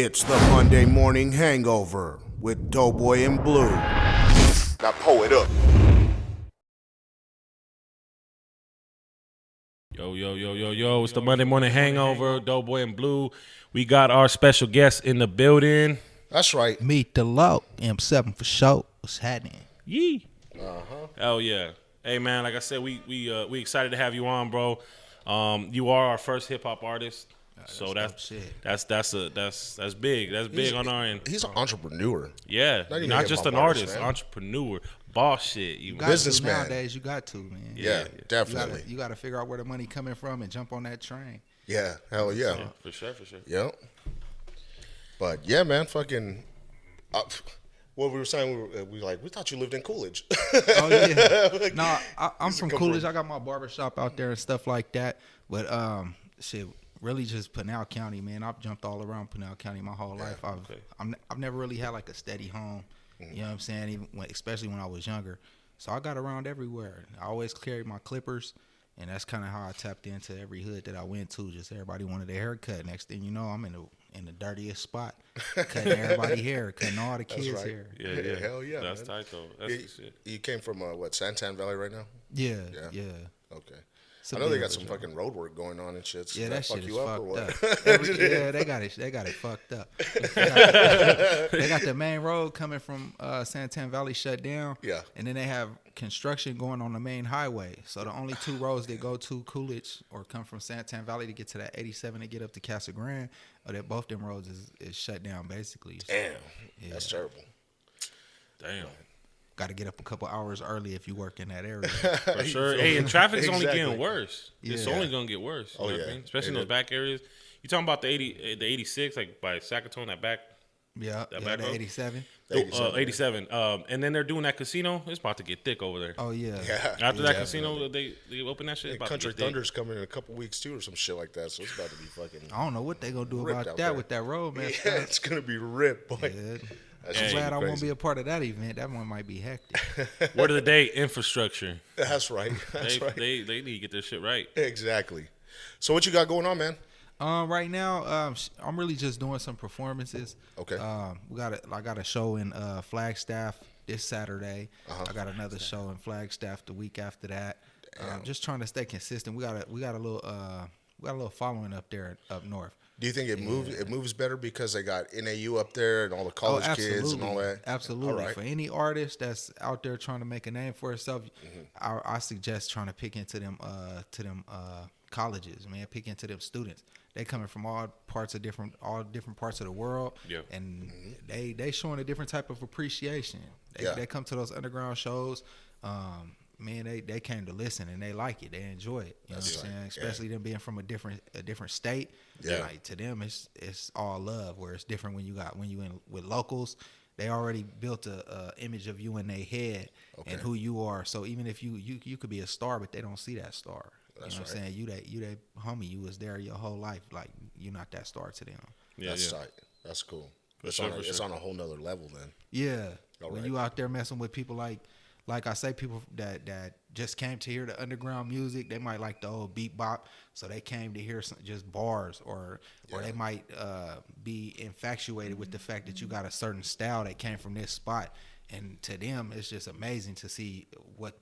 It's the Monday morning hangover with Doughboy and Blue. Now pull it up. Yo. It's the Monday morning hangover, Doughboy and Blue. We got our special guest in the building. That's right. Meet the low. M7 for sure. What's happening? Yee. Hell yeah. Hey man, like I said, we excited to have you on, bro. You are our first hip hop artist. So that's big. That's big on our end. He's an entrepreneur. Yeah, not just an artist, entrepreneur, boss shit. You Businessman. Nowadays, you got to, man. Yeah, definitely. You got to figure out where the money coming from and jump on that train. Yeah, hell yeah. For sure. Yep. But yeah, man, fucking. What we were saying, we thought you lived in Coolidge. Oh yeah. No, I'm from Coolidge. I got my barber shop out there and stuff like that. But shit. Really just Pinal County, man. I've jumped all around Pinal County my whole life. I've never really had like a steady home. You know what I'm saying? Especially when I was younger. So I got around everywhere. I always carried my clippers, and that's kind of how I tapped into every hood that I went to. Just everybody wanted a haircut. Next thing you know, I'm in the dirtiest spot, cutting everybody's hair, cutting all the kids' hair. Yeah. Hell yeah. That's man. tight though. That's the shit. You came from Santan Valley right now? Yeah. Okay. I know they got some fucking road work going on and shit. So yeah, that shit is you up fucked or what? up. They got it fucked up. They got the main road coming from Santan Valley shut down. Yeah. And then they have construction going on the main highway. So the only two roads that go to Coolidge or come from Santan Valley to get to that 87 to get up to Casa Grande, or that both them roads is shut down basically. So, Damn. Yeah. That's terrible. Damn. Got to get up a couple hours early if you work in that area. For sure. Hey, and traffic's only getting worse. Yeah. It's only gonna get worse. You know what I mean? Especially in those back areas. You talking about the 86, like by Sackatoon, that back? Yeah, that back road? 87. 87. And then they're doing that casino. It's about to get thick over there. Oh yeah. After that casino, they open that shit. And Country Thunder's coming in a couple weeks too, or some shit like that. So it's about to be fucking. I don't know what they gonna do about that there. with that road, man. Yeah, it's gonna be ripped, boy. Yeah. I'm glad I won't be a part of that event. That one might be hectic. Word of the day: infrastructure. That's right. They need to get this shit right. Exactly. So what you got going on, man? Right now, I'm really just doing some performances. Okay. I got a show in Flagstaff this Saturday. I got another show in Flagstaff the week after that. Just trying to stay consistent. We got a little following up there up north. Do you think it moves better because they got NAU up there and all the college kids and all that? Absolutely. Right. For any artist that's out there trying to make a name for itself, I suggest trying to pick into them colleges, man. Pick into them students. They coming from all different parts of the world, and they showing a different type of appreciation. They come to those underground shows. Man, they came to listen and they like it. They enjoy it. You know what I'm saying? Especially them being from a different state. Yeah. Like to them, it's all love. Where it's different when you in with locals. They already built a image of you in their head and who you are. So even if you could be a star, but they don't see that star. That's you know what I'm saying? You that homie. You was there your whole life. Like you're not that star to them. That's tight. That's cool. It's on a whole nother level then. Yeah. When you out there messing with people like I say, people that just came to hear the underground music, they might like the old beat bop, so they came to hear just bars, or they might be infatuated with the fact that you got a certain style that came from this spot, and to them, it's just amazing to see what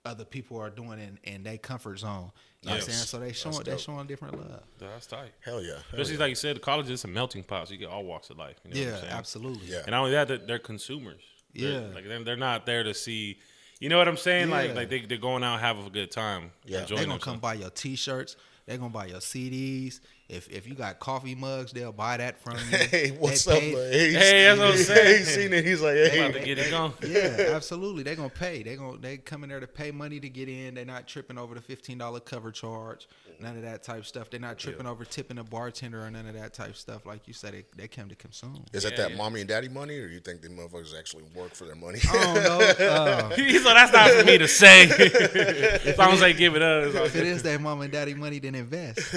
other people are doing in their comfort zone. You know what I'm saying? So they showing different love. That's tight. Hell yeah. Especially like you said, the college is a melting pot, so you get all walks of life. You know what I'm saying? Absolutely. Yeah. And not only that, they're consumers. Yeah. They're not there to see. You know what I'm saying? Yeah. Like they're going out and have a good time. Yeah. They're gonna come buy your T-shirts. They're gonna buy your CDs. If you got coffee mugs, they'll buy that from you. Hey, what's up? Hey, that's what I'm saying. He's seen it. He's like, hey, about to get it going. Yeah, absolutely. They're gonna pay. They come in there to pay money to get in. They're not tripping over the $15 cover charge. None of that type stuff. They're not tripping over tipping a bartender or none of that type stuff. Like you said, they came to consume. Is that mommy and daddy money, or you think the motherfuckers actually work for their money? I don't know. He's like, that's not for me to say. As long as they give it up. If it is their mom and daddy money, then invest.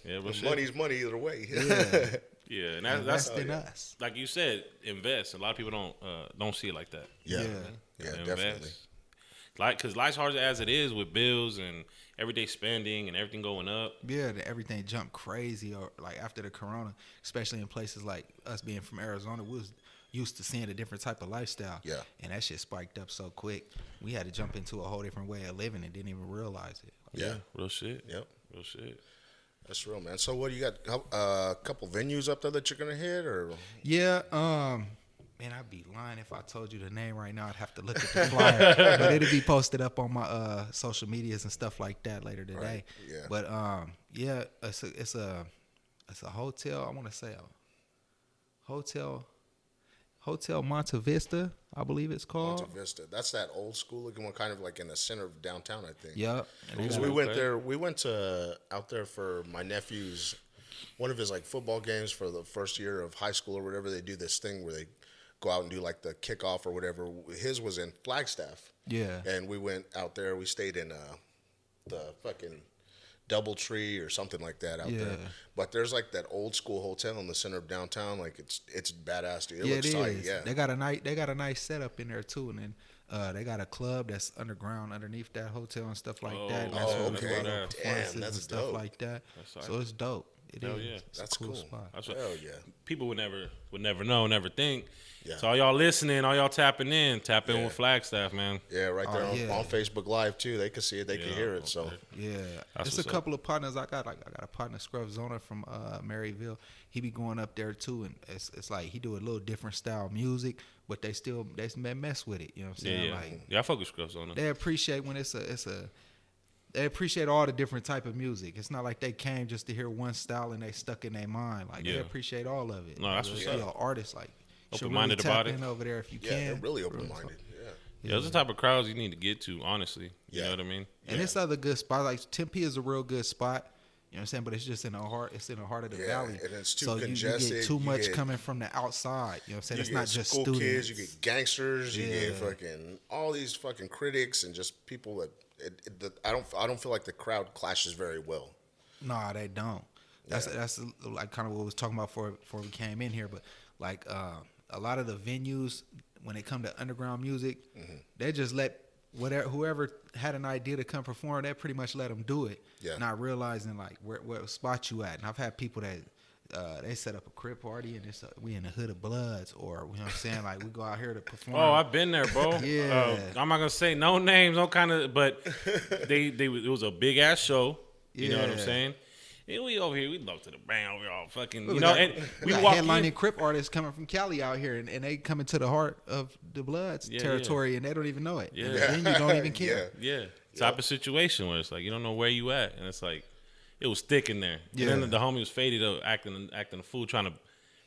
Yeah, but money's money either way. Yeah, and that's in us. Like you said, invest. A lot of people don't see it like that. Yeah, definitely. Like, because life's hard as it is with bills and everyday spending and everything going up. Yeah, everything jumped crazy, or like after the corona, especially in places like us being from Arizona, we was used to seeing a different type of lifestyle. Yeah. And that shit spiked up so quick. We had to jump into a whole different way of living and didn't even realize it. Yeah. Real shit. Yep. Real shit. That's real, man. So what do you got? A couple venues up there that you're gonna hit, or? Yeah. Man, I'd be lying if I told you the name right now. I'd have to look at the flyer, but it'll be posted up on my social medias and stuff like that later today. Right. Yeah. But yeah, it's a hotel. I want to say a Hotel Monte Vista, I believe it's called. Monte Vista. That's that old school looking one, kind of like in the center of downtown, I think. Yep. Because we went there. We went to out there for my nephew's, one of his like football games for the first year of high school or whatever. They do this thing where they go out and do like the kickoff or whatever. His was in Flagstaff. Yeah. And we went out there. We stayed in the fucking Doubletree or something like that out there. But there's like that old school hotel in the center of downtown. Like it's badass, dude. It looks tight. Yeah. They got a nice setup in there too, and then they got a club that's underground underneath that hotel and stuff like that. And that's where we do all the performances and stuff like that. So it's dope. It is. Yeah. That's a cool cool. spot. Hell yeah. People would never know, never think. Yeah. So all y'all listening, all y'all tapping in, tap in with Flagstaff, man. Yeah, right there on Facebook Live too. They can see it, they can hear it. So yeah, that's just a couple of partners I got. Like I got a partner, Scrub Zona from Maryville. He be going up there too, and it's like he do a little different style music, but they mess with it. You know what I'm saying? Yeah. Like, I fuck with Scrubs on it. They appreciate when they appreciate all the different type of music. It's not like they came just to hear one style and they stuck in their mind. Like they appreciate all of it. No, that's what's up. An artist like Open-minded really about tap it. in over there if you can. yeah, they're really open-minded. Yeah, those are the type of crowds you need to get to, honestly. You know what I mean? And it's other good spots. Like Tempe is a real good spot. You know what I'm saying? But it's just in the heart. It's in the heart of the valley. And it's too so congested. You get too much coming from the outside. You know what I'm saying? It's not just school students. kids. You get gangsters. You get fucking all these fucking critics and just people that I don't feel like the crowd clashes very well. Nah, they don't. That's like kind of what we was talking about before we came in here. But like a lot of the venues, when it come to underground music, they just let whoever had an idea to come perform, they pretty much let them do it, not realizing like where spot you at. And I've had people that they set up a crib party and we in the hood of Bloods, or you know what I'm saying, like we go out here to perform. Oh, I've been there, bro. Yeah. I'm not gonna say no names, no kind of, but it was a big ass show. You know what I'm saying? And we over here, we love to the band. We all fucking, you know, and we got walk headlining in. Crip artists coming from Cali out here, and they come into the heart of the Bloods territory, and they don't even know it. Yeah. And then you don't even care. Yeah. Type of situation where it's like you don't know where you at, and it's like it was thick in there. Yeah. And then the homie was faded up, acting a fool, trying to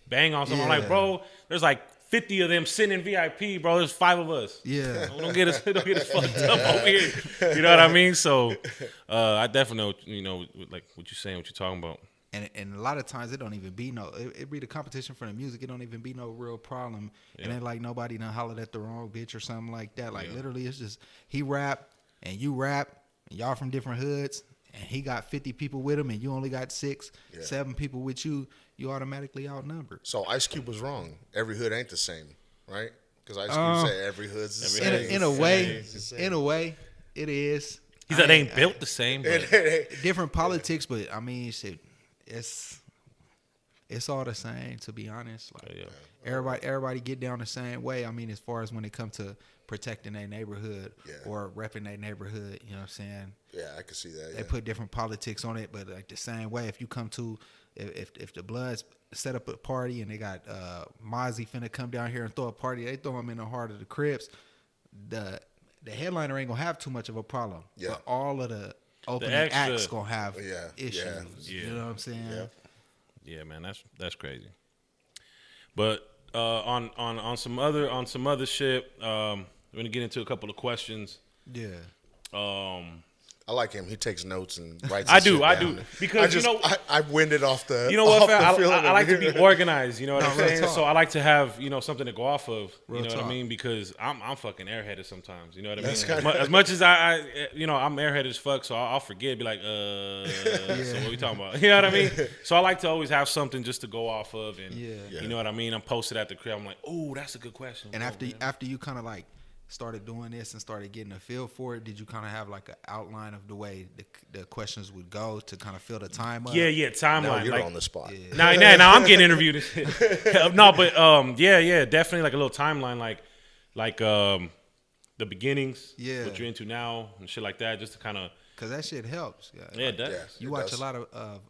bang on someone. I'm like, bro, there's like 50 of them sitting in VIP, bro. There's 5 of us. Yeah. Don't get us fucked up over here. You know what I mean? So I definitely know, you know, like what you're saying, what you're talking about. And a lot of times it don't even be it be the competition for the music. It don't even be no real problem. And then like nobody done hollered at the wrong bitch or something like that. Like literally it's just he rap and you rap and y'all from different hoods and he got 50 people with him and you only got 6, 7 people with you. You automatically outnumbered. So Ice Cube was wrong. Every hood ain't the same, right? Because Ice Cube said every hood's the same. In a way, it is. He said they ain't built the same. But different politics, but I mean, shit, it's all the same. To be honest, like everybody get down the same way. I mean, as far as when it comes to protecting their neighborhood or repping their neighborhood, you know what I'm saying? Yeah, I can see that. They put different politics on it, but like the same way. If you come to if the Bloods set up a party and they got Mozzie finna come down here and throw a party, they throw him in the heart of the Crips. The headliner ain't gonna have too much of a problem. Yeah. But all of the opening acts gonna have issues. Yeah. You know what I'm saying? Yeah, man, that's crazy. But on some other shit, we're gonna get into a couple of questions. Yeah. I like him. He takes notes and writes. I do because I winded off the. You know what? I like to be organized. You know what I'm saying? Talk. So I like to have something to go off of. Real you know talk. what I mean? Because I'm fucking airheaded sometimes. You know what I mean? As much as I'm airheaded as fuck. So I'll forget. Be like, so what we talking about? You know what I mean? So I like to always have something just to go off of, and you know what I mean. I'm posted at the crib. I'm like, oh, that's a good question. And after you kind of like started doing this and started getting a feel for it, did you kind of have like an outline of the way the questions would go to kind of fill the time up? Yeah, timeline. No, you're like, on the spot. Yeah. Now I'm getting interviewed. No, but definitely like a little timeline, like the beginnings, what you're into now and shit like that, just to kind of. Because that shit helps. Yeah, it does. Yeah, you watch a lot of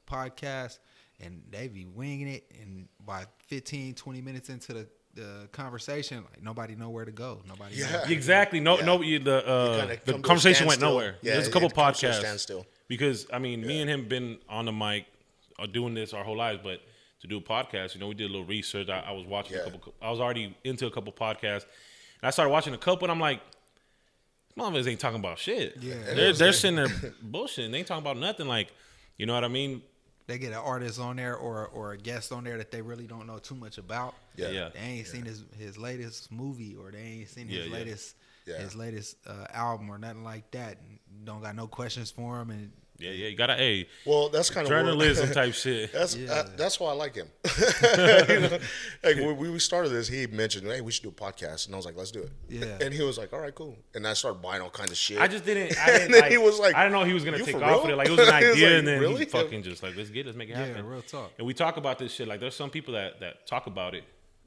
podcasts, and they be winging it, and by 15, 20 minutes into the conversation, like nobody know where to go. Nobody. Yeah. Exactly. The conversation went nowhere. Yeah, there's a couple podcasts. Standstill. Because I mean, me and him been on the mic doing this our whole lives, but to do a podcast, we did a little research. I was watching a couple. I was already into a couple podcasts, and I started watching a couple, and I'm like, motherfuckers ain't talking about shit. Yeah, they're sitting there bullshitting. They ain't talking about nothing. Like, you know what I mean? They get an artist on there or a guest on there that they really don't know too much about. Yeah. They ain't seen his latest movie, or they ain't seen his latest album or nothing like that. And don't got no questions for him. And you gotta well, that's kind of journalism type shit. That's why I like him. Like when we started this, he mentioned, "Hey, we should do a podcast," and I was like, "Let's do it." Yeah, and he was like, "All right, cool." And I started buying all kinds of shit. I didn't like, he was like, I didn't know he was gonna take for off real? with it. Like, it was an idea, like, and then really? he fucking just like, let's make it happen. Yeah, real talk. And we talk about this shit. Like, there's some people that talk about it.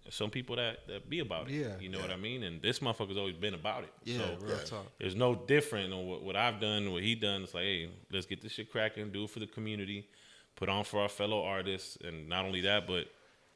Some people that be about it. Yeah. You know what I mean? And this motherfucker's always been about it. Yeah, so real talk. There's no different on what I've done, what he done. It's like, hey, let's get this shit cracking, do it for the community, put on for our fellow artists, and not only that, but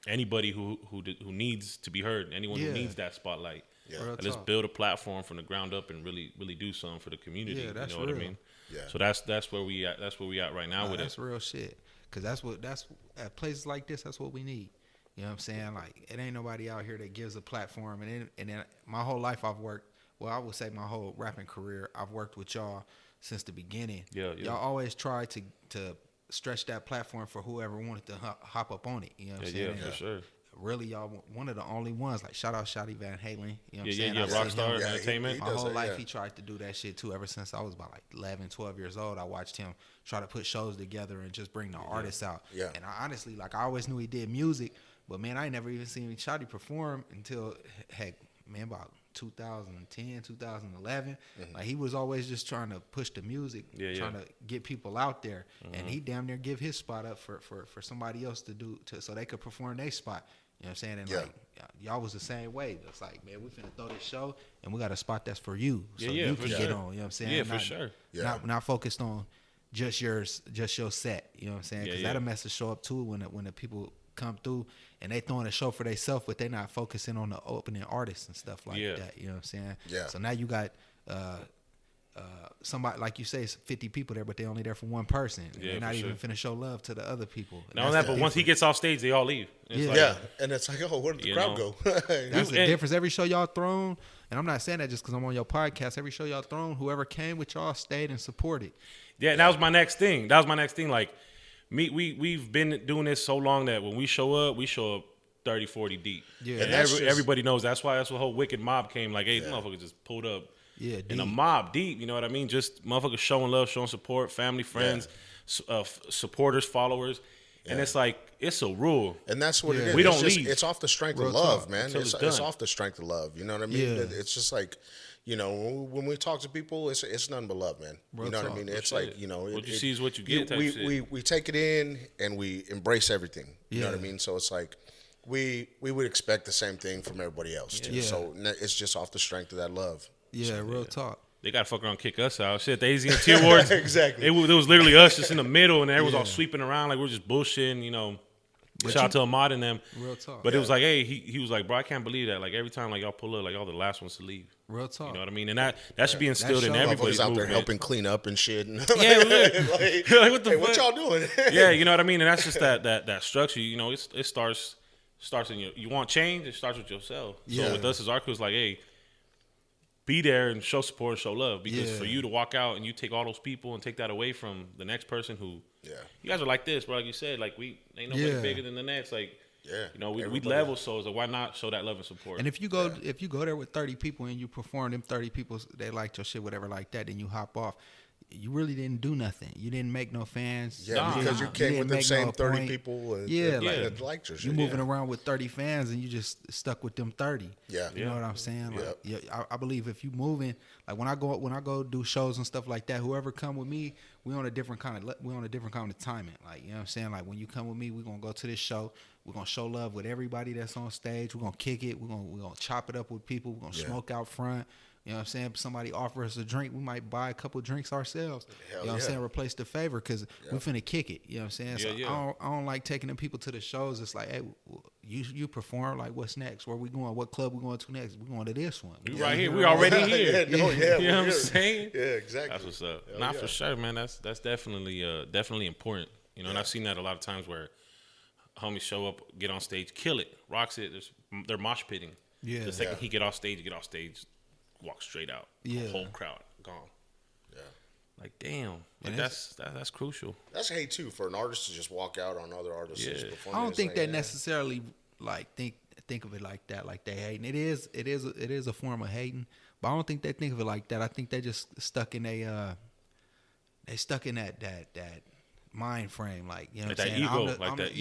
anybody who needs to be heard, anyone who needs that spotlight. Yeah. Let's build a platform from the ground up and really do something for the community. Yeah, that's you know real. what I mean? Yeah. So that's where we at. That's where we at right now with that's it. real shit. Because that's at places like this, that's what we need. You know what I'm saying? Like, it ain't nobody out here that gives a platform. And then my whole life I've worked, well, I would say my whole rapping career, I've worked with y'all since the beginning. Yeah. Y'all always try to stretch that platform for whoever wanted to hop up on it. You know what I'm saying? Yeah, for sure. Really, y'all one of the only ones. Like, shout out Shotty Van Halen. You know what I'm saying? Yeah. I've seen Rockstar him. Entertainment. My whole life, he tried to do that shit too. Ever since I was about like 11, 12 years old, I watched him try to put shows together and just bring the artists out. Yeah. And I honestly, like, I always knew he did music, but man, I never even seen Shotty perform until, heck, man, about 2010, 2011. Like, he was always just trying to push the music, trying to get people out there, and he damn near give his spot up for somebody else to do so they could perform their spot. You know what I'm saying? And like, y'all was the same way. It's like, man, we finna throw this show, and we got a spot that's for you, so you can get on. You know what I'm saying? Yeah, for sure. Not focused on just your set. You know what I'm saying? Because that'll mess the show up too when the people come through and they throwing a show for themselves, but they not focusing on the opening artists and stuff like that. You know what I'm saying? Yeah. So now you got somebody, like you say, it's 50 people there, but they only there for one person. Yeah, they're not for even finna show love to the other people. Not only that, but once he gets off stage, they all leave. It's like, and it's like, oh, where did the crowd go? That's the difference. Every show y'all thrown, and I'm not saying that just because I'm on your podcast. Every show y'all thrown, whoever came with y'all stayed and supported. Yeah, that was my next thing. Like, we've been doing this so long that when we show up 30, 40 deep. Yeah, and everybody knows that's why the whole Wicked Mob came. Like, hey, motherfuckers just pulled up. Yeah, in a mob deep, you know what I mean? Just motherfuckers showing love, showing support, family, friends, supporters, followers. And it's like, it's a rule. And that's what it is. We don't leave. It's off the strength of love, man. It's off the strength of love. You know what I mean? It's just like, when we talk to people, it's nothing but love, man. You know what I mean? It's like, what you see is what you get type shit. We take it in and we embrace everything. You know what I mean? So it's like, we would expect the same thing from everybody else, too. So it's just off the strength of that love. Yeah, real talk. They got to fuck around and kick us out. Shit, the AZNT Awards. Exactly. It was literally us just in the middle, and everyone was all sweeping around like we're just bullshitting, Shout out to Ahmad and them. Real talk. But it was like, hey, he was like, bro, I can't believe that. Like, every time like y'all pull up, like y'all the last ones to leave. Real talk. You know what I mean? And that should be instilled in everybody's out movement. there helping clean up and shit. And like, what the fuck? What y'all doing? Yeah, you know what I mean? And that's just that structure. It starts in you want change, it starts with yourself. So with us as our crew, it's like, hey, be there and show support and show love. Because for you to walk out and you take all those people and take that away from the next person who, you guys are like this, bro. Like you said, like we ain't nobody bigger than the next. Like, we level, so it's like, why not show that love and support? And if you go there with 30 people and you perform, them 30 people, they liked your shit, whatever like that, then you hop off. you really didn't do nothing. You didn't make no fans. Yeah, because you came with the same 30 people. That liked your shit. You moving around with 30 fans and you just stuck with them 30. Yeah, you know what I'm saying. Like, I believe if you moving, like when I go do shows and stuff like that, whoever come with me, we on a different kind of timing. Like, you know what I'm saying. Like when you come with me, we gonna go to this show. We're gonna show love with everybody that's on stage. We're gonna kick it. We're gonna chop it up with people. We're gonna smoke out front. You know what I'm saying? If somebody offers us a drink, we might buy a couple drinks ourselves. You know what I'm saying? Replace the favor because we finna kick it. You know what I'm saying? So I don't like taking them people to the shows. It's like, hey, you perform. Like, what's next? Where we going? What club we going to next? We going to this one. We right here. We already here. You know what I'm saying? Yeah, exactly. That's what's up. For sure, man. That's definitely important. You know, and I've seen that a lot of times where homies show up, get on stage, kill it, rocks it. They're mosh pitting. Yeah. The second he get off stage, walk straight out. Yeah. The whole crowd gone. Yeah. Like, damn. Like, that's crucial. That's hate too for an artist to just walk out on other artists' performances. I don't think they necessarily like think of it like that, like they hating. It is a form of hating, but I don't think they think of it like that. I think they just stuck in that mind frame, like, you know what I'm saying?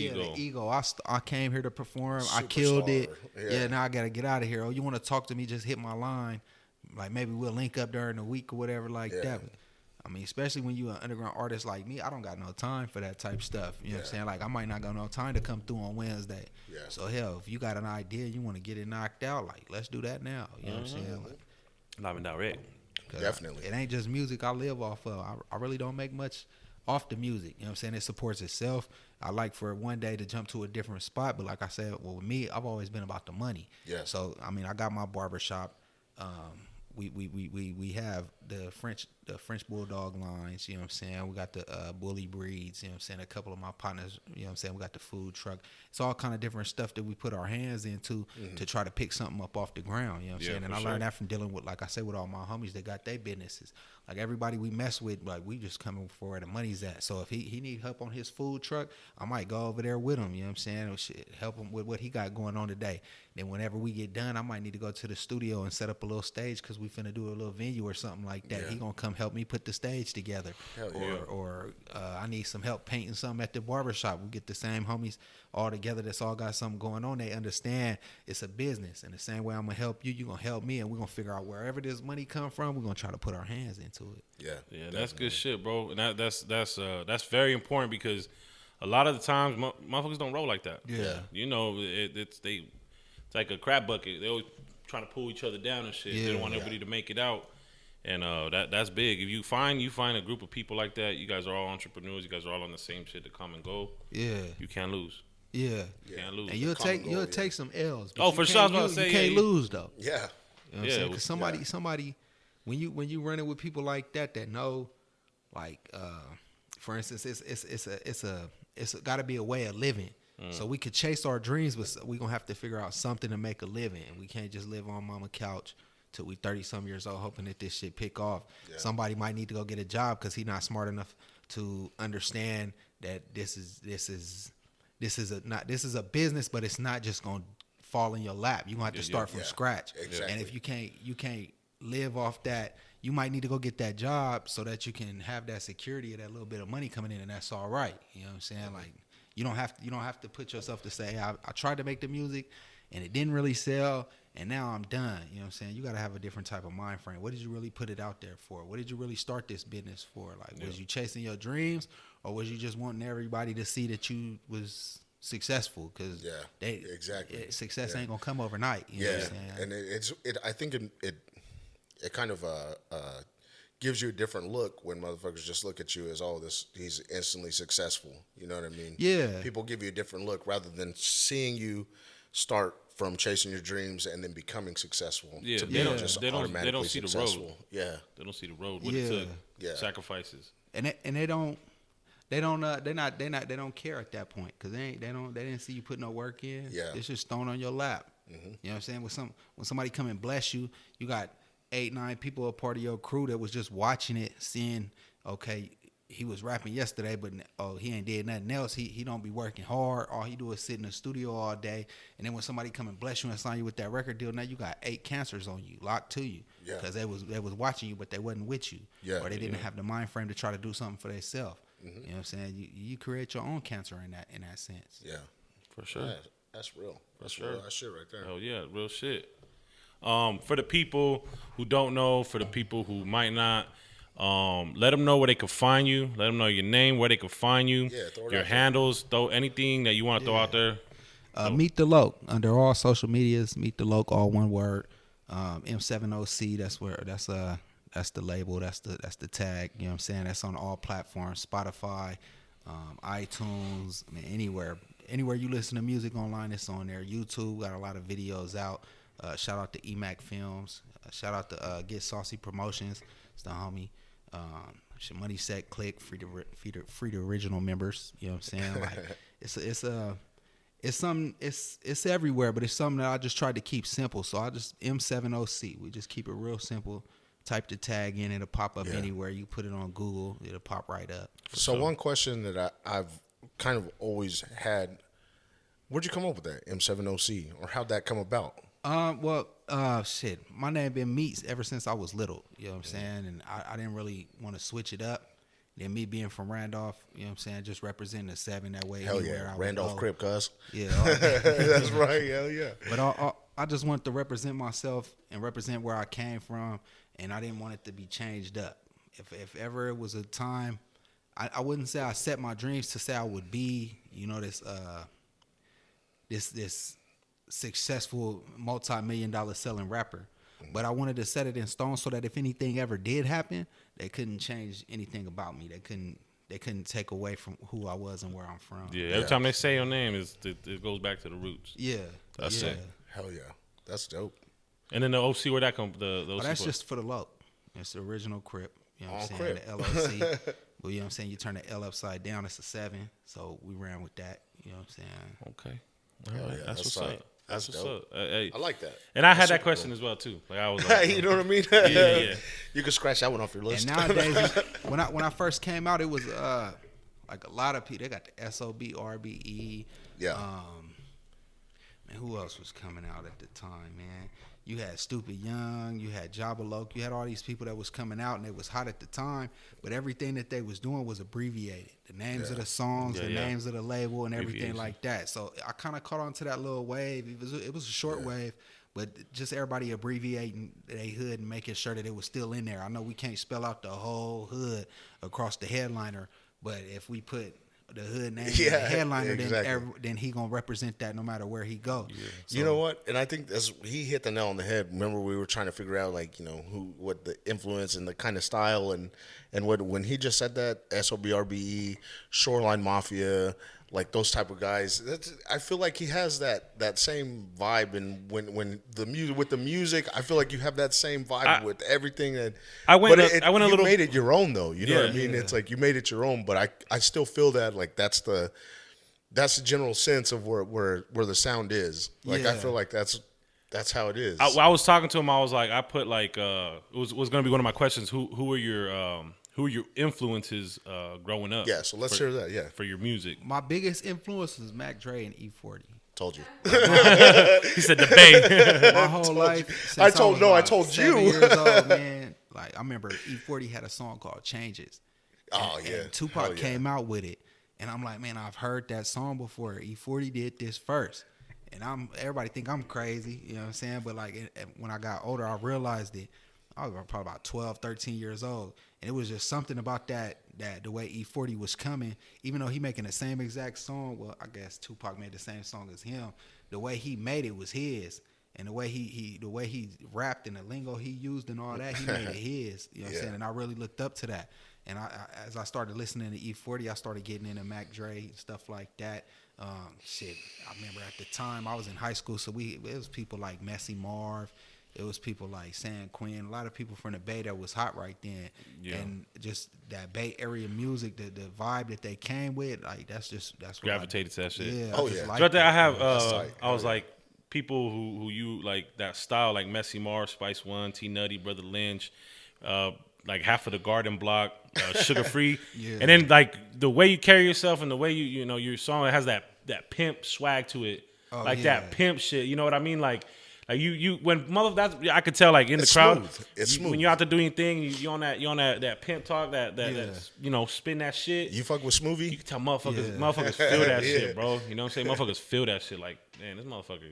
The ego. I came here to perform. Superstar. I killed it. Yeah, now I gotta get out of here. Oh, you want to talk to me? Just hit my line. Like maybe we'll link up during the week or whatever like that. I mean, especially when you an underground artist like me, I don't got no time for that type stuff. You know what I'm saying? Like I might not got no time to come through on Wednesday. Yeah. So hell, if you got an idea, you want to get it knocked out, like let's do that now. You know what I'm saying? Like, live and direct. Definitely. It ain't just music I live off of. I really don't make much off the music. You know what I'm saying? It supports itself. I like for one day to jump to a different spot, but like I said, well, with me, I've always been about the money. Yeah. So I mean, I got my barbershop. We have the French bulldog lines, you know what I'm saying? We got the bully breeds, you know what I'm saying? A couple of my partners, you know what I'm saying? We got the food truck. It's all kind of different stuff that we put our hands into to try to pick something up off the ground, you know what I'm saying? And I learned that from dealing with, like I said, with all my homies that got their businesses. Like everybody we mess with, like we just coming for where the money's at. So if he need help on his food truck, I might go over there with him, you know what I'm saying? Or shit, help him with what he got going on today. Then whenever we get done, I might need to go to the studio and set up a little stage because we finna do a little venue or something like that. He gonna come help me put the stage together. Or I need some help painting something at the barbershop. We get the same homies all together that's all got something going on. They understand it's a business. And the same way I'm gonna help you, you gonna help me, and we're gonna figure out wherever this money come from, we're gonna try to put our hands into it. Yeah, that's good shit, bro. And that's very important because a lot of the times motherfuckers don't roll like that. Yeah. You know, it's like a crab bucket. They always trying to pull each other down and shit. They don't want everybody to make it out. And that's big. If you find a group of people like that, you guys are all entrepreneurs. You guys are all on the same shit to come and go. Yeah, you can't lose. Yeah, you can't lose. And you'll take some L's. Oh, for sure. I was about to say, you can't lose though. Yeah, you know what I'm saying? Because somebody, when you running with people like that know, like for instance, it's got to be a way of living. So we could chase our dreams, but we gonna have to figure out something to make a living. We can't just live on mama couch till we 30-some years old, hoping that this shit pick off. Yeah. Somebody might need to go get a job because he's not smart enough to understand that this is a business, but it's not just gonna fall in your lap. You gonna have to start from scratch. Exactly. And if you can't live off that, you might need to go get that job so that you can have that security of that little bit of money coming in, and that's all right. You know what I'm saying? Like you don't have to put yourself to say, I tried to make the music and it didn't really sell, and now I'm done. You know what I'm saying? You got to have a different type of mind frame. What did you really put it out there for? What did you really start this business for? Like, was you chasing your dreams, or was you just wanting everybody to see that you was successful? Because success ain't gonna come overnight. You know what I'm saying? And I think it kind of gives you a different look when motherfuckers just look at you as, he's instantly successful. You know what I mean? Yeah. People give you a different look rather than seeing you start from chasing your dreams and then becoming successful. Yeah, to they don't see successful. The road. Yeah, they don't see the road. What it took. Yeah, sacrifices. And they don't care at that point because they didn't see you put no work in. Yeah, it's just thrown on your lap. Mm-hmm. You know what I'm saying? When somebody come and bless you, you got 8-9 people a part of your crew that was just watching it, seeing, okay, he was rapping yesterday, but he ain't did nothing else. He don't be working hard. All he do is sit in the studio all day. And then when somebody come and bless you and sign you with that record deal, now you got 8 cancers on you, locked to you, because they was watching you, but they wasn't with you, or they didn't have the mind frame to try to do something for themselves. You know what I'm saying? You create your own cancer in that sense. Yeah, for sure. Yeah, that's real. That's real. That shit right there. Oh yeah, real shit. For the people who don't know, for the people who might not, let them know where they can find you. Let them know your name, where they can find you, your handles, throw anything that you want to throw out there. Meet the Loc under all social medias. Meet the Loc, all one word. M7OC. That's the label. That's the tag. You know what I'm saying? That's on all platforms. Spotify, iTunes, I mean, anywhere you listen to music online, it's on there. YouTube got a lot of videos out. Shout out to EMAC Films. Shout out to Get Saucy Promotions. It's the homie. Money Set Click, free to original members. You know what I'm saying? Like it's everywhere, but it's something that I just tried to keep simple. So I just M7OC. We just keep it real simple. Type the tag in, it'll pop up anywhere. You put it on Google, it'll pop right up. So one question that I've kind of always had: where'd you come up with that M7OC, or how'd that come about? Shit. My name been Meats ever since I was little. You know what I'm saying? And I didn't really want to switch it up. Then me being from Randolph, you know what I'm saying, just representing the 7 that way. Hell yeah, Randolph Crip, cuz. Yeah. That's right, hell yeah. But I just wanted to represent myself and represent where I came from, and I didn't want it to be changed up. If ever it was a time, I wouldn't say I set my dreams to say I would be, you know, this successful multi-million-dollar selling rapper. But I wanted to set it in stone so that if anything ever did happen, they couldn't change anything about me. They couldn't take away from who I was and where I'm from. Yeah, every time they say your name, it goes back to the roots. Yeah. That's it. Hell yeah. That's dope. And then the OC, where that come? The OC that's just for the Loc. It's the original Crip. You know what I'm saying? Crip. The LOC. Well, you know what I'm saying? You turn the L upside down, it's a 7. So we ran with that. You know what I'm saying? Okay. All right. That's what's up. That's what's dope. up. Hey. I like that. And I had that question as well too. Like I was like, you know what I mean? Yeah. You can scratch that one off your list. And nowadays, when I first came out, it was like a lot of people. They got the SOB, RBE. Yeah. Man, who else was coming out at the time, man? You had Stupid Young, you had Jabba Loc, you had all these people that was coming out and they was hot at the time, but everything that they was doing was abbreviated. The names of the songs, the names of the label, and everything like that. So I kind of caught on to that little wave. It was a short wave, but just everybody abbreviating their hood and making sure that it was still in there. I know we can't spell out the whole hood across the headliner, but if we put the hood name in the headliner, then he gonna represent that no matter where he go. Yeah. So, you know what? And I think he hit the nail on the head. Remember, we were trying to figure out what the influence and the kind of style and when he just said that SOBRBE, Shoreline Mafia, like those type of guys. I feel like he has that same vibe, and when the music with the music, I feel like you have that same vibe with everything. And you made it your own though. You know what I mean? Yeah. It's like you made it your own, but I still feel that like that's the general sense of where the sound is. Like I feel like that's how it is. I was talking to him. I was like, I put like it was going to be one of my questions. Who are your influences growing up? Yeah, so let's share that. Yeah, for your music. My biggest influence was Mac Dre and E40. Told you. He said the Bay. My whole life. I told you. 7 years old, man. Like I remember E40 had a song called Changes. And Tupac came out with it, and I'm like, man, I've heard that song before. E40 did this first, and everybody think I'm crazy. You know what I'm saying? But like when I got older, I realized it. I was probably about 12, 13 years old. And it was just something about that the way E40 was coming, even though he making the same exact song. Well, I guess Tupac made the same song as him. The way he made it was his. And the way he rapped and the lingo he used and all that, he made it his. You know what I'm saying? And I really looked up to that. And as I started listening to E40, I started getting into Mac Dre and stuff like that. I remember at the time I was in high school, so it was people like Messy Marv. It was people like San Quinn, a lot of people from the Bay that was hot right then. Yeah. And just that Bay Area music, the vibe that they came with, like that's gravitated to that shit. Yeah. Oh yeah. Right there, I have. I was like people who you like that style, like Messy Mars, Spice One, T Nutty, Brother Lynch, like half of the Garden Block, sugar free. Yeah. And then like the way you carry yourself and the way you know your song has that pimp swag to it, that pimp shit. You know what I mean? Like you when mother that's I could tell like in the crowd. Smooth. It's smooth. When you're out there doing your thing, you on that pimp talk that spin that shit. You fuck with Smoothie? You can tell motherfuckers feel that shit, bro. You know what I'm saying? Motherfuckers feel that shit. Like, man, this motherfucker.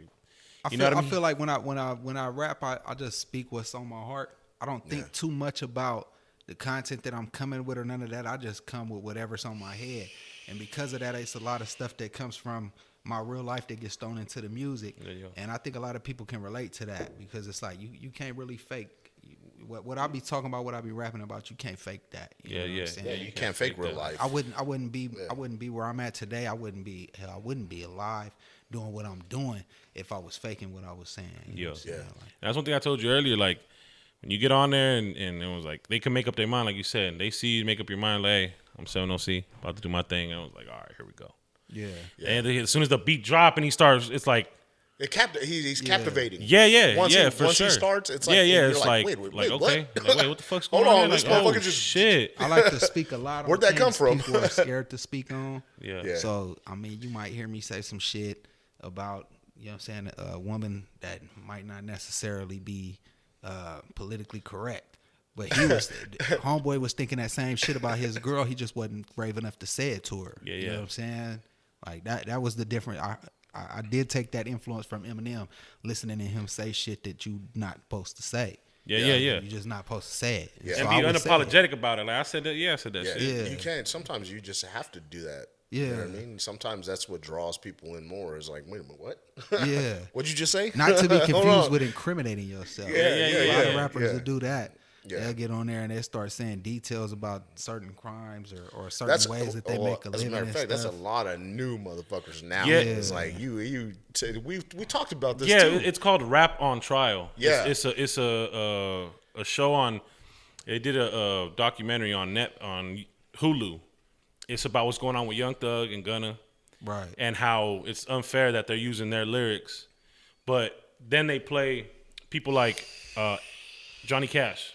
I feel like when I rap, I just speak what's on my heart. I don't think too much about the content that I'm coming with or none of that. I just come with whatever's on my head, and because of that, it's a lot of stuff that comes from my real life that gets thrown into the music. And I think a lot of people can relate to that because it's like you can't really fake what I be talking about, what I be rapping about. You can't fake that. You know what I'm saying? You can't fake real life. I wouldn't be where I'm at today. I wouldn't be alive doing what I'm doing if I was faking what I was saying. You know what I'm saying? Like, that's one thing I told you earlier. Like when you get on there and it was like they can make up their mind, like you said. They see you make up your mind, like, hey, I'm 7OC, about to do my thing. And I was like, all right, here we go. Yeah. And as soon as the beat drop and he starts, it's like he's captivating. Once he starts, it's like it's like wait, okay, what? What the fuck's going on? on? This like, motherfucker just shit. I like to speak a lot. Where'd that come from? People are scared to speak on. Yeah. So I mean, you might hear me say some shit about what I'm saying, a woman that might not necessarily be politically correct. But homeboy was thinking that same shit about his girl. He just wasn't brave enough to say it to her. You know what I'm saying? Like that was the difference. I did take that influence from Eminem, listening to him say shit that you not supposed to say. You're just not supposed to say it. And be unapologetic about it. Like I said that. I said that shit. Yeah. You can't. Sometimes you just have to do that. Yeah. You know what I mean? Sometimes that's what draws people in more is like, wait a minute, what? Yeah. What'd you just say? Not to be confused with incriminating yourself. A lot of rappers that do that. They'll get on there and they start saying details about certain crimes or certain ways that they make a living. As a matter of fact, that's a lot of new motherfuckers now. Yeah. It's like we talked about this too. Yeah, it's called Rap on Trial. Yeah. It's a show on, they did a documentary on Hulu. It's about what's going on with Young Thug and Gunna. Right. And how it's unfair that they're using their lyrics. But then they play people like Johnny Cash.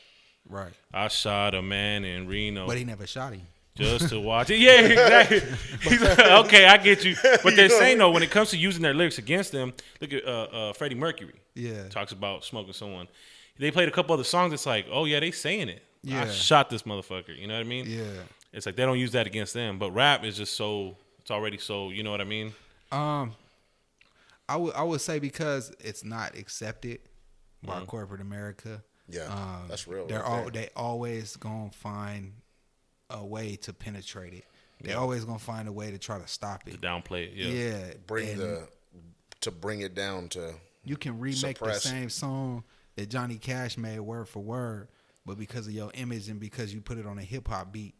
Right. I shot a man in Reno. But he never shot him. Just to watch it. Yeah, exactly. He's like, okay, I get you. But they're saying, though, when it comes to using their lyrics against them, look at Freddie Mercury. Yeah. Talks about smoking someone. They played a couple other songs. It's like, oh, yeah, they saying it. Yeah. I shot this motherfucker. You know what I mean? Yeah. It's like they don't use that against them. But rap is just it's already so, you know what I mean? I would say because it's not accepted by corporate America. Yeah, that's real. They always gonna find a way to penetrate it. They always gonna find a way to try to stop it. To downplay it. Yeah. To bring it down to. You can remake the same song that Johnny Cash made word for word, but because of your image and because you put it on a hip hop beat,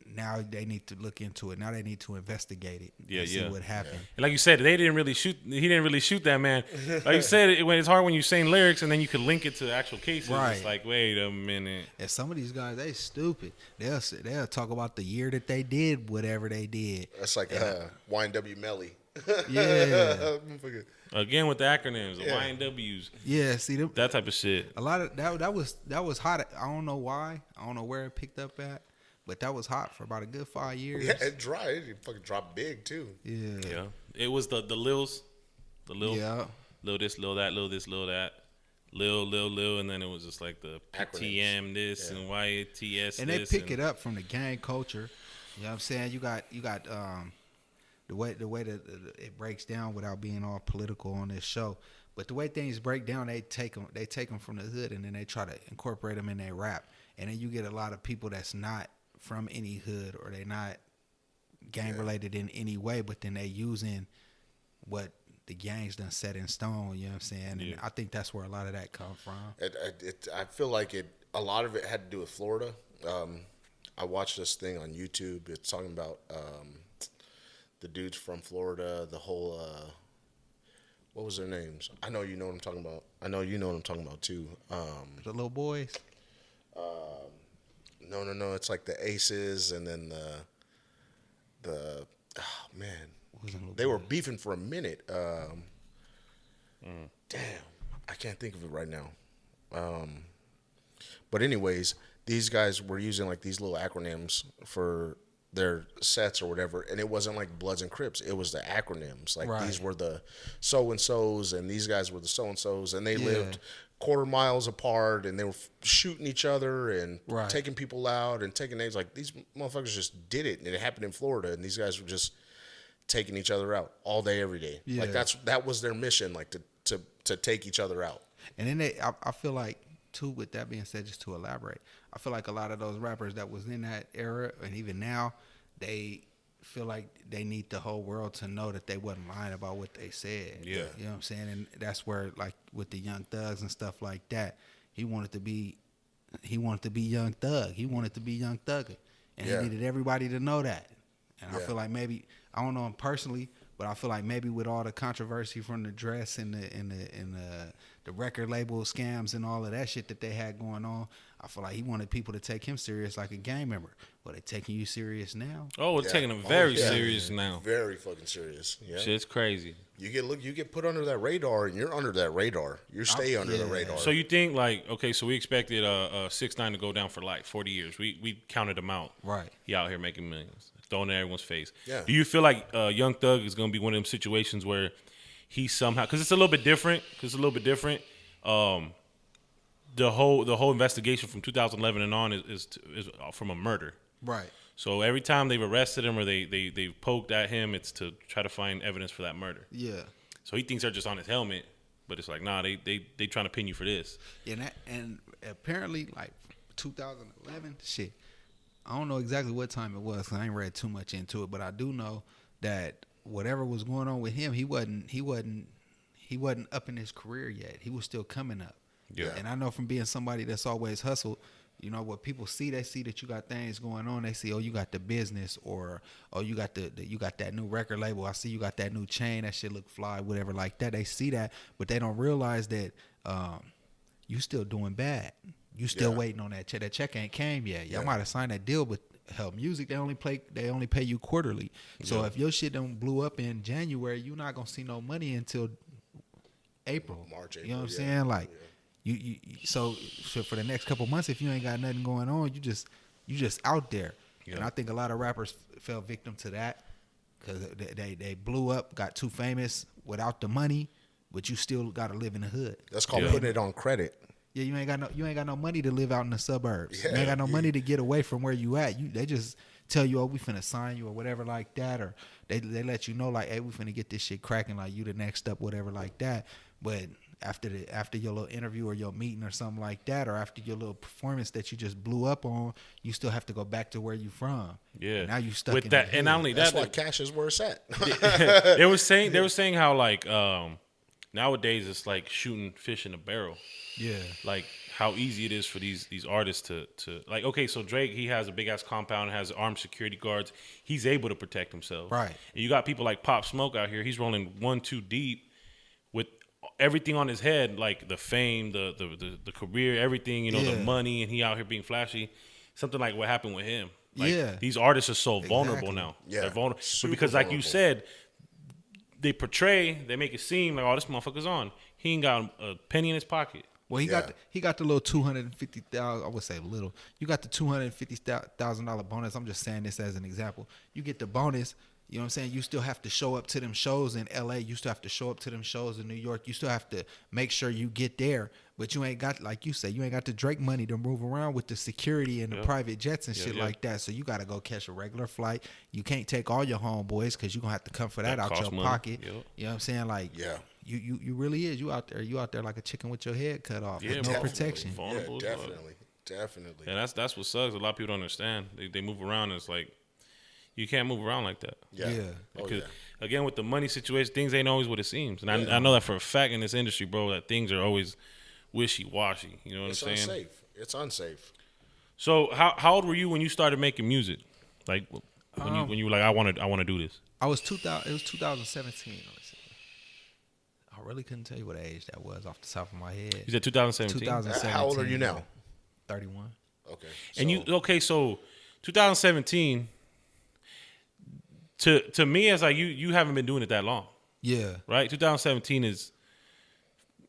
now they need to look into it. Now they need to investigate it. And see what happened. And like you said, he didn't really shoot that man. Like you said, it's hard when you sing lyrics and then you can link it to actual cases. Right. It's like, wait a minute. And some of these guys, they stupid. They'll talk about the year that they did whatever they did. That's like YNW Melly. Yeah. Again with the acronyms, the YNWs. Yeah, see them, that type of shit. A lot of that was hot. I don't know why. I don't know where it picked up at. But that was hot for about a good 5 years. Yeah, it fucking dropped big too. Yeah. It was the Lils, yeah. Lil this, Lil that, Lil this, Lil that, Lil, and then it was just like the PTM this and YTS. And they pick it up from the gang culture. You know what I'm saying? You got the way that it breaks down without being all political on this show. But the way things break down, they take them from the hood and then they try to incorporate them in their rap. And then you get a lot of people that's not from any hood or they not gang related in any way, but then they using what the gangs done set in stone. You know what I'm saying? And I think that's where a lot of that come from. I feel like a lot of it had to do with Florida. I watched this thing on YouTube. It's talking about the dudes from Florida, the whole what was their names? I know you know what I'm talking about. I know you know what I'm talking about too. The little boys. No. It's like the Aces and then the they were beefing for a minute. Damn, I can't think of it right now. But anyways, these guys were using like these little acronyms for their sets or whatever, and it wasn't like Bloods and Crips. It was the acronyms. Like these were the so-and-sos, and these guys were the so-and-sos, and they lived quarter miles apart, and they were shooting each other and taking people out and taking names. Like, these motherfuckers just did it, and it happened in Florida, and these guys were just taking each other out all day, every day. Yeah. Like, that was their mission, like to take each other out. And then I feel like, too, with that being said, just to elaborate, I feel like a lot of those rappers that was in that era, and even now, they feel like they need the whole world to know that they wasn't lying about what they said. Yeah. You know what I'm saying? And that's where, like, with the Young Thugs and stuff like that, he wanted to be Young Thug. He wanted to be Young Thug. And he needed everybody to know that. And I feel like maybe, I don't know him personally, but I feel like maybe with all the controversy from the dress and the record label scams and all of that shit that they had going on, I feel like he wanted people to take him serious like a gang member. Well, they taking you serious now? Oh, we're taking him very serious now. Very fucking serious. Yeah. Shit's crazy. You get put under that radar, and you're under that radar. You stay under the radar. So you think, like, okay, so we expected 6ix9ine to go down for like 40 years. We counted him out. Right. He out here making millions, throwing it in everyone's face. Yeah. Do you feel like Young Thug is going to be one of them situations where he somehow, because it's a little bit different. The whole investigation from 2011 and on is from a murder. Right. So every time they've arrested him or they poked at him, it's to try to find evidence for that murder. Yeah. So he thinks they're just on his helmet, but it's like, nah, they trying to pin you for this. Yeah, and apparently, like, 2011, shit, I don't know exactly what time it was, 'cause I ain't read too much into it, but I do know that whatever was going on with him, he wasn't up in his career yet. He was still coming up. Yeah. And I know from being somebody that's always hustled, you know, what people see, they see that you got things going on. They see, oh, you got the business, or oh, you got you got that new record label. I see you got that new chain. That shit look fly, whatever like that. They see that, but they don't realize that you still doing bad. You still waiting on that check. That check ain't came yet. Y'all might have signed that deal, but hell, music, they only pay you quarterly. So if your shit don't blew up in January, you're not gonna see no money until April. March, April. You know what I'm saying? Like, so for the next couple months, if you ain't got nothing going on, you just out there. Yeah. And I think a lot of rappers fell victim to that, because they blew up, got too famous without the money, but you still got to live in the hood. That's called putting it on credit. Yeah, you ain't got no money to live out in the suburbs. You ain't got no money to get away from where you at. They just tell you, oh, we finna sign you or whatever like that, or they let you know, like, hey, we finna get this shit cracking, like, you the next up, whatever like that. But after your little interview or your meeting or something like that, or after your little performance that you just blew up on, you still have to go back to where you from. Yeah. And now you stuck with in that, and not only that, that's why cash is where it's at. they were saying how, like, nowadays it's like shooting fish in a barrel. Yeah. Like, how easy it is for these artists to like, okay, so Drake, he has a big ass compound, has armed security guards. He's able to protect himself. Right. And you got people like Pop Smoke out here. He's rolling 1-2 deep with everything on his head, like the fame, the career, everything, the money, and he out here being flashy. Something like what happened with him. Like, these artists are so vulnerable now. Yeah. They're vulnerable. But because, like you said, they make it seem like, oh, this motherfucker's on. He ain't got a penny in his pocket. Well, he got the little $250,000. I would say little. You got the $250,000 bonus. I'm just saying this as an example. You get the bonus. You know what I'm saying? You still have to show up to them shows in LA. You still have to show up to them shows in New York. You still have to make sure you get there. But you ain't got, like you say, you ain't got the Drake money to move around with the security and the private jets and shit like that. So you got to go catch a regular flight. You can't take all your homeboys, because you're going to have to come for that out your pocket. Yep. You know what I'm saying? Like, you really is. You out there like a chicken with your head cut off. Yeah, with no protection. Yeah, definitely. And that's what sucks. A lot of people don't understand. They move around, and it's like, you can't move around like that. Yeah. Because, again, with the money situation, things ain't always what it seems. And I know that for a fact in this industry, bro, that things are always wishy-washy. You know what I'm saying? It's unsafe. So how old were you when you started making music? Like, when you were like, I want to do this? It was 2017. I really couldn't tell you what age that was off the top of my head. You said 2017? 2017. How old are you now? 31. Okay. So 2017... To me, it's like you haven't been doing it that long. Yeah. Right? 2017 is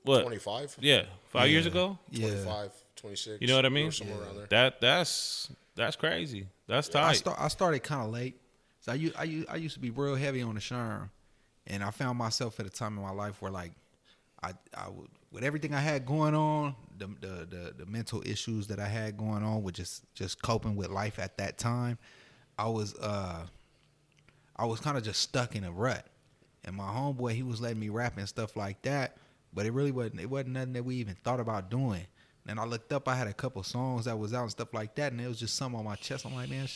what? 25? Yeah. 5 years ago? Yeah. 26. You know what I mean? Somewhere around there. That's crazy. That's tight. I started kind of late. So I used to be real heavy on the sherm, and I found myself at a time in my life where like I would, with everything I had going on, the mental issues that I had going on with just coping with life at that time, I was kind of just stuck in a rut. And my homeboy, he was letting me rap and stuff like that, but it wasn't nothing that we even thought about doing. And I looked up, I had a couple songs that was out and stuff like that, and it was just something on my chest. I'm like, man,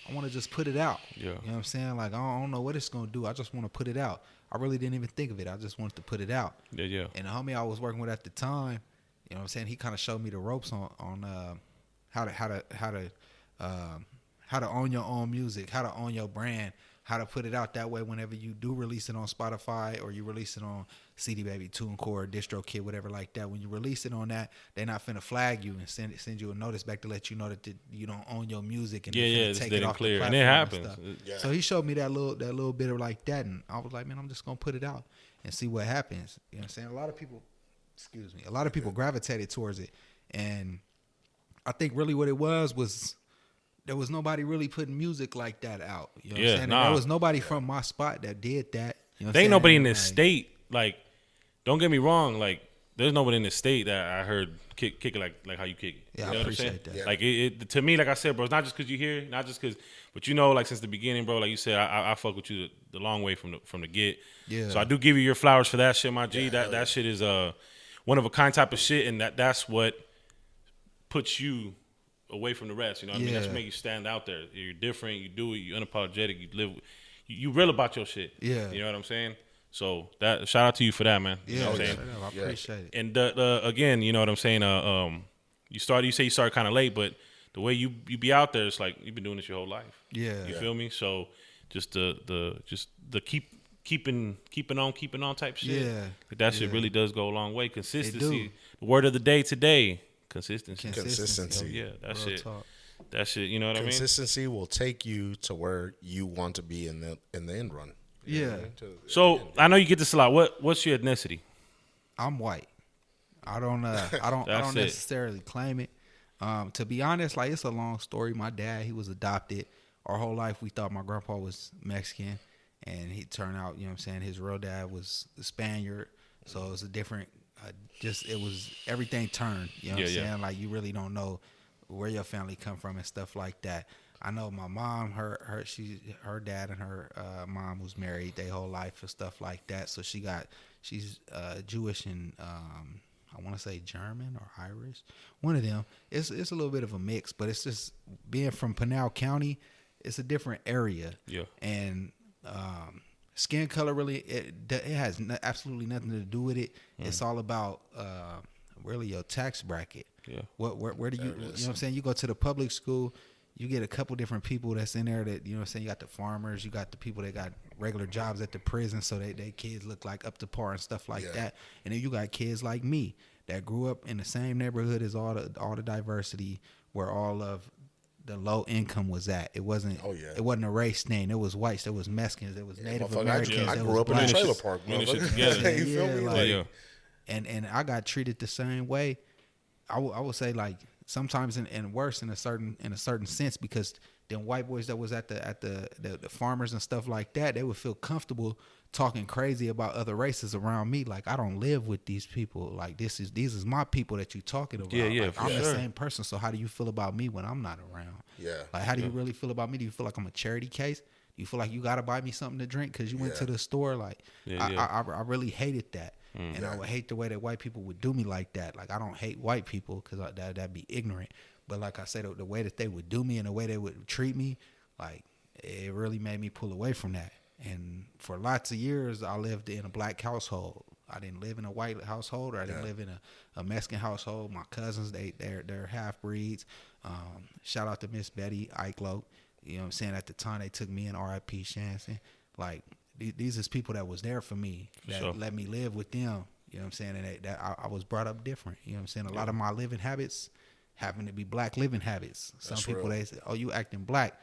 I want to just put it out. Yeah. You know what I'm saying? Like, I don't know what it's going to do. I just want to put it out. I really didn't even think of it. I just wanted to put it out. Yeah. And the homie I was working with at the time, you know what I'm saying, he kind of showed me the ropes on how to own your own music, how to own your brand, how to put it out that way whenever you do release it on Spotify or you release it on CD Baby, TuneCore, DistroKid, whatever like that. When you release it on that, they're not finna flag you and send you a notice back to let you know that you don't own your music and it's take dead it and off clear. the And it happens. Yeah. So he showed me that little bit of like that, and I was like, man, I'm just gonna put it out and see what happens. You know what I'm saying? A lot of people gravitated towards it, and I think really what it was there was nobody really putting music like that out. You know what I'm saying? And there was nobody from my spot that did that. You know there ain't nobody in this state. Like, don't get me wrong. Like, there's nobody in this state that I heard kick it like how you kick it. Yeah, you know I appreciate that. Yeah. Like, it to me, like I said, bro, it's not just because you here, not just because, but you know, like since the beginning, bro, like you said, I fuck with you the long way from the get. Yeah. So I do give you your flowers for that shit, my G. That shit is one of a kind type of shit, and that's what puts you away from the rest, you know what I mean? That's what makes you stand out there. You're different, you do it, you're unapologetic, you live, you real about your shit. Yeah. You know what I'm saying? So that shout out to you for that, man. You know what I'm saying? I appreciate it. And again, you know what I'm saying? You say you started kind of late, but the way you be out there, it's like you've been doing this your whole life. Yeah. You feel me? So just the keeping on type shit. Yeah. That shit really does go a long way. Consistency. The word of the day today. Consistency. Yeah, that shit. Talk. That shit. You know what I mean? Consistency will take you to where you want to be in the end run. Yeah. So I know you get this a lot. What's your ethnicity? I'm white. I don't necessarily claim it. To be honest, like, it's a long story. My dad, he was adopted. Our whole life we thought my grandpa was Mexican, and he turned out, you know what I'm saying, his real dad was a Spaniard. So it was a different it was everything turned, you know what I'm saying? Like, you really don't know where your family come from and stuff like that. I know my mom, her dad and her mom was married their whole life and stuff like that. So she's Jewish and I want to say German or Irish, one of them. It's a little bit of a mix, but it's just being from Pinal County, it's a different area. Yeah, and skin color really it has absolutely nothing to do with it. It's all about really your tax bracket. Yeah, where do you know what I'm saying? You go to the public school, you get a couple different people that's in there that, you know what I'm saying, you got the farmers, you got the people that got regular jobs at the prison, so they kids look like up to par and stuff like that. And then you got kids like me that grew up in the same neighborhood as all the diversity, where all of the low income was at. It wasn't it wasn't a race thing. It was whites, there was Mexicans, there was Native Americans. I grew up in a trailer park, you feel me? Like, and I got treated the same way. I would say, like, sometimes and worse in a certain sense, because then white boys that was at the farmers and stuff like that, they would feel comfortable talking crazy about other races around me. Like, I don't live with these people. Like, these is my people that you talking about. Like, I'm the same person. So how do you feel about me when I'm not around? Yeah. Like, how do you really feel about me? Do you feel like I'm a charity case? Do you feel like you gotta buy me something to drink because you went to the store? Like, I really hated that. And I would hate the way that white people would do me like that. Like, I don't hate white people because that'd be ignorant. But like I said, the way that they would do me and the way they would treat me, like, it really made me pull away from that. And for lots of years, I lived in a black household. I didn't live in a white household, or I didn't live in a Mexican household. My cousins, they're half breeds. Shout out to Miss Betty Eichlow. You know what I'm saying? At the time, they took me in, R.I.P. Shanson. Like, these is people that was there for me, that let me live with them. You know what I'm saying? And that I was brought up different. You know what I'm saying? A lot of my living habits happen to be black living habits. Some people, they say, "Oh, you acting black."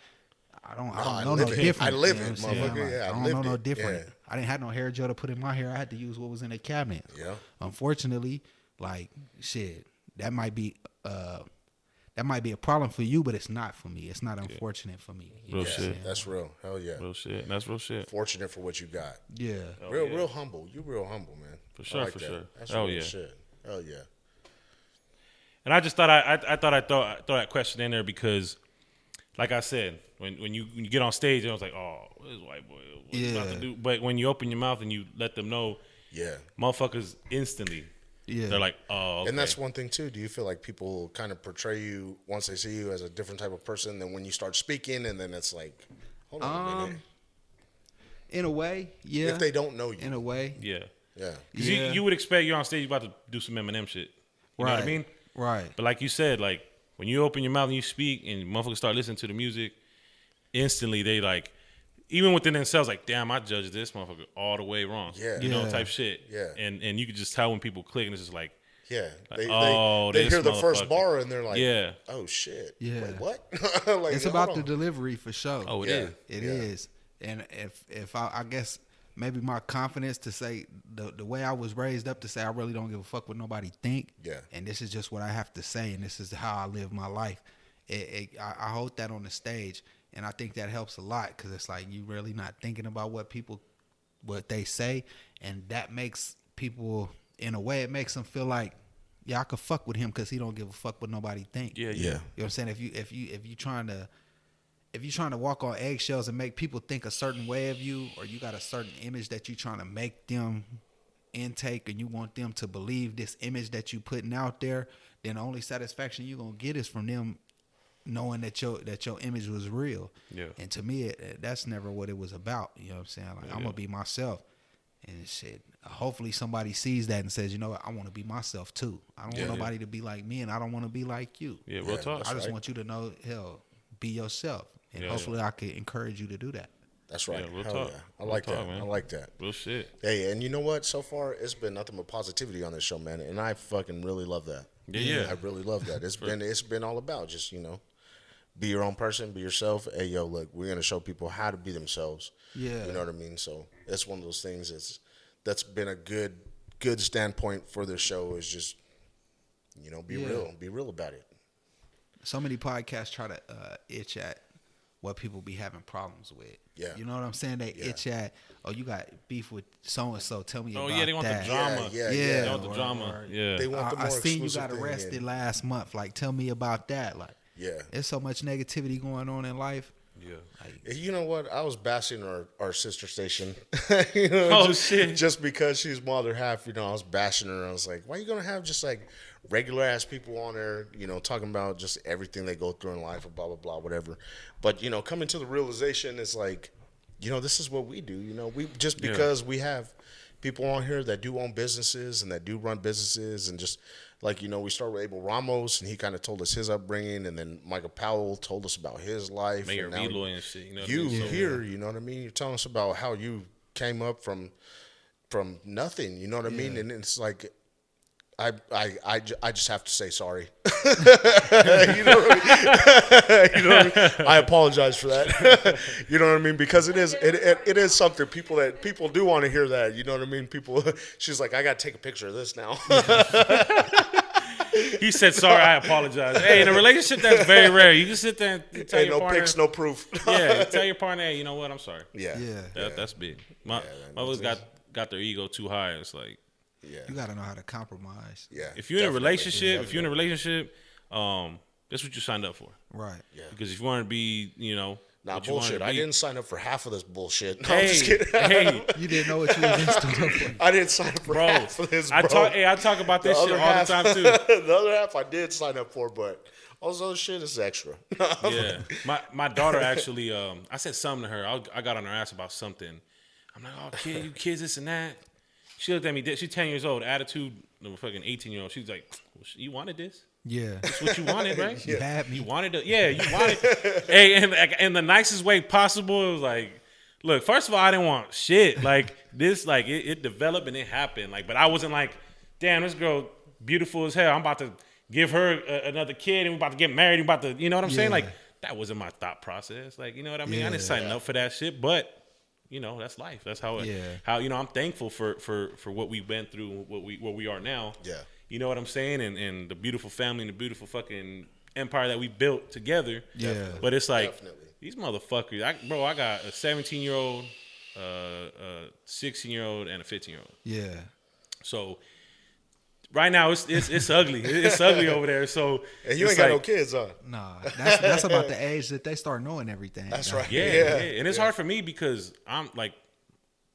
I don't know no different. I live it, motherfucker. I don't know no different. Yeah. I didn't have no hair gel to put in my hair. I had to use what was in the cabinet. Yeah. Unfortunately, like, shit, that might be a problem for you, but it's not for me. It's not unfortunate for me. Real shit. That's real. Hell yeah. Real shit. That's real shit. Fortunate for what you got. Yeah. Real humble. You real humble, man. For sure, like for that. sure. That's Hell real yeah. shit. Hell yeah. And I just thought I'd throw that question in there because, like I said, when you get on stage, I was like, oh, this white boy, what he about to do? But when you open your mouth and you let them know, motherfuckers instantly, they're like, oh, okay. And that's one thing too. Do you feel like people kind of portray you once they see you as a different type of person than when you start speaking, and then it's like, hold on a minute. In a way, yeah. If they don't know you, in a way, yeah. Because Yeah. you would expect you're on stage, you're about to do some Eminem shit. You know what I mean? Right. But like you said, like when you open your mouth and you speak and motherfuckers start listening to the music, instantly they like, even within themselves, like, damn, I judged this motherfucker all the way wrong. Yeah. You know, type shit. Yeah. And you could just tell when people click and it's just like, yeah. Like, They hear the first motherfucker. bar and they're like, Yeah. oh shit. Yeah. Wait, what? Like, It's about the delivery for sure. Oh, it Yeah. is. It is. And if I guess maybe my confidence to say the way I was raised up to say I really don't give a fuck what nobody think. Yeah. And this is just what I have to say, and this is how I live my life. I hold that on the stage, and I think that helps a lot because it's like you really not thinking about what they say, and that makes people, in a way, it makes them feel like, yeah, I could fuck with him because he don't give a fuck what nobody think. Yeah. You know what I'm saying? If you trying to walk on eggshells and make people think a certain way of you, or you got a certain image that you trying to make them intake, and you want them to believe this image that you putting out there, then the only satisfaction you gonna get is from them knowing that your image was real. Yeah. And to me, that's never what it was about. You know what I'm saying? Like, I'm gonna be myself. And shit, hopefully somebody sees that and says, you know what, I want to be myself too. I don't want nobody to be like me, and I don't want to be like you. Yeah, real talk. I just want you to know, hell, be yourself. And hopefully I can encourage you to do that. That's right. Yeah, real Hell talk. yeah. I like Real that. talk, man. I like that. Real shit. Hey, and you know what? So far, it's been nothing but positivity on this show, man. And I fucking really love that. Yeah. I really love that. It's been all about just, be your own person, be yourself. Hey, yo, look, we're going to show people how to be themselves. Yeah. You know what I mean? So it's one of those things that's been a good standpoint for this show is just, be real. Be real about it. So many podcasts try to itch at what people be having problems with. Yeah. You know what I'm saying? They itch at, oh, you got beef with so-and-so. Tell me about that. Oh, yeah, they want the drama. Yeah. They want the drama. Yeah. They want the more I seen you exclusive got thing, arrested and- last month. Like, tell me about that. Like, there's so much negativity going on in life. Yeah. Like, You know what? I was bashing our sister station. Shit. Just because she's my other half, I was bashing her. I was like, why are you going to have just like regular ass people on there, talking about just everything they go through in life or blah, blah, blah, whatever. But, coming to the realization is like, this is what we do. We just because we have people on here that do own businesses and that do run businesses, and just like, we started with Abel Ramos, and he kind of told us his upbringing, and then Michael Powell told us about his life. Mayor and now Veloy and shit. here, you know what I mean? You're telling us about how you came up from nothing, you know what I mean? And it's like, I just have to say sorry. You know what I mean? I apologize for that. You know what I mean? Because it is something people do want to hear that. You know what I mean? She's like, I got to take a picture of this now. He said, sorry, I apologize. Hey, in a relationship, that's very rare. You just sit there and tell your partner. No pics, no proof. Yeah, tell your partner, hey, you know what? I'm sorry. Yeah. That's big. My brothers got their ego too high. It's like, you got to know how to compromise. Yeah. If you're in a relationship, that's what you signed up for. Right. Yeah. Because if you want to be, Nah, what you wanna bullshit. be- I didn't sign up for half of this bullshit. No, Hey, I'm just kidding. hey, You didn't know what you was in store for. I didn't sign up for bro. half of this, bro. I talk about this shit all half, the time too. The other half I did sign up for, but all this other shit is extra. Yeah, my daughter actually. I said something to her. I got on her ass about something. I'm like, oh, kid, you kids, this and that. She looked at me. She's 10 years old. Attitude of a fucking 18-year-old. She's like, well, you wanted this? Yeah. That's what you wanted, right? You had me. You wanted it. Yeah, you wanted. Hey, and like, in the nicest way possible. It was like, look, first of all, I didn't want shit. Like this, like it developed and it happened. Like, but I wasn't like, damn, this girl beautiful as hell. I'm about to give her another kid, and we're about to get married. And about to, you know what I'm saying? Like that wasn't my thought process. Like, you know what I mean? I didn't sign up for that shit, but. That's life. That's how I'm thankful for what we went through, where we are now. Yeah. You know what I'm saying? And the beautiful family and the beautiful fucking empire that we built together. Yeah. But it's like, these motherfuckers, I got a 17-year-old, a 16-year-old, and a 15-year-old. Yeah. So right now it's ugly. It's ugly over there. So and you ain't got no kids, huh? Nah, that's about the age that they start knowing everything. That's right. Yeah. And it's hard for me because I'm like,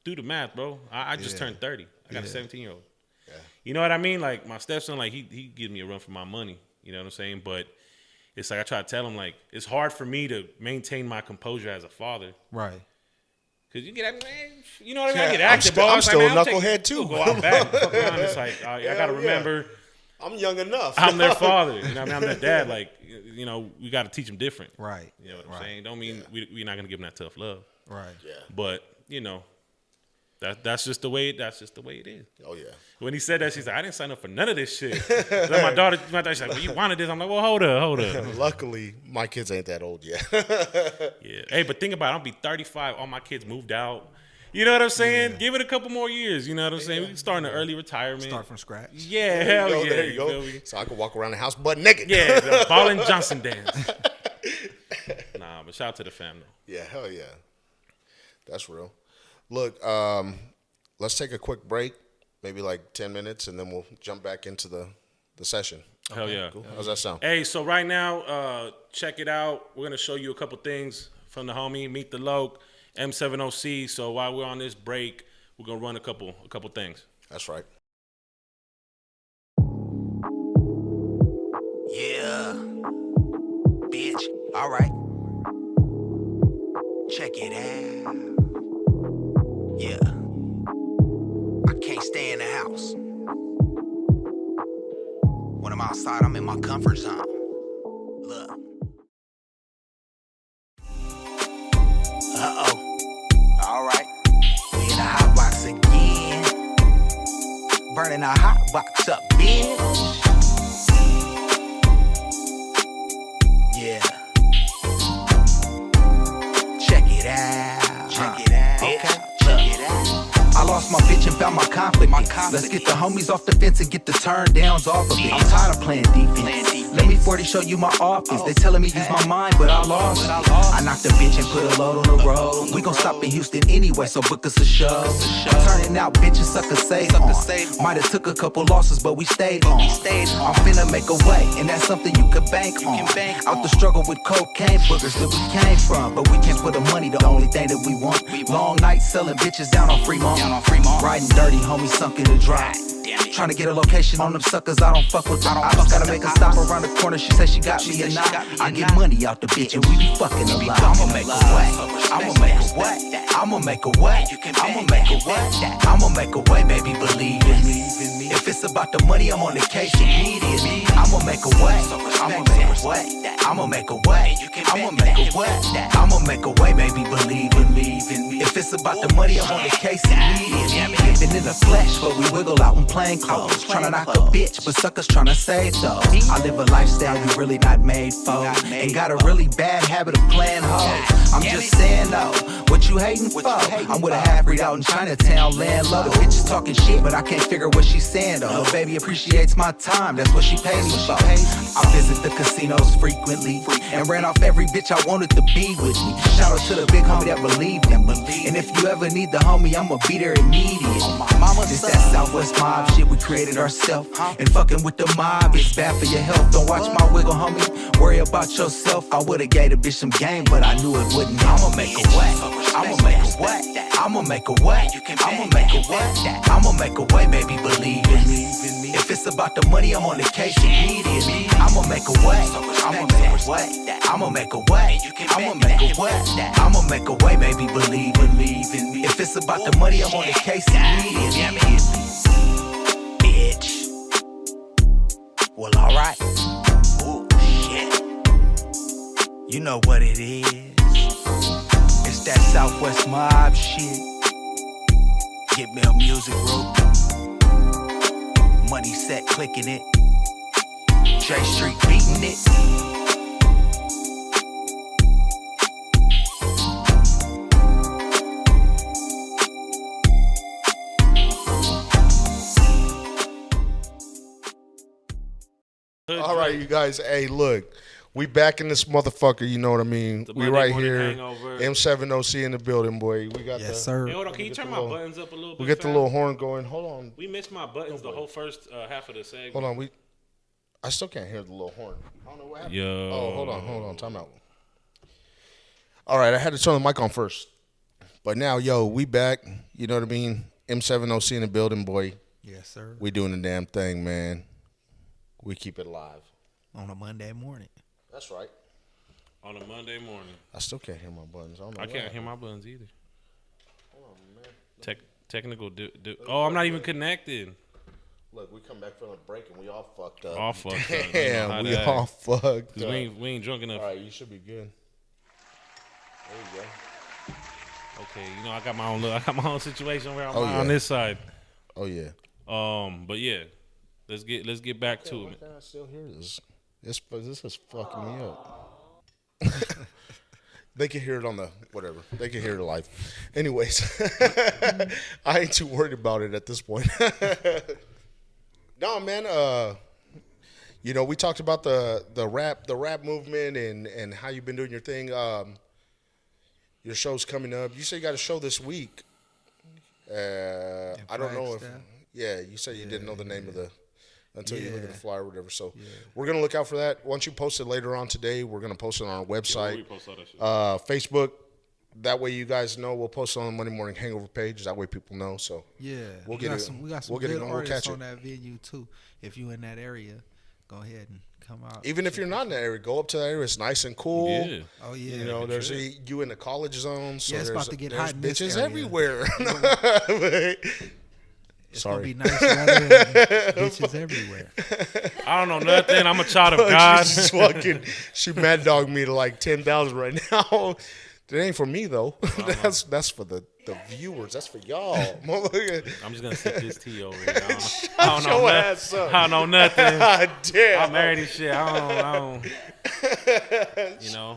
do the math, bro. I just turned 30. I got a 17-year-old. Yeah. You know what I mean? Like my stepson, like he gives me a run for my money. You know what I'm saying? But it's like I try to tell him, like, it's hard for me to maintain my composure as a father. Right. Cause you get, you know what I mean? I get active, bro. I'm still a knucklehead too. Go out back. It's like I gotta remember. I'm young enough. I'm their father. You know what I mean? I'm their dad. Like, you know, we got to teach them different. Right. You know what I'm saying? Don't mean we're not gonna give them that tough love. Right. Yeah. But you know, that's just the way it is. Oh yeah. When he said that, she's like, I didn't sign up for none of this shit. Like my daughter's like, well, you wanted this. I'm like, well, hold up. Luckily, my kids ain't that old yet. Yeah. Hey, but think about it. I'll be 35. All my kids moved out. You know what I'm saying? Yeah. Give it a couple more years. You know what I'm saying? We can start in an early retirement. Start from scratch. Yeah, hell yeah. There you go. So I can walk around the house butt naked. Yeah, the Ball and Johnson dance. Nah, but shout out to the family. Yeah, hell yeah. That's real. Look, let's take a quick break, maybe like 10 minutes, and then we'll jump back into the session. Hell yeah. Cool. How's that sound? Hey, so right now, check it out. We're going to show you a couple things from the homie, Meet the Loke, M7OC. So while we're on this break, we're going to run a couple things. That's right. Yeah. Bitch. All right. Check it out. Yeah. I can't stay in the house. When I'm outside, I'm in my comfort zone. Look. Uh-oh. All right. We in a hot box again. Burning our hot box up, bitch. Yeah. Check it out. Check it out. Okay. Check it out. I lost my bitch and found my conflict. Let's get the homies off the fence and get the turn downs off of it. I'm tired of playing defense. Let me 40 show you my office. They telling me use my mind, but I lost it. I knocked a bitch and put a load on the road. We gon' stop in Houston anyway, so book us a show. I'm turning out bitches, suckers save on. Might have took a couple losses, but we stayed on. I'm finna make a way, and that's something you could bank on. Out the struggle with cocaine boogers that we came from, but we can't put the money, the only thing that we want. Long nights selling bitches down on Fremont. Riding dirty, homie sunk in the dry. Trying to get a location on them suckers, I don't fuck with them. I just gotta make a stop around the corner, she said she got me a knot. I get money out the bitch and we be fucking a lot. I'ma make a way, I'ma make a way, I'ma make a way, I'ma make a way, I'ma make a way, baby, believe in me. If it's about the money, I'm on the case immediately. I'ma make a way, I'ma make a way, I'ma make a way, I'ma make a way, I'ma make a way, baby, believe in me. If it's about the money, I'm on the case immediately. Living in the flesh, but we wiggle out in plain clothes. Tryna knock a bitch, but suckers tryna save those. I live a lifestyle you really not made for. And got a really bad habit of playing hoes. I'm just saying though, what you hating for? I'm with a half-breed out in Chinatown, laying low. The bitch is talking shit, but I can't figure what she's saying though. Little baby appreciates my time, that's what she pays me for. I visit the casinos frequently and ran off every bitch I wanted to be with me. Shout out to the big homie that believed in me. And if you ever need the homie, I'ma be there immediately. This that Southwest mob shit we created ourselves. And fucking with the mob, it's bad for your health. Don't watch my wiggle, homie. Worry about yourself. I would've gave the bitch some game, but I knew it wouldn't. I'ma make a way. I'ma make a way. I'ma make a way. I'ma make a way. I'ma make a way, baby, believe in me. If it's about the money, I'm on the case immediately. I'ma make a way. I'ma make a way. I'ma make a way. I'ma make a way. I'ma make a way, baby, believe in me. If it's about the money, I'm on the case immediately. Bitch. Well, alright. Ooh, shit. You know what it is. It's that Southwest mob shit. Get me a music group. Money set, clicking it. J Street beating it. All right, you guys. Hey, look. We back in this motherfucker, you know what I mean? We right here. Hangover. M7OC in the building, boy. We got sir. Hey, hold on. Can you turn my buttons up a little bit? We get the little horn going. Hold on. We missed my buttons the whole first half of the segment. Hold on. I still can't hear the little horn. I don't know what happened. Yo. Oh, hold on. Time out. All right, I had to turn the mic on first. But now, we back. You know what I mean? M7OC in the building, boy. Yes, sir. We doing the damn thing, man. We keep it live. On a Monday morning. That's right. On a Monday morning. I still can't hear my buttons. I can't hear my buttons either. Hold on, man. Technical. Oh, I'm not even connected. Look, we come back from a break and we all fucked up. All fucked up. Damn, we all fucked up. We ain't drunk enough. All right, you should be good. There you go. Okay, I got my own situation where I'm on this side. Oh yeah. But yeah, let's get back to it. Why can't I still hear this? This is fucking me up. They can hear it on the whatever. They can hear it live. Anyways, I ain't too worried about it at this point. No, man. We talked about the rap movement and how you've been doing your thing. Your show's coming up. You say you got a show this week. I don't know if. Yeah, you said you didn't know the name of the. Until you look at the flyer or whatever. So we're going to look out for that. Once you post it later on today, we're going to post it on our website, Facebook. That way you guys know. We'll post it on the Monday Morning Hangover page. That way people know. So we got some good artists on that venue too. If you in that area, go ahead and come out. Even if you're not in that area, go up to that area. It's nice and cool. Yeah. Oh yeah. There's you in the college zone. So it's about to get hot in this bitches area. everywhere. It's gonna be nice weather and bitches everywhere. I don't know nothing. I'm a child of God. She mad dog me to like 10,000 right now. That ain't for me though. That's for the viewers. That's for y'all. I'm just gonna sip this tea over here. I don't know nothing. Damn. I'm married and shit. I don't.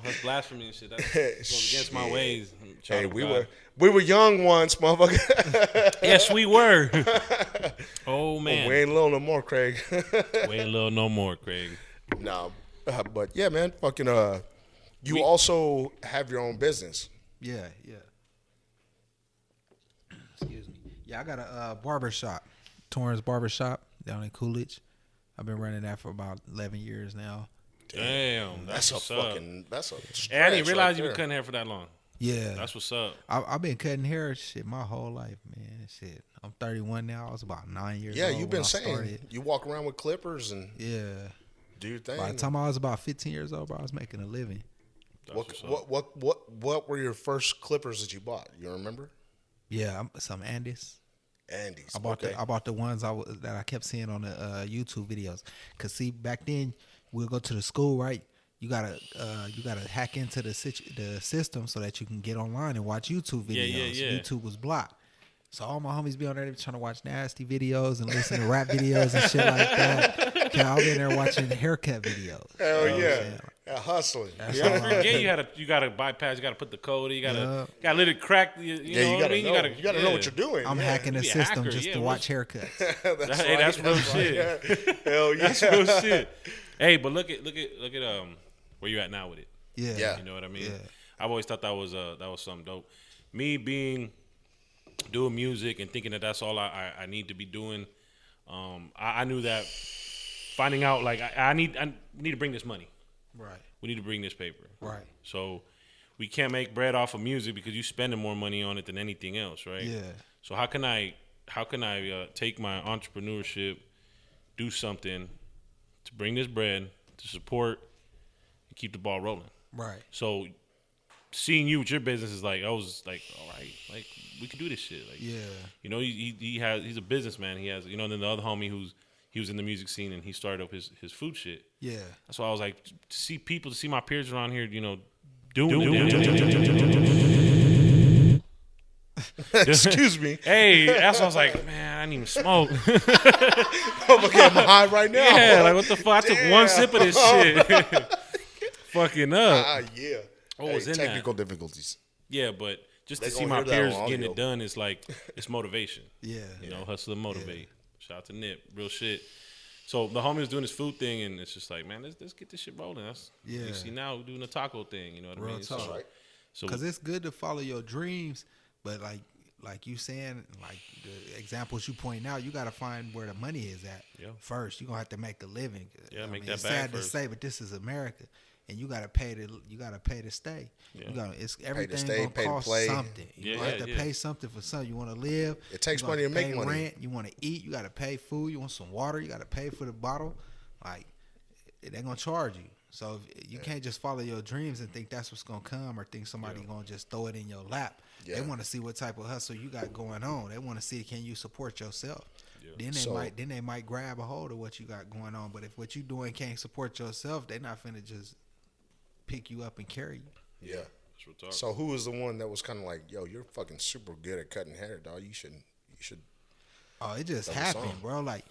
That's blasphemy and shit. That goes against my ways. Hey, we were young once, motherfucker. Yes, we were. Oh man, we ain't little no more, Craig. We ain't little no more, Craig. No, but yeah, man, fucking. You also have your own business. Yeah. Excuse me. Yeah, I got a barber shop, Torrance Barber Shop down in Coolidge. I've been running that for about 11 years now. Damn, that's a fucking. That's a. And I didn't realize you were cutting hair for that long. Yeah, that's what's up. I've been cutting hair shit my whole life, man. Shit, I'm 31 now. I was about 9 years old. Yeah, you've been saying started. You walk around with clippers and do your thing. By the time I was about 15 years old, bro, I was making a living. What were your first clippers that you bought? You remember? Yeah, some Andes. Andes. I bought the ones that I kept seeing on the YouTube videos. Cause see, back then we'll go to the school, right? You gotta hack into the system so that you can get online and watch YouTube videos. Yeah. YouTube was blocked. So all my homies be on there, they be trying to watch nasty videos and listen to rap videos and shit like that. I'll be in there watching haircut videos. Hell yeah. Hustling. You gotta bypass. You gotta put the code. You gotta let it crack. You know what I mean? You gotta know what you're doing. I'm hacking the system just to watch haircuts. That's real shit. Hell yeah. That's real shit. Hey, but look at where you're at now with it. Yeah. You know what I mean? Yeah. I've always thought that was something dope. Me doing music and thinking that that's all I need to be doing. I knew that finding out like I need to bring this money. Right. We need to bring this paper. Right. So we can't make bread off of music because you're spending more money on it than anything else, right? Yeah. So how can I take my entrepreneurship, do something to bring this bread to support and keep the ball rolling? Right. So seeing you with your business is like I was like, all right, like we could do this shit. Like, he's a businessman. He has, and then the other homie he was in the music scene and he started up his food shit. Yeah. That's why I was like, to see my peers around here, Excuse me. Hey, that's why I was like, man, I didn't even smoke. I'm high right now. Yeah, like what the fuck? I took one sip of this shit. Fucking up. Yeah. What was in technical difficulties. Yeah, but just to see my peers getting it done is like, it's motivation. Yeah. Hustle and motivate. Shout out to Nip. Real shit. So the homie was doing this food thing, and it's just like, man, let's get this shit rolling. That's Yeah. You see now we're doing the taco thing. You know what I Real mean? talk. Right. So Because it's good to follow your dreams, but like you saying, like the examples you point out, you got to find where the money is at first. You're gonna have to make a living. Yeah, make mean, that it's bag sad first. to say, but this is America, and you got to pay to stay. Yeah. It's everything stay, gonna pay to cost play. something. You Yeah, have to yeah. pay something for something. You want to live. It takes you gonna money to make pay money. Rent, you want to eat. You got to pay food. You want some water. You got to pay for the bottle. Like they're gonna charge you. So if you can't just follow your dreams and think that's what's gonna come, or think somebody gonna just throw it in your lap. Yeah. They want to see what type of hustle you got going on. They want to see, can you support yourself. Yeah. Then they might grab a hold of what you got going on. But if what you doing can't support yourself, they're not finna just pick you up and carry you. Yeah. That's what talk. So who was the one that was kind of like, yo, you're fucking super good at cutting hair, dog. You should. Oh, it just That was happened, on. bro. Like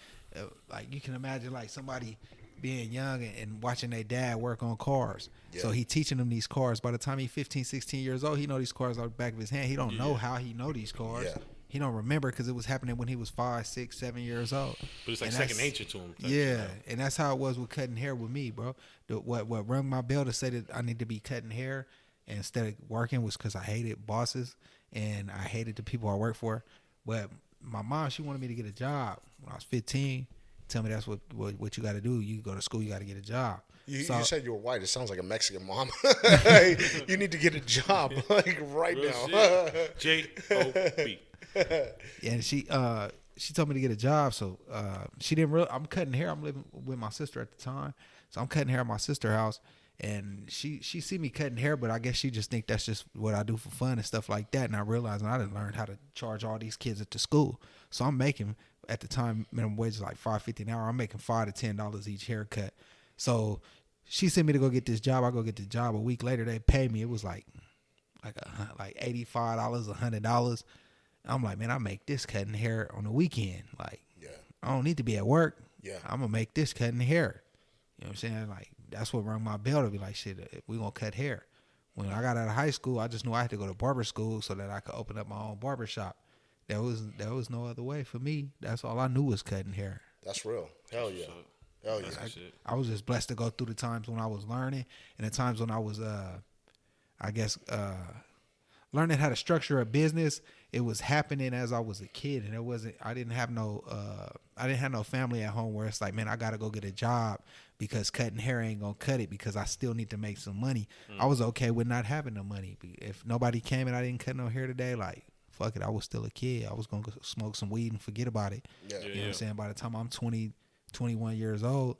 you can imagine, like somebody being young and watching their dad work on cars. Yeah. So he teaching them these cars. By the time he 15, 16 years old, he know these cars on the back of his hand. He don't know how he know these cars. Yeah. He don't remember because it was happening when he was 5, 6, 7 years old. But it's like And second that's- nature to him. Yeah, and that's how it was with cutting hair with me, bro. What rung my bell to say that I need to be cutting hair instead of working was because I hated bosses and I hated the people I worked for. But my mom, she wanted me to get a job when I was 15. Tell me that's what you got to do. You go to school, you got to get a job. You So- said you were white. It sounds like a Mexican mom. You need to get a job like right Real now. shit. J-O-B. And she told me to get a job, so she didn't really. I'm cutting hair. I'm living with my sister at the time, so I'm cutting hair at my sister's house, and she see me cutting hair, but I guess she just think that's just what I do for fun and stuff like that. And I realized I didn't learn how to charge all these kids at the school, so I'm making at the time minimum wage is like $5.50 an hour. I'm making $5 to $10 each haircut. So she sent me to go get this job. I go get the job. A week later, they paid me. It was like $85, $100. I'm like, man, I make this cutting hair on the weekend. Like, I don't need to be at work. Yeah. I'm gonna make this cutting hair. You know what I'm saying? Like, that's what rung my bell to be like, shit, we gonna cut hair. When I got out of high school, I just knew I had to go to barber school so that I could open up my own barber shop. There was no other way for me. That's all I knew was cutting hair. That's real. Hell yeah. Hell yeah. I was just blessed to go through the times when I was learning and the times when I was, learning how to structure a business. It was happening as I was a kid, and I didn't have no family at home where it's like, man, I gotta go get a job because cutting hair ain't gonna cut it because I still need to make some money. I was okay with not having no money. If nobody came and I didn't cut no hair today, like, fuck it, I was still a kid. I was gonna go smoke some weed and forget about it. Yeah. You know what I'm saying? By the time I'm 20, 21 years old,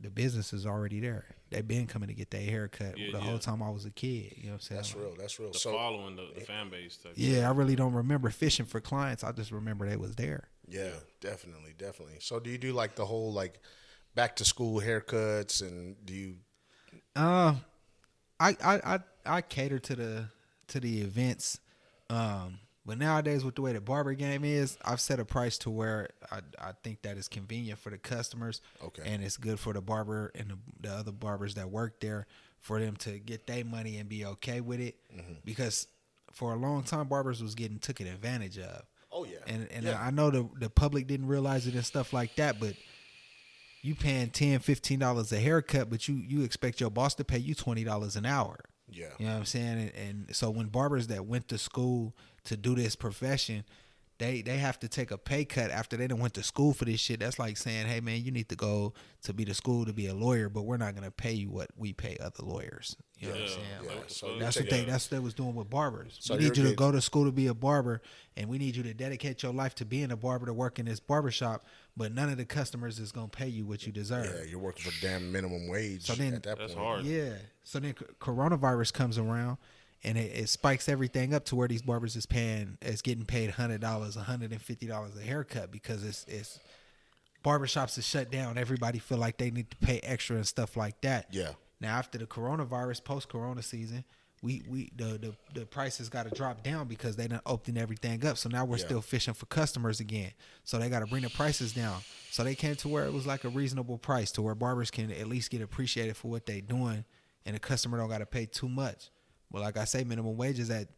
the business is already there. They've been coming to get their hair cut the whole time I was a kid. You know what I'm saying? That's real. That's real. The So following the fan base type. Yeah, I really don't remember fishing for clients. I just remember they was there. yeah, definitely. So do you do like the whole like back to school haircuts, and do you? I cater to the events. But nowadays, with the way the barber game is, I've set a price to where I think that is convenient for the customers. Okay. And it's good for the barber and the other barbers that work there for them to get their money and be okay with it. Mm-hmm. Because for a long time, barbers was getting taken advantage of. Oh yeah. And yeah. I know the public didn't realize it and stuff like that, but you paying $10, $15 a haircut, but you expect your boss to pay you $20 an hour. Yeah. You know what I'm saying? And so when barbers that went to school to do this profession, they have to take a pay cut after they done went to school for this shit. That's like saying, hey man, you need to go to be to school to be a lawyer, but we're not gonna pay you what we pay other lawyers. You know what I'm saying? Yeah. Like, So that's you what take they was doing with barbers. So We need you you're to go to school to be a barber, and we need you to dedicate your life to being a barber, to work in this barbershop, but none of the customers is gonna pay you what you deserve. Yeah, you're working for damn minimum wage. So then- at that That's point. hard. Yeah. So then coronavirus comes around, and it spikes everything up to where these barbers is getting paid $100, $150 a haircut because it's barbershops is shut down. Everybody feel like they need to pay extra and stuff like that. Yeah. Now after the coronavirus, post-corona season, the prices got to drop down because they done opened everything up. So now we're still fishing for customers again. So they got to bring the prices down. So they came to where it was like a reasonable price to where barbers can at least get appreciated for what they doing, and the customer don't got to pay too much. Well, like I say, minimum wage is at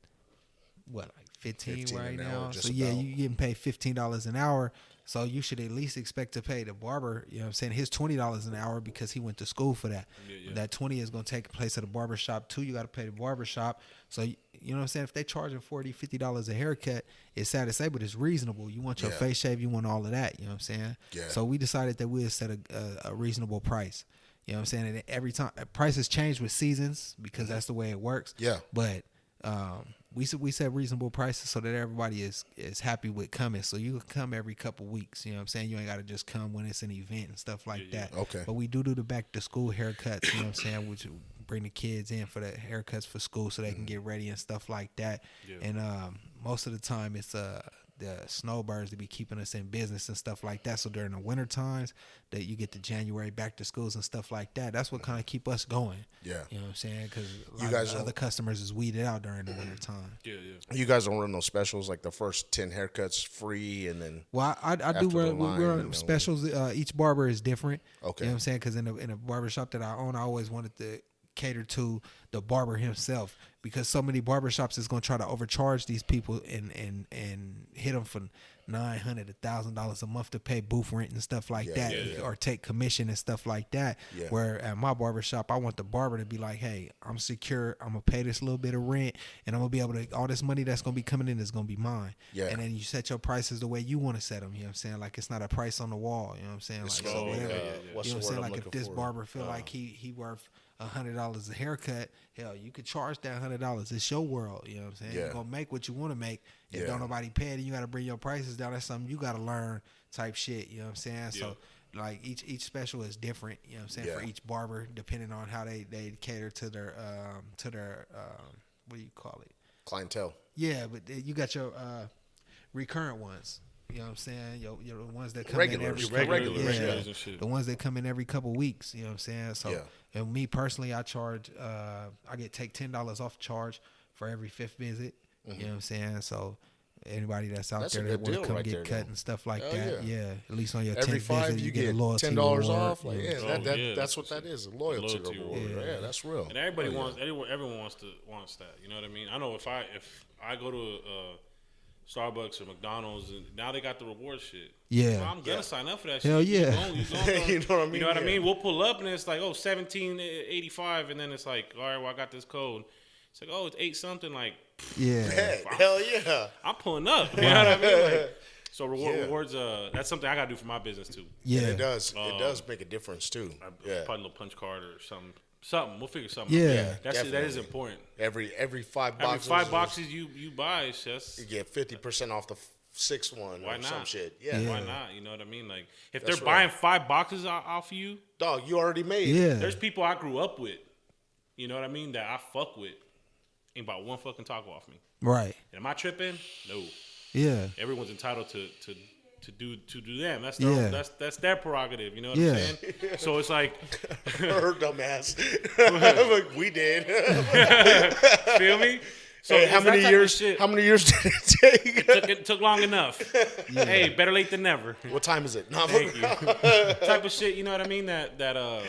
what, like 15 right an hour, now. just So yeah, about. you getting paid $15 an hour. So you should at least expect to pay the barber, you know what I'm saying, his $20 an hour because he went to school for that. That 20 is going to take place at the barber shop too. You got to pay the barber shop. So, you know what I'm saying, if they charging $40, $50 a haircut, it's sad to say, but it's reasonable. You want your face shave, you want all of that, you know what I'm saying? Yeah. So we decided that we'd set a reasonable price. You know what I'm saying? And every time prices change with seasons because that's the way it works. Yeah. But we set reasonable prices so that everybody is happy with coming. So you can come every couple weeks. You know what I'm saying? You ain't got to just come when it's an event and stuff like that. Okay. But we do the back to school haircuts. You know what I'm saying? Which bring the kids in for the haircuts for school so they can get ready and stuff like that. Yeah. And most of the time it's the snowbirds to be keeping us in business and stuff like that. So during the winter times that you get the January back to schools and stuff like that, that's what kind of keep us going. Yeah. You know what I'm saying? Because you guys other customers is weeded out during the winter time. Yeah. You guys don't run those specials like the first 10 haircuts free and then. Well, I do run specials. Each barber is different. Okay. You know what I'm saying? Because in a barber shop that I own, I always wanted to cater to the barber himself, because so many barbershops is going to try to overcharge these people and hit them for $900, $1,000 a month to pay booth rent and stuff like that, or take commission and stuff like that. Yeah. Where at my barbershop, I want the barber to be like, hey, I'm secure. I'm going to pay this little bit of rent, and I'm going to be able to, all this money that's going to be coming in is going to be mine. Yeah. And then you set your prices the way you want to set them. You know what I'm saying? Like, it's not a price on the wall. You know what I'm saying? Like, so whatever. You know what I'm saying? Like, if this barber feel like he worth $100 a haircut, hell, you could charge that $100. It's your world, you know what I'm saying? You're gonna make what you want to make. If don't nobody pay it, you gotta bring your prices down. That's something you gotta learn, type shit. You know what I'm saying? So like each special is different. You know what I'm saying? For each barber, depending on how they cater to their what do you call it? Clientele. Yeah, but you got your recurrent ones. You know what I'm saying? Your the ones that come in every the ones that come in every couple weeks. You know what I'm saying? So, and me personally, I charge. I take $10 off charge for every 5th visit. You know what I'm saying? So, anybody that's out there that want to come get cut and stuff like that, at least on your 10th visit, you get a loyalty $10 off. Like, that's what that is. A loyalty reward. Yeah, that's real. And everybody wants. Everyone wants that. You know what I mean? I know if I go to Starbucks or McDonald's, and now they got the reward shit. Yeah, well, I'm gonna sign up for that. Hell shit. Yeah, you know what I mean. You know what I mean. We'll pull up and it's like, oh, $17.85, and then it's like, all right, well, I got this code. It's like, oh, it's 8 something. Like, hell yeah, I'm pulling up. You know what I mean? Like, so rewards, that's something I gotta do for my business too. Yeah, it does. It does make a difference too. Probably a little punch card or something. We'll figure something out. That is important. Every 5 boxes. Every 5 boxes you buy, it's just you get 50% off the 6th one. Why or not? Some shit. Why not? You know what I mean? Like, if they're buying 5 boxes off of you, dog, you already made. Yeah. There's people I grew up with. You know what I mean? That I fuck with. Ain't about one fucking taco off me. Right. And am I tripping? No. Yeah. Everyone's entitled to do them. That's their that's their prerogative. You know what I'm saying? So it's like her dumbass. We did. Feel me? So hey, how many years did it take? It took long enough. Hey, better late than never. What time is it? Thank you. Type of shit. You know what I mean? That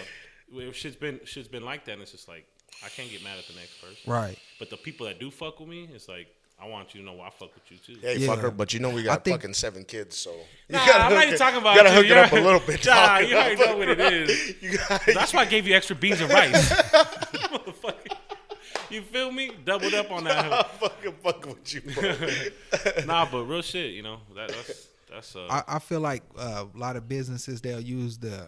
shit's been like that. And it's just like I can't get mad at the next person. Right. But the people that do fuck with me, it's like, I want you to know I fuck with you too. Hey, fucker, but you know we got fucking 7 kids, so I'm not even talking about you. Gotta hook it up a little bit. Nah, you already know what it is. That's why I gave you extra beans and rice. Motherfucker. You feel me? Doubled up on that. I'm fucking fucking with you, bro. Nah, but real shit, you know. That's I feel like a lot of businesses, they'll use the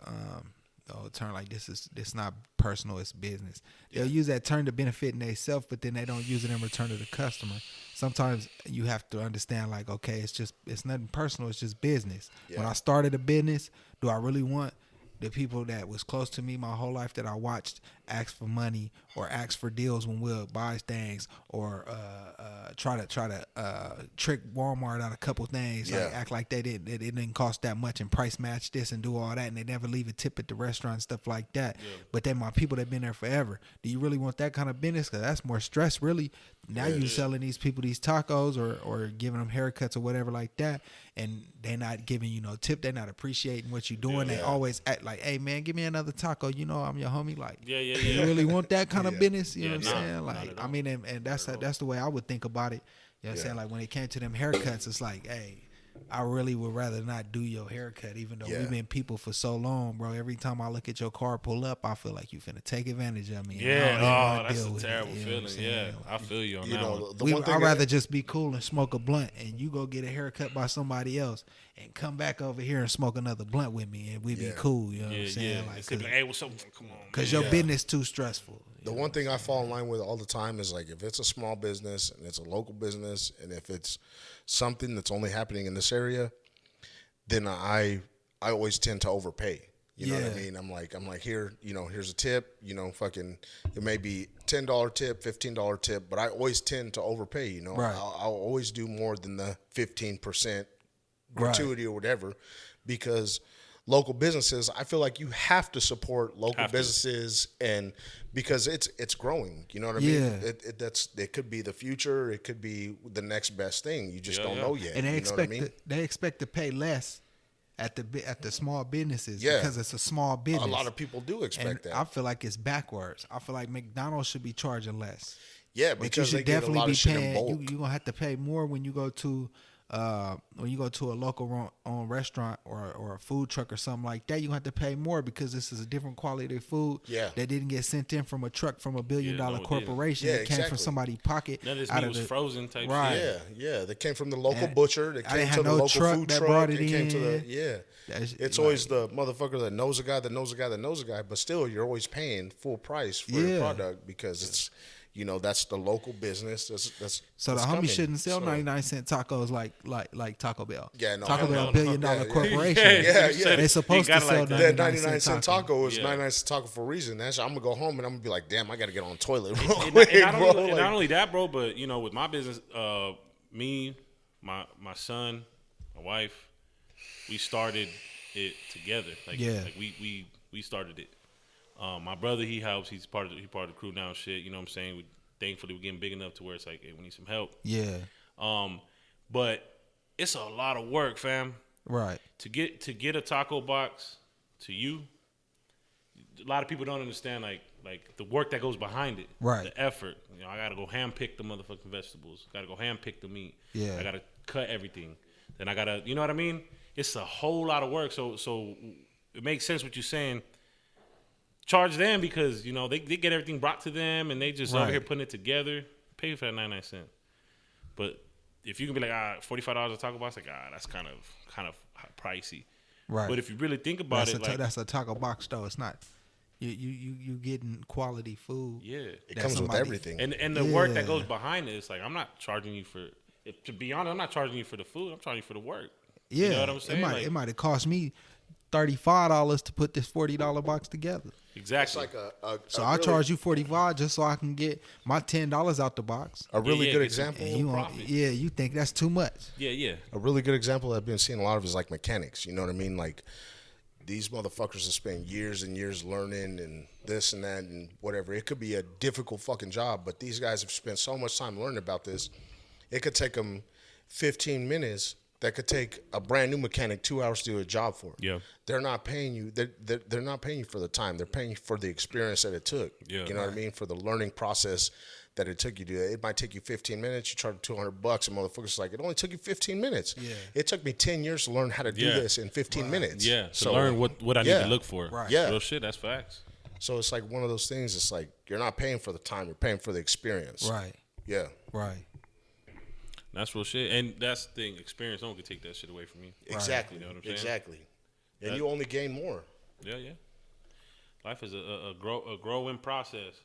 term like this not personal, it's business. They'll use that term to benefit in themselves, but then they don't use it in return to the customer. Sometimes you have to understand, like, okay, it's nothing personal, it's just business. When I started a business, do I really want the people that was close to me my whole life that I watched ask for money or ask for deals when we'll buy things or try to trick Walmart out a couple things, like act like it didn't cost that much and price match this and do all that, and they never leave a tip at the restaurant and stuff like that. But then my people that been there forever, do you really want that kind of business? Because that's more stress, really. Now you selling these people these tacos or giving them haircuts or whatever like that, and they're not giving you no tip. They're not appreciating what you're doing. They always act like, hey man, give me another taco. You know I'm your homie. Like, you really want that kind of business? You know what I'm saying? Like, I mean, and that's the way I would think about it. You know what I'm saying? Like when it came to them haircuts, it's like, hey, I really would rather not do your haircut, even though we've been people for so long, bro. Every time I look at your car pull up, I feel like you finna take advantage of me. Yeah, that's a terrible feeling. Yeah, I feel you on that one. I'd rather just be cool and smoke a blunt, and you go get a haircut by somebody else, and come back over here and smoke another blunt with me, and we be cool. You know what I'm saying? Like, hey, what's up? Come on. Because your business too stressful. The one thing I fall in line with all the time is like if it's a small business and it's a local business, and if it's something that's only happening in this area, then I always tend to overpay. You know what I mean? I'm like here, here's a tip, fucking it may be $10 tip, $15 tip, but I always tend to overpay, Right. I'll always do more than the 15% gratuity or whatever, because local businesses, I feel like you have to support local businesses, and because it's growing, you know what I mean? It could be the future, it could be the next best thing. You just don't know yet. And they they expect to pay less at the small businesses because it's a small business. A lot of people do expect that. I feel like it's backwards. I feel like McDonald's should be charging less. Yeah, because you should definitely be paying. You're gonna have to pay more when you go to a local owned restaurant or a food truck or something like that. You have to pay more because this is a different quality of food that didn't get sent in from a truck from $1 billion corporation. It came from somebody's pocket. None of this meat was frozen type shit. Yeah. They came from the local butcher. They came to the local food truck. Brought it came in. to the It's always the motherfucker that knows a guy that knows a guy that knows a guy. But still, you're always paying full price for your product because it's. That's the local business. So the homie shouldn't sell 99-cent tacos like Taco Bell. Yeah, no. Taco Bell, $1 billion corporation. Yeah. They're supposed to sell that 99-cent taco is 99-cent taco for a reason. I'm gonna go home and I'm gonna be like, damn, I gotta get on the toilet real and quick, not only that, bro, but with my business, me, my son, my wife, we started it together. Like we started it. My brother, he helps. He's part of the crew now. Shit, you know what I'm saying? Thankfully, we're getting big enough to where it's like, hey, we need some help. Yeah. But it's a lot of work, fam. Right. To get a taco box to you, a lot of people don't understand like the work that goes behind it. Right. The effort. I gotta go hand pick the motherfucking vegetables. Gotta go hand pick the meat. Yeah. I gotta cut everything. Then I gotta, you know what I mean? It's a whole lot of work. So it makes sense what you're saying. Charge them because they get everything brought to them and they just over here putting it together. Pay for that 99 cents. But if you can be like $45 a taco box, like that's kind of pricey. Right. But if you really think about that's a taco box though. It's not. You getting quality food. Yeah, it comes with everything. And the work that goes behind it. It's like I'm not charging you for. To be honest, I'm not charging you for the food. I'm charging you for the work. Yeah, you know what I'm saying? It might have cost me $35 to put this $40 box together. Exactly. It's like so I charge you $45 just so I can get my $10 out the box. A really good example. You think that's too much? Yeah. A really good example I've been seeing a lot of is like mechanics. You know what I mean? Like these motherfuckers have spent years and years learning and this and that and whatever. It could be a difficult fucking job, but these guys have spent so much time learning about this. It could take them 15 minutes. That could take a brand new mechanic 2 hours to do a job for. Yeah, they're not paying you. They're not paying you for the time. They're paying you for the experience that it took. Yeah, you know what I mean? For the learning process that it took you to do it. It might take you 15 minutes. You charge $200, and motherfuckers like it only took you 15 minutes. Yeah, it took me 10 years to learn how to do this in 15 minutes. Yeah, to learn what I need to look for. Right. Yeah, real shit. That's facts. So it's like one of those things. It's like you're not paying for the time. You're paying for the experience. Right. Yeah. Right. That's real shit, and that's the thing. Experience don't can take that shit away from you. Exactly. You know what I'm saying? Exactly. And you only gain more. Yeah. Life is a growing process.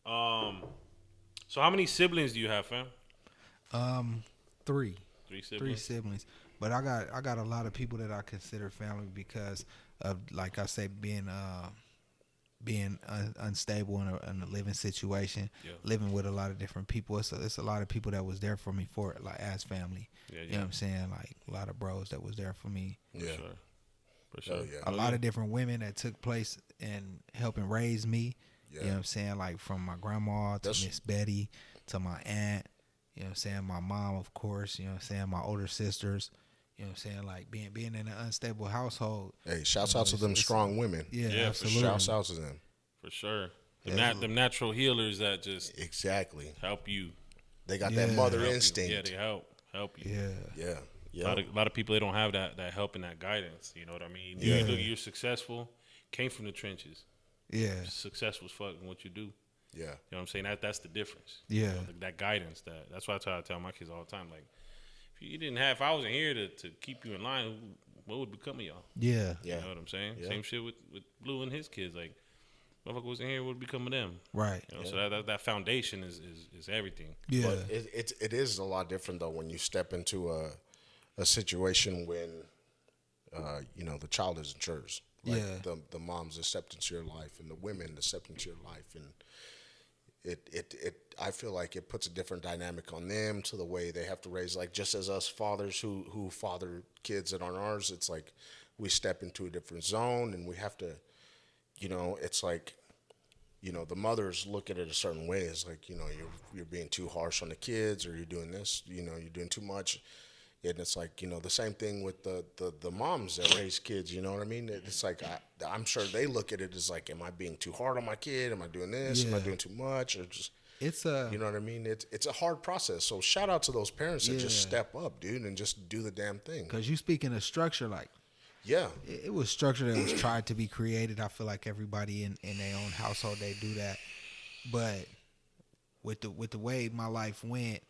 So how many siblings do you have, fam? 3. 3 siblings. 3 siblings. But I got a lot of people that I consider family because of, like I say, being unstable in a living situation, living with a lot of different people. It's a lot of people that was there for me as family. Yeah. You know what I'm saying? Like a lot of bros that was there for me. Yeah. For sure. A lot of different women that took place in helping raise me. Yeah. You know what I'm saying? Like from my grandma to Miss Betty to my aunt. You know what I'm saying? My mom, of course. You know what I'm saying? My older sisters. You know what I'm saying? Like being in an unstable household. Hey, shouts out to them strong women. Yeah, absolutely. Shouts out to them. For sure. Them natural healers that just exactly help you. They got that mother instinct. Yeah, they help you. Yeah. Yeah. A lot of people, they don't have that help and that guidance. You know what I mean? Yeah. You're successful, came from the trenches. Yeah. Successful as fuck in what you do. Yeah. You know what I'm saying? That's the difference. Yeah. You know, that guidance. That's why I try to tell my kids all the time. Like, if I wasn't here to keep you in line, what would become of y'all? Yeah. You know what I'm saying? Yeah. Same shit with Blue and his kids. Like, motherfucker wasn't here, what would become of them? Right. You know, so that foundation is everything. Yeah. But it is a lot different though when you step into a situation when the child isn't yours. Like the moms that stepped into your life and the women that stepped into your life, and it I feel like it puts a different dynamic on them to the way they have to raise. Like just as us fathers who father kids that aren't ours, it's like we step into a different zone and we have to, it's like, the mothers look at it a certain way. It's like, you're being too harsh on the kids, or you're doing this, you're doing too much. And it's like, the same thing with the moms that raise kids, you know what I mean? It's like, I'm sure they look at it as like, am I being too hard on my kid? Am I doing this? Am I doing too much? Or just, you know what I mean? It's a hard process. So shout out to those parents that just step up, dude, and just do the damn thing. Because you speaking of structure, like, yeah, it was structure that was tried to be created. I feel like everybody in their own household, they do that. But with the way my life went,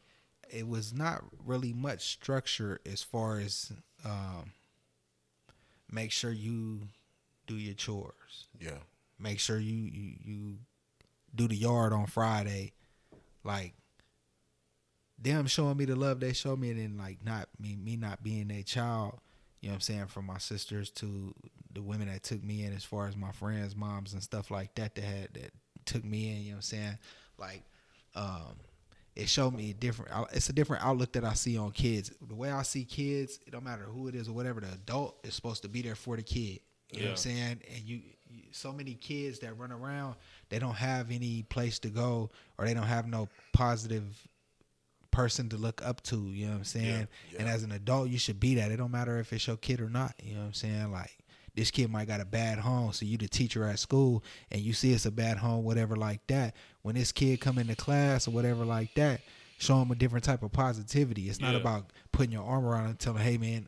it was not really much structure as far as make sure you do your chores. Yeah. Make sure you do the yard on Friday. Like, them showing me the love they showed me, and then like not me not being their child. You know what I'm saying? From my sisters to the women that took me in, as far as my friends' moms and stuff like that that took me in. You know what I'm saying? Like, it showed me it's a different outlook that I see on kids. The way I see kids, it don't matter who it is or whatever, the adult is supposed to be there for the kid. You know what I'm saying? And you so many kids that run around, they don't have any place to go, or they don't have no positive person to look up to. You know what I'm saying? And as an adult, you should be that. It don't matter if it's your kid or not. You know what I'm saying? Like, this kid might got a bad home, so you the teacher at school, and you see it's a bad home, whatever like that. When this kid come into class or whatever like that, show him a different type of positivity. It's not about putting your arm around him and telling him, hey, man,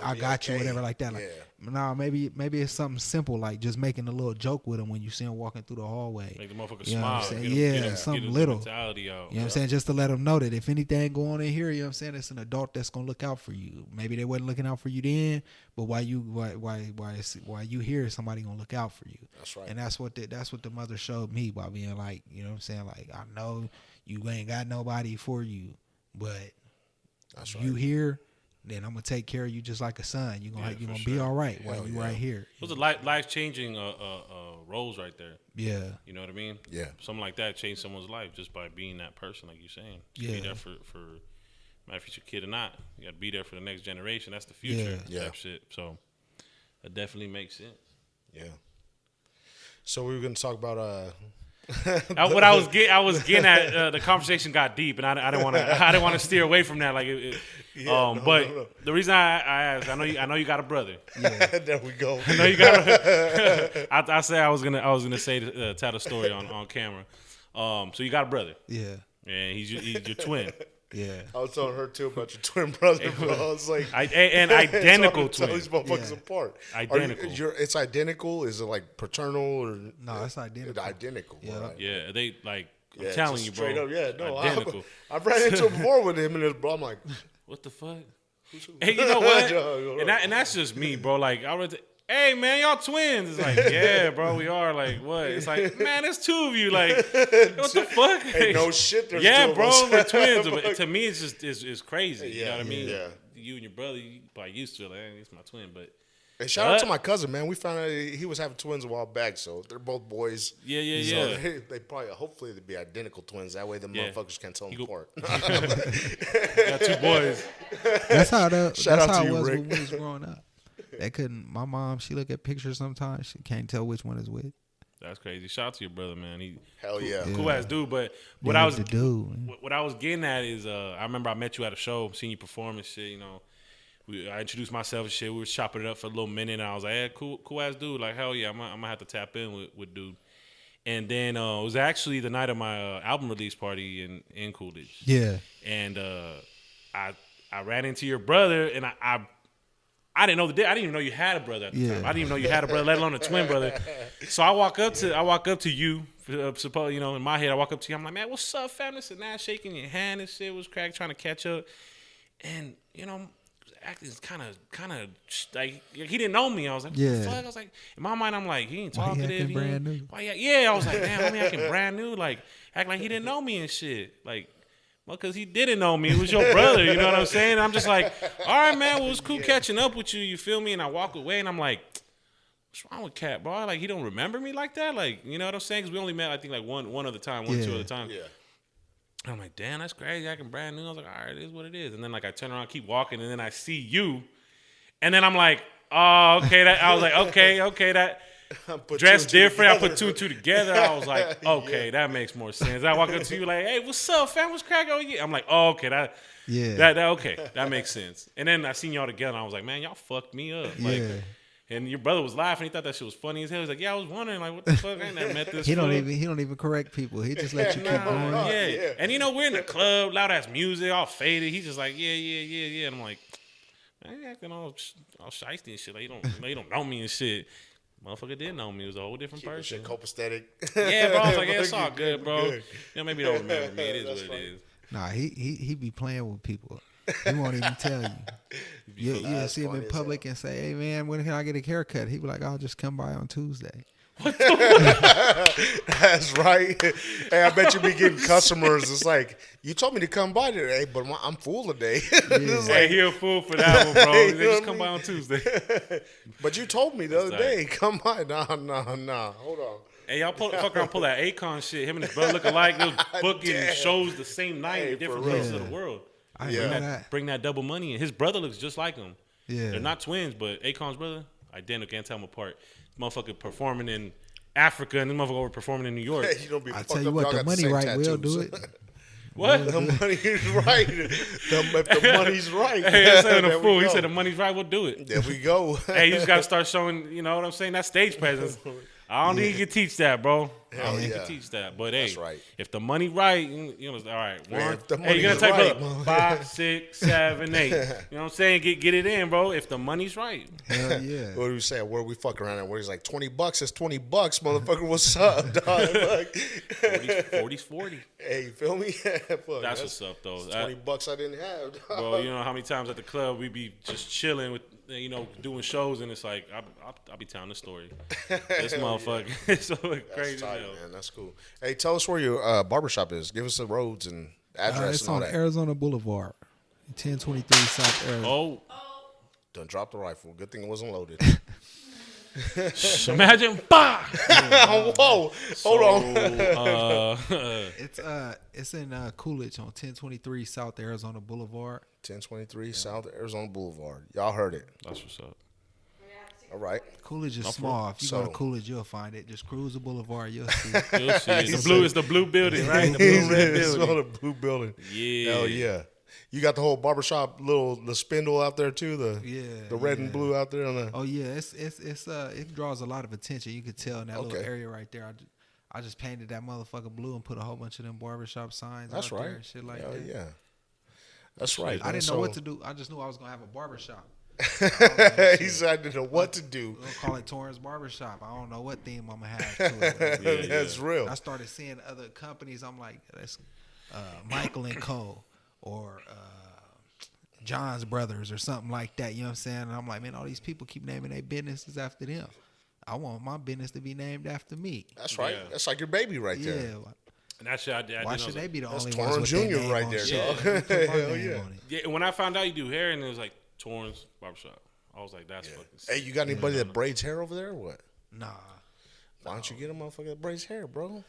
I got you, whatever like that. Like, nah, maybe it's something simple, like just making a little joke with him when you see him walking through the hallway. Make the motherfucker You know smile. what I'm saying? Get him, something little. Mentality out. You know what I'm saying? Just to let them know that if anything go on in here, you know what I'm saying, it's an adult that's gonna look out for you. Maybe they wasn't looking out for you then, but while you here, somebody gonna look out for you. That's right. And that's what the mother showed me by being like, you know what I'm saying, like, I know you ain't got nobody for you, but that's right. You here, then I'm gonna take care of you just like a son. You're gonna be all right while you right here. Those are life changing roles right there. Yeah. You know what I mean? Yeah. Something like that changed someone's life just by being that person, like you're saying. Just be there for matter if it's your kid or not. You got to be there for the next generation. That's the future type shit. So that definitely makes sense. Yeah. So we were going to talk about what I was getting at, the conversation got deep, and I didn't want to steer away from that. Like, but the reason I asked, I know you got a brother. Yeah. There we go. I know you got. I said I was gonna say tell the story on camera. So you got a brother. Yeah. And he's your twin. Yeah. I was telling her too about your twin brother, bro. I was like, and identical twin. Tell these motherfuckers apart. Identical. It's identical. Is it like paternal or no? It's identical. Identical. Yeah. Right. Yeah. They like. I'm telling you, bro. Straight up. Yeah. No. Identical. I ran into him before with him and his bro. I'm like, what the fuck? Hey, you know what? and that's just me, bro. Like, I read. Hey, man, y'all twins. It's like, yeah, bro, we are. Like, what? It's like, man, there's two of you. Like, what the fuck? Hey, no shit. There's yeah, two bro, of us. we're twins. But to me, it's just it's crazy. You know what I mean? Yeah. You and your brother, you probably used to it. Like, hey, it's my twin. But and shout out to my cousin, man. We found out he was having twins a while back, so they're both boys. Yeah. So they probably, hopefully, they'd be identical twins. That way, the motherfuckers can't tell them apart. Got two boys. That's how it you, was Rick. when we was growing up. They couldn't. My mom, she look at pictures sometimes. She can't tell which one is which. That's crazy. Shout out to your brother, man. He hell yeah, cool ass dude. But what I was getting at is, I remember I met you at a show, seen you perform and shit. You know, I introduced myself and shit. We were chopping it up for a little minute, and I was like, "Hey, cool ass dude. Like, hell yeah, I'm gonna have to tap in with dude." And then it was actually the night of my album release party in Coolidge. Yeah. And I ran into your brother, and I didn't know I didn't even know you had a brother at the time. I didn't even know you had a brother, let alone a twin brother. So I walk up to you. Suppose in my head, I walk up to you. I'm like, man, what's up, fam? This and that, shaking your hand and shit. Was crack trying to catch up, and acting kind of like he didn't know me. I was like, what the fuck? I was like, in my mind, I'm like, he ain't talkative. Brand new. Yeah, I was like, man, homie acting brand new, like act like he didn't know me and shit, like. Well, because he didn't know me. It was your brother. You know what I'm saying? I'm just like, all right, man. Well, it was cool catching up with you. You feel me? And I walk away, and I'm like, what's wrong with Cat, bro? Like, he don't remember me like that? Like, you know what I'm saying? Because we only met, I think, like one other time, two other times. Yeah. And I'm like, damn, that's crazy. Acting brand new. I was like, all right, it is what it is. And then, like, I turn around, keep walking, and then I see you. And then I'm like, oh, okay. I was like, okay, that. Dressed different. I put two and two together. I was like, okay, that makes more sense. I walk up to you like, hey, what's up, fam? What's crack? Oh, yeah. I'm like, oh, okay, that okay, that makes sense. And then I seen y'all together, and I was like, man, y'all fucked me up. Like, and your brother was laughing. He thought that shit was funny as hell. He was like, yeah, I was wondering, like, what the fuck? I ain't never met this. He don't even correct people. He just let you keep going. Yeah. And we're in the club, loud ass music, all faded. He's just like, yeah. And I'm like, man, acting all shiesty and shit. Like, you don't know me and shit. Motherfucker didn't know me. It was a whole different person. Copacetic. Yeah, bro. I was like, yeah, it's all good, bro. Maybe you don't remember me. It is what it is. Nah, he be playing with people. He won't even tell you. You'll see him in public and say, hey, man, when can I get a haircut? He be like, I'll just come by on Tuesday. That's right. Hey, I bet you be getting customers. It's like, you told me to come by today, but I'm full today. Hey, he a fool for that one, bro. They just come by on Tuesday. But you told me the other day, come by. Nah. Hold on. Hey, y'all pull that Akon shit. Him and his brother look alike. They was booking shows the same night in different places of the world. Bring that double money in. His brother looks just like him. Yeah. They're not twins, but Akon's brother, identical. Can't tell them apart. Motherfucker performing in Africa and this motherfucker over performing in New York. I tell you what, the money right will do it. What? The money's right. If the money's right. Hey, I said a fool. He said the money's right, we'll do it. There we go. Hey, you just got to start showing, you know what I'm saying, that stage presence. I don't think you can teach that, bro. I don't think you can teach that. But, hey, if the money right, you know, all right. Man, you're going to type up 5, 6, 7, 8. You know what I'm saying? Get it in, bro, if the money's right. Hell yeah. What do we say? Where we fuck around at? Where he's like, $20 is $20, motherfucker. What's up, dog? 40's 40. Hey, you feel me? Fuck, that's what's up, though. $20 I didn't have, dog. Bro, you know how many times at the club we be just chilling with, doing shows, and it's like, I'll be telling the story. This motherfucker is so crazy. Tight, man. That's cool. Hey, tell us where your barbershop is. Give us the roads and address it's and all on that. Arizona Boulevard, 1023 South Arizona. Oh. Done dropped the rifle. Good thing it wasn't loaded. Imagine, bah! Whoa, hold on. It's in Coolidge on 1023 South Arizona Boulevard. 1023 South Arizona Boulevard. Y'all heard it. That's what's up. All right. Coolidge is small. If you go to Coolidge, you'll find it. Just cruise the boulevard, you'll see it. You'll see it. It's the blue building, right? The blue red building. It's on the blue building. Yeah. Hell yeah. You got the whole barbershop, the spindle out there too, the red and blue out there on the. Oh yeah, it draws a lot of attention. You could tell in that little area right there. I just painted that motherfucker blue and put a whole bunch of them barbershop signs out there and shit like that. Yeah, that's right. I didn't know what to do. I just knew I was gonna have a barbershop. He said, I didn't know what to do. We'll call it Torrance Barbershop. I don't know what theme I'm gonna have to it. That's real. I started seeing other companies. I'm like, that's Michael and Co. or John's Brothers or something like that. You know what I'm saying? And I'm like, man, all these people keep naming their businesses after them. I want my business to be named after me. That's right. Yeah. That's like your baby right there. Yeah. And that's shit why should they be the only Torrance ones Jr. with their right there, dog? Hell yeah. Yeah. When I found out you do hair, and it was like Torrance Barbershop, I was like, that's fucking sick. Hey, you got anybody that braids hair over there or what? Nah. Why don't you get a motherfucker that braids hair, bro?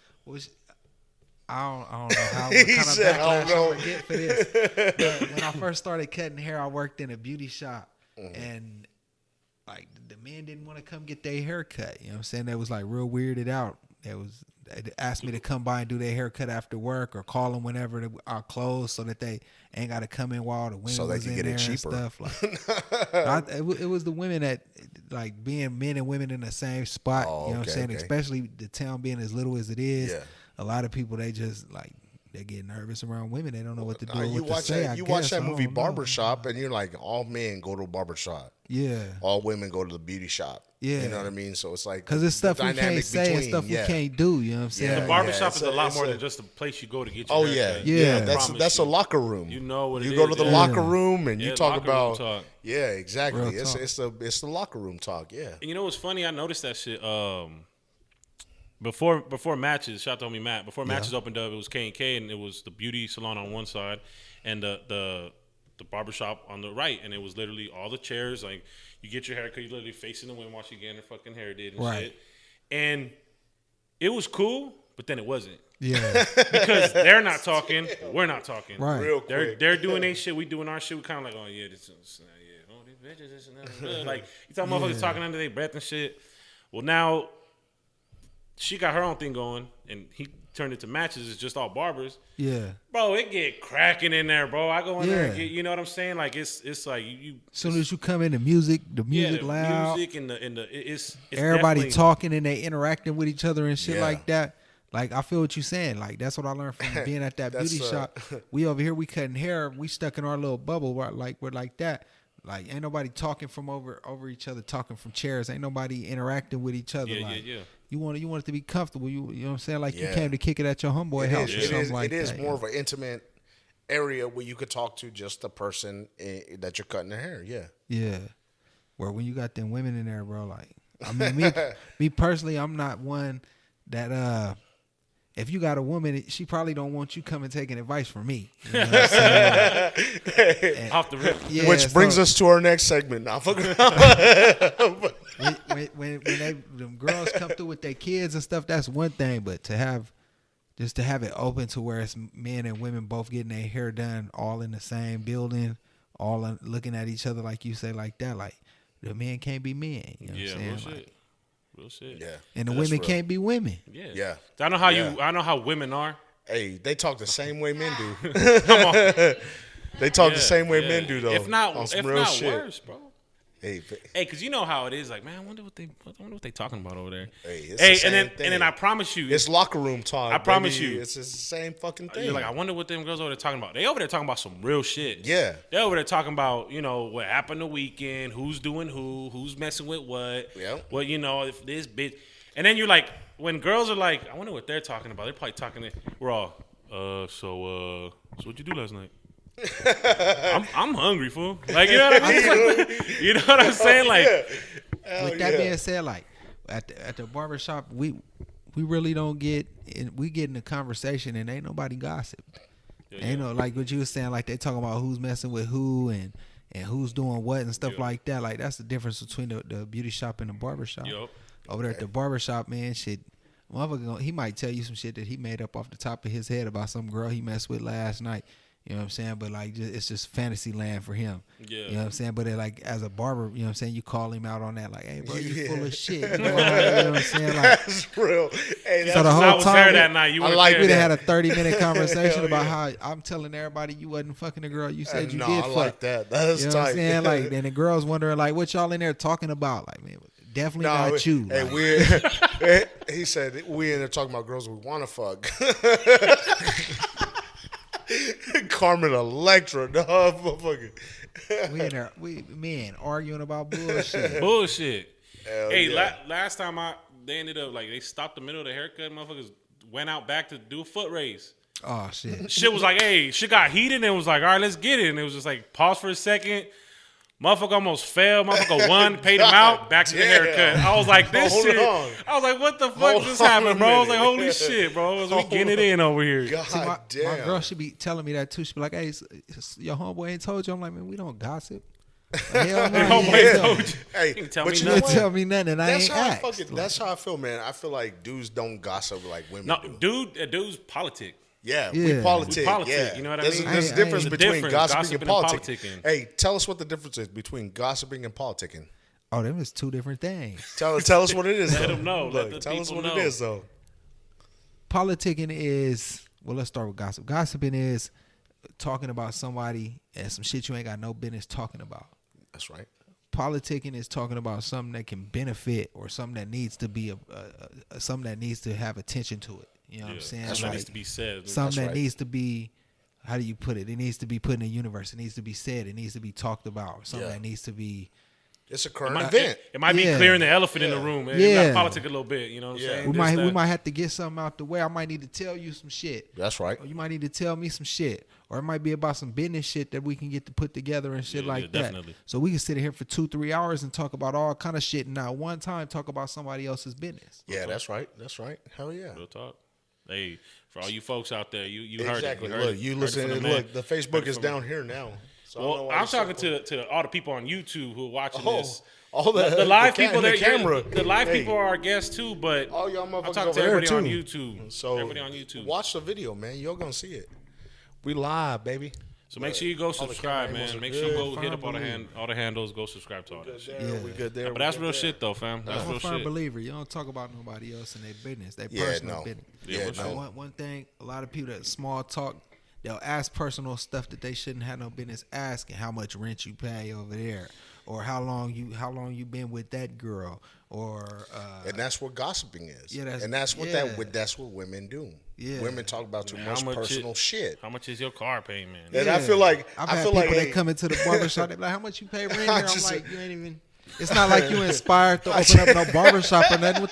I don't know what kind of backlash I'm gonna get for this. But when I first started cutting hair, I worked in a beauty shop, and like the men didn't want to come get their hair cut. You know what I'm saying? They was like real weirded out. They asked me to come by and do their haircut after work, or call them whenever our closed, so that they ain't got to come in while the women so they was can in get there it cheaper. And stuff. Like, it was the women that like being men and women in the same spot. You know what I'm saying? Okay. Especially the town being as little as it is. Yeah. A lot of people, they just like they get nervous around women. They don't know what to do. You what watch to say, that. You watch that movie Barbershop, and you're like, all men go to a barbershop. Yeah. All women go to the beauty shop. Yeah. You know what I mean? So it's like because it's stuff we can't say and stuff we can't do. You know what I'm saying? The barbershop is a lot more than just a place you go to get your haircut. Yeah. That's a locker room. You know what it is. You go to the locker room and you talk about talk. Yeah, exactly. It's the locker room talk. Yeah. And you know what's funny? I noticed that shit. Before matches, shout out to homie Matt. Before matches opened up, it was K&K, and it was the beauty salon on one side, and the barbershop on the right, and it was literally all the chairs. Like you get your haircut, you literally facing the wind, watch you getting their fucking hair did and shit. And it was cool, but then it wasn't. Yeah, because they're not talking, we're not talking. Right, real quick. They're doing their shit, we doing our shit. We kind of like, oh yeah, this is oh these bitches, this and that. Like you talking motherfuckers talking under their breath and shit. Well now. She got her own thing going, and he turned it to matches. It's just all barbers. Yeah, bro, it get cracking in there, bro. I go in there and get, you know what I'm saying? Like it's like you. As soon as you come in, the music loud. Music and it's everybody talking and they interacting with each other and shit like that. Like I feel what you're saying. Like that's what I learned from being at that beauty shop. We over here, we cutting hair. We stuck in our little bubble, like we're like that. Like ain't nobody talking from over each other, talking from chairs. Ain't nobody interacting with each other. Yeah. You want it to be comfortable. You know what I'm saying? Like you came to kick it at your homeboy house or something like that. It is more of an intimate area where you could talk to just the person that you're cutting their hair. Yeah. Yeah. Where when you got them women in there, bro, like I mean me personally, I'm not one that if you got a woman, she probably don't want you coming taking advice from me. You know what I'm saying? Off the rip. Yeah, which brings us to our next segment. Now, when them girls come through with their kids and stuff, that's one thing. But to have it open to where it's men and women both getting their hair done, all in the same building, all looking at each other like you say like that, like the men can't be men. You know what I'm saying? Real shit. Like, real shit. Yeah. And the women can't be women. Yeah. I know how I know how women are. Hey, they talk the same way men do. Come on. They talk the same way men do though. If not worse, bro. Hey, because you know how it is. Like, man, I wonder what they talking about over there. Hey, and then I promise you, it's locker room talk. I promise you, it's the same fucking thing. You're like, I wonder what them girls over there talking about. They over there talking about some real shit. Yeah, they over there talking about what happened the weekend, who's doing who's messing with what. Yeah. Well, if this bitch, and then you're like, when girls are like, I wonder what they're talking about. They're probably talking. We're all, so what'd you do last night? I'm hungry, fool. Like, you know what I mean? Like, you know what I'm saying? Like, with that being said, like at the barbershop, we really don't get in the conversation and ain't nobody gossip. Ain't no like what you was saying, like they talking about who's messing with who and who's doing what and stuff like that. Like that's the difference between the beauty shop and the barbershop. Over there at the barbershop, man, shit. Motherfucker, he might tell you some shit that he made up off the top of his head about some girl he messed with last night. You know what I'm saying? But like, it's just fantasy land for him. Yeah. You know what I'm saying? But like, as a barber, you know what I'm saying? You call him out on that, like, hey, bro, you full of shit. You know what I'm saying? Like, that's real. Hey, that's so the whole I was time there that night. You were like, we'd have had a 30-minute conversation about how I'm telling everybody you wasn't fucking the girl you said you did I fuck. like that. That's you know tight. what I'm saying? Like, and the girls wondering, like, what y'all in there talking about? Like, man, definitely not you. Hey, like. He said we in there talking about girls we want to fuck. Carmen Electra, dog, motherfucker. We in there, men arguing about bullshit. Bullshit. Hey, yeah. last time they ended up like they stopped the middle of the haircut. Motherfuckers went out back to do a foot race. Oh shit. Shit was like, hey, shit got heated and it was like, all right, let's get it. And it was just like, pause for a second. Motherfucker almost fell. Motherfucker won, paid him out, back to the haircut. I was like, this shit. I was like, what the fuck just happened, bro? I was like, holy shit, bro. We getting it in over here. God See, my damn. girl should be telling me that too. She be like, hey, your homeboy ain't told you. I'm like, man, we don't gossip. Hell no, Homeboy told you. Hey, You can tell but me you You know didn't what? tell me nothing, and I ain't asked. That's how I feel, man. I feel like dudes don't gossip like women No, do. dude's politic. Yeah, Yeah. we politic. We politic, yeah. you know what I mean? There's a difference There's a between difference, gossiping and gossiping and politicking. politicking. Hey, tell us what the difference is between gossiping and politicking. Oh, them is two different things. Tell us what it is. Let though. them know. Let Look, the tell us people what know. it is, though. Politicking is, well, let's start with gossip. Gossiping is talking about somebody and some shit you ain't got no business talking about. That's right. Politicking is talking about something that can benefit or something that needs to be something that needs to have attention to it. You know what I'm saying? That's what needs to be said. Something that needs to be, how do you put it? It needs to be put in the universe. It needs to be said. It needs to be talked about. Something that needs to be. It's a current event. It might be clearing the elephant in the room. It might politic a little bit. You know what I'm saying? We might have to get something out the way. I might need to tell you some shit. That's right. Or you might need to tell me some shit. Or it might be about some business shit that we can get to put together and shit like that. Definitely. So we can sit here for 2-3 hours and talk about all kind of shit and not one time talk about somebody else's business. Yeah, that's right. That's right. Hell yeah. Real talk. Hey, for all you folks out there, you heard it. You listen. Look, the Facebook is down here now. So well, I'm talking to all the people on YouTube who are watching this. All the live people, the camera. The live people are our guests too, but all y'all motherfuckers I'm talking to everybody on YouTube. So everybody on YouTube, watch the video, man. You're gonna see it. We live, baby. So make sure you go subscribe, man. Make sure you go hit up all the handles. Go subscribe to all that shit. Yeah, we good there. But that's real shit, though, fam. That's real shit. I'm a firm believer. You don't talk about nobody else in their business, their personal business. One thing, a lot of people that small talk, they'll ask personal stuff that they shouldn't have no business asking. How much rent you pay over there, or how long you been with that girl, or and that's what gossiping is. Yeah, that's what women do. Yeah, women talk about too much personal shit. How much is your car payment? And I feel like I've had people that come into the barbershop. They be like, "How much you pay rent?" I'm like, "You ain't even." It's not like you inspired to open up no barbershop or nothing.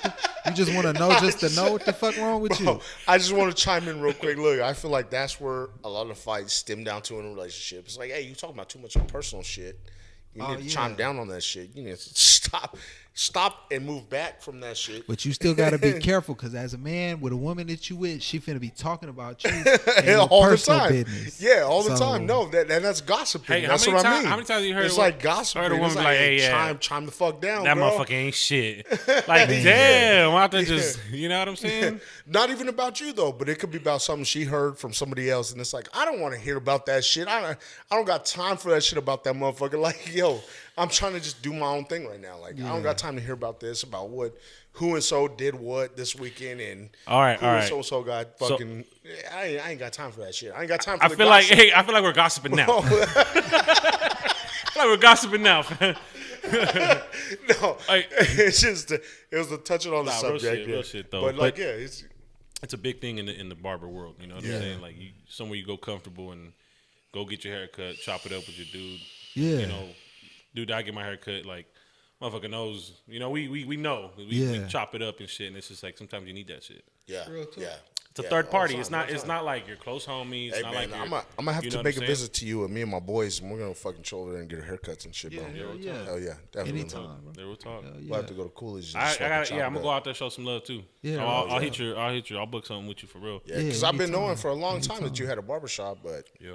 You just want to know just to know what the fuck wrong with you. I just want to chime in real quick. Look, I feel like that's where a lot of fights stem down to in a relationship. It's like, hey, you talking about too much of personal shit. You need to chime down on that shit. You need to stop and move back from that shit. But you still got to be careful, because as a man with a woman that you with, she finna be talking about you and all the personal time. Business. Yeah, all the time. No, that's gossiping. Hey, that's what I mean. How many times have you heard? It's like gossiping. Heard a woman like, "Hey, chime the fuck down. That girl. motherfucker ain't shit." Like, damn, why don't just, you know what I'm saying? Not even about you though, but it could be about something she heard from somebody else, and it's like, I don't want to hear about that shit. I don't got time for that shit about that motherfucker. Like, yo, I'm trying to just do my own thing right now. Like, I don't got time to hear about this, about who and so did what this weekend, and all right. so got fucking. I ain't got time for that shit. I ain't got time for. I feel like we're gossiping now. I feel like we're gossiping now, fam. No, it's just it was a touching on the subject. Real shit though. But yeah, it's a big thing in the barber world. You know what I'm saying? Like, somewhere you go comfortable and go get your hair cut, chop it up with your dude. Yeah. You know, dude, I get my hair cut, like, motherfucker knows. You know, we know. We chop it up and shit, and it's just like sometimes you need that shit. Yeah. It's a third party. It's not like your close homies. It's hey, not man, like I'm gonna have to make a visit to you and me and my boys, and we're gonna fucking chill over there and get our haircuts and shit, bro. Hell yeah, definitely. Anytime, bro. There we'll talk. We'll have to go to Coolidge. I'm gonna go out there, show some love too. Yeah, I'll hit you. I'll book something with you for real. Yeah, because I've been knowing for a long time that you had a barbershop, but yeah,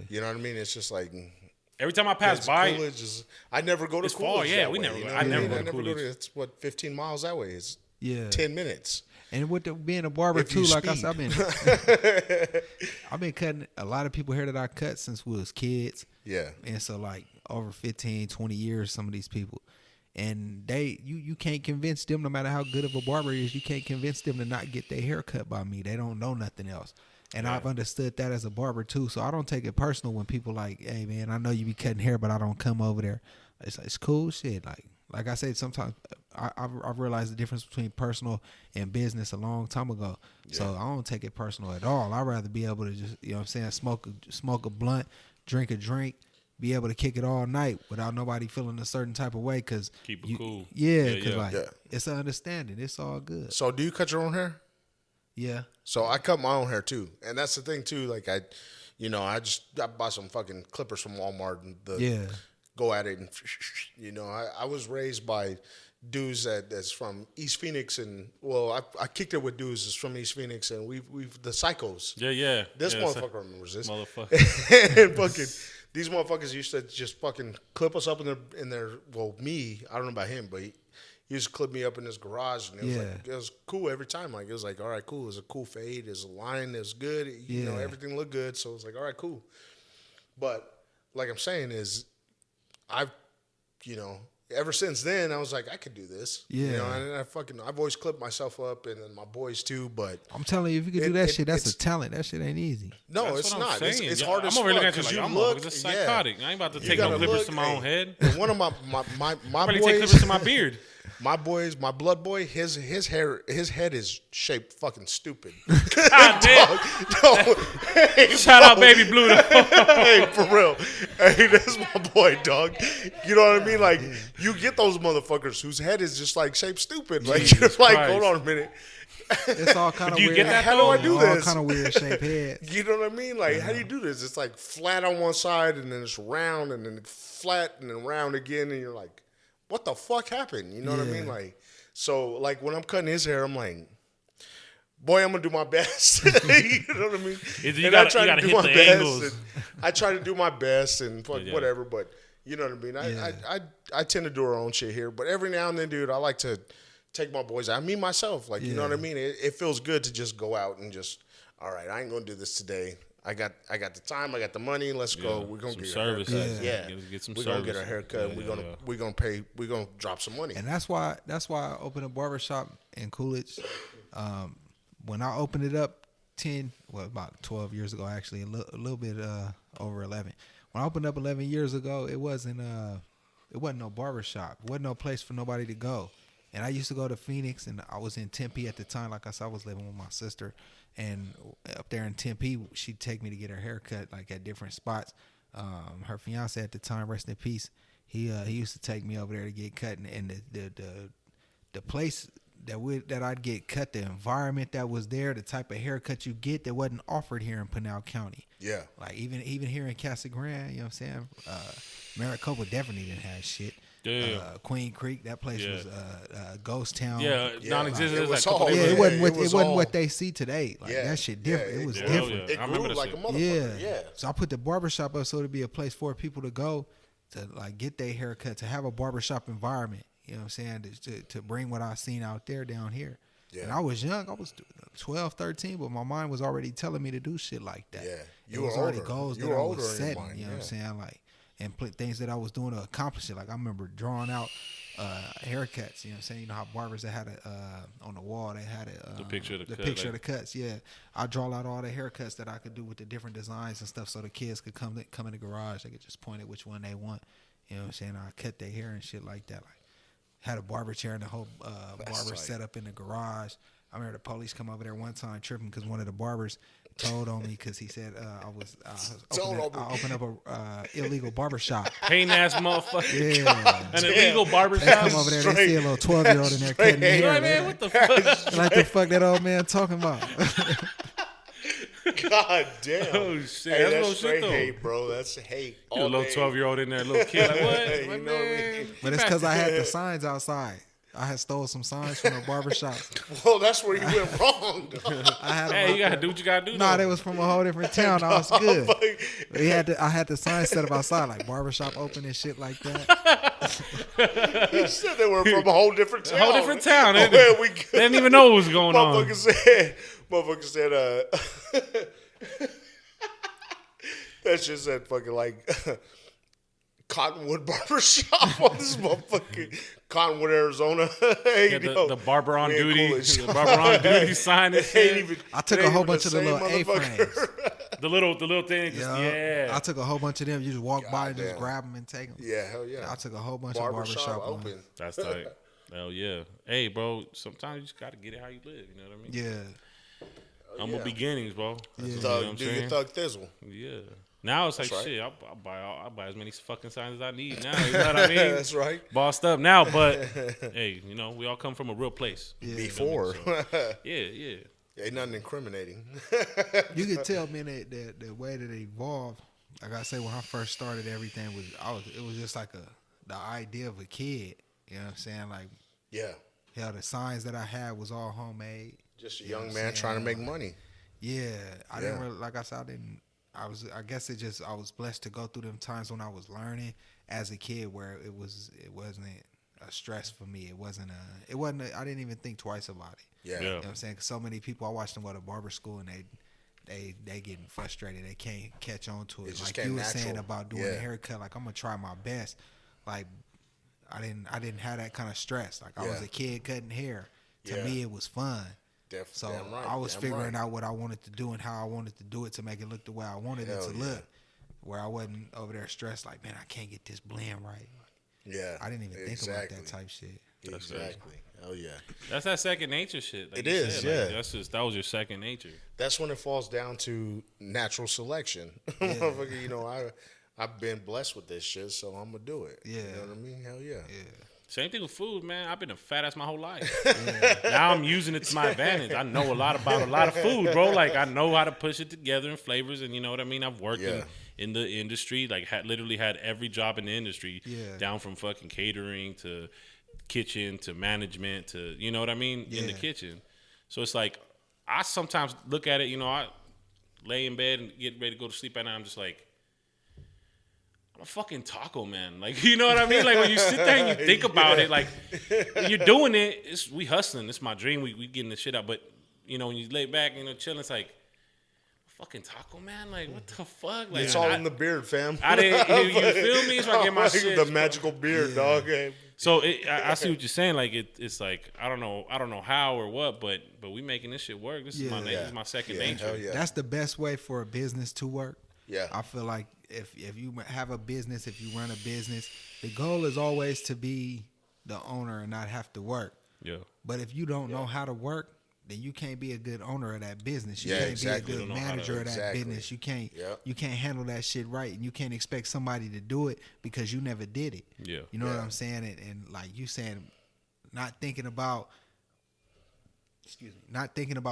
you know what I mean. It's just like every time I pass by, I never go to it's fall. Coolidge. Yeah, we never. I never go to Coolidge. It's 15 miles that way. It's 10 minutes. And with being a barber too, like I said, I've been cutting a lot of people hair that I cut since we was kids. Yeah. And so like over 15, 20 years, some of these people. And you can't convince them, no matter how good of a barber is, you can't convince them to not get their hair cut by me. They don't know nothing else. And I've understood that as a barber too. So I don't take it personal when people like, hey man, I know you be cutting hair, but I don't come over there. It's cool shit. Like I said, sometimes I've realized the difference between personal and business a long time ago. Yeah. So I don't take it personal at all. I'd rather be able to just, you know what I'm saying, smoke a blunt, drink a drink, be able to kick it all night without nobody feeling a certain type of way. Cause keep it cool. Yeah, because it's an understanding. It's all good. So do you cut your own hair? Yeah. So I cut my own hair too. And that's the thing too. Like I bought some fucking clippers from Walmart and go at it, and I was raised by dudes that's from East Phoenix, and I kicked it with dudes that's from East Phoenix, and we've the Psychos. Yeah. This motherfucker remembers this. Motherfucker. And fucking these motherfuckers used to just fucking clip us up in their me, I don't know about him, but he used to clip me up in his garage, and it was cool every time. Like it was like, all right, cool. It was a cool fade. It was a line. It was good. You know, everything looked good. So it was like, all right, cool. But like I'm saying is, ever since then, I was like, I could do this. Yeah. And I've always clipped myself up, and then my boys too. But I'm telling you, if you could do that shit, that's a talent. That shit ain't easy. No, it's not. It's hard as fuck. I'm over looking at you like, I'm just psychotic. I ain't about to take no clippers to my own head. And one of my probably boys take clippers to my beard. My blood boy, his head is shaped fucking stupid. God damn. Hey, Shout out Baby Blue. Hey, for real. Hey, that's my boy, dog. You know what I mean? Like, you get those motherfuckers whose head is just like shaped stupid. Like, you're like, hold on a minute. It's all kind of Do you weird. get that How do I do all this? kind of weird shaped heads. You know what I mean? Like, how do you do this? It's like flat on one side, and then it's round, and then it's flat, and then round again, and you're like, what the fuck happened? You know what I mean? Like, so, like, when I'm cutting his hair, I'm like, boy, I'm gonna do my best. You know what I mean? I try to do my best. I try to do my best and whatever, but you know what I mean? I tend to do our own shit here, but every now and then, dude, I like to take my boys out. Me myself, like, you know what I mean? It feels good to just go out and just, all right, I ain't gonna do this today. I got the time, I got the money. Let's go. We're gonna get a haircut. Get some we're service. gonna get a haircut. We're gonna pay. We're gonna drop some money. And that's why I opened a barbershop in Coolidge. When I opened it up about 12 years ago, actually, a little bit over 11. When I opened up 11 years ago, it wasn't no barbershop. It wasn't no place for nobody to go. And I used to go to Phoenix, and I was in Tempe at the time. Like I said, I was living with my sister. And up there in Tempe, she'd take me to get her hair cut, like at different spots. Her fiance at the time, rest in peace, he used to take me over there to get cut. And the place that I'd get cut, the environment that was there, the type of haircut you get that wasn't offered here in Pinal County. Yeah. Like even here in Casa Grande, you know what I'm saying? Maricopa definitely didn't have shit. Yeah. Queen Creek, that place was ghost town. Yeah, non-existent. It wasn't what they see today. Like that shit different. It was different. It grew like a motherfucker. Yeah. So I put the barbershop up so to be a place for people to go to like get their haircut, to have a barbershop environment. You know what I'm saying? To bring what I seen out there down here. Yeah. And I was young. I was 12, 13, but my mind was already telling me to do shit like that. Yeah. You were already goals that I was setting. You know what I'm saying? Like, and things that I was doing to accomplish it. Like I remember drawing out haircuts. You know what I'm saying? You know how barbers that had on the wall, they had the picture of the cut, picture of the cuts. Yeah, I draw out all the haircuts that I could do with the different designs and stuff, so the kids could come in the garage. They could just point at which one they want. You know what I'm saying? I cut their hair and shit like that. Like had a barber chair and the whole barber set up in the garage. I remember the police come over there one time tripping because one of the barbers told on me because he said I opened up a illegal barbershop. Hating ass motherfucker. Yeah. An illegal barbershop. They come over there, they see a little 12-year-old in there cutting hair. Like, man, what the fuck? Like the fuck that old man talking about. God damn. Oh, shit. Hey, that's straight shit, hate, bro. That's hate. A little 12-year-old in there, a little kid. Like, what? You know what I mean? But it's because I had the signs outside. I had stole some signs from a barbershop. Well, that's where you went wrong. You gotta do what you gotta do. Nah, they was from a whole different town. I was good. I had the signs set up outside, like barbershop open and shit like that. You said they were from a whole different town. A whole different town. They didn't even know what was going on. Motherfucker said, that shit said fucking like Cottonwood Barbershop on this motherfucking Cottonwood, Arizona. Hey, the barber on duty. The barber on duty sign and shit. I took a whole bunch of the little A-frames. The little thing. I took a whole bunch of them. You just walk by and just grab them and take them. Yeah, hell yeah. I took a whole bunch of barbershop open. That's tight. Hell yeah. Hey, bro, sometimes you just got to get it how you live. You know what I mean? Yeah. Humble beginnings, bro. You know what I'm saying? Your thug thizzle. Yeah. Now it's like, shit, I'll buy as many fucking signs as I need now. You know what I mean? That's right. Bossed up now, but hey, you know, we all come from a real place. Yeah. Before. Yeah. Ain't nothing incriminating. You could tell, man, that the way that it evolved, like I say, when I first started, everything it was just like the idea of a kid. You know what I'm saying? Like, hell, the signs that I had was all homemade. Just a young man trying to make money. Yeah. I didn't really, like I said, I guess I was blessed to go through them times when I was learning as a kid where it wasn't a stress for me. I didn't even think twice about it. Yeah. You know what I'm saying? 'Cause so many people, I watched them go to barber school and they getting frustrated. They can't catch on to it. Like you were saying about doing a haircut, like I'm going to try my best. Like I didn't have that kind of stress. Like I was a kid cutting hair. To me, it was fun. So I was figuring out what I wanted to do and how I wanted to do it to make it look the way I wanted it to look. Where I wasn't over there stressed like, man, I can't get this blend right. Yeah. I didn't even think about that type shit. Exactly. Oh yeah. That's that second nature shit. Like it is. said. Yeah. Like, that was your second nature. That's when it falls down to natural selection. Motherfucker, you know, I've been blessed with this shit, so I'm gonna do it. Yeah. You know what I mean? Hell yeah. Yeah. Same thing with food, man. I've been a fat ass my whole life. Now I'm using it to my advantage. I know a lot about a lot of food, bro. Like I know how to push it together in flavors, and you know what I mean. I've worked in the industry, like literally had every job in the industry, down from fucking catering to kitchen to management to you know what I mean in the kitchen. So it's like I sometimes look at it, you know, I lay in bed and get ready to go to sleep at night. I'm just like, I'm a fucking taco man. Like, you know what I mean? Like when you sit there and you think about it, like when you're doing it, we hustling. It's my dream. We getting the shit out. But you know, when you lay back, you know, chilling, it's like, fucking taco man. Like what the fuck? Like it's all in the beard, fam. I didn't. You feel me? So I get my shit. The magical beard, dog. So I see what you're saying. Like it's like I don't know how or what, but we making this shit work. This is my second nature. Yeah. That's the best way for a business to work. Yeah. I feel like if you have a business, if you run a business, the goal is always to be the owner and not have to work. Yeah. But if you don't know how to work, then you can't be a good owner of that business. You Yeah, can't exactly. be a good manager of that business. You can't handle that shit right, and you can't expect somebody to do it because you never did it. Yeah. You know what I'm saying? And like you saying, not thinking about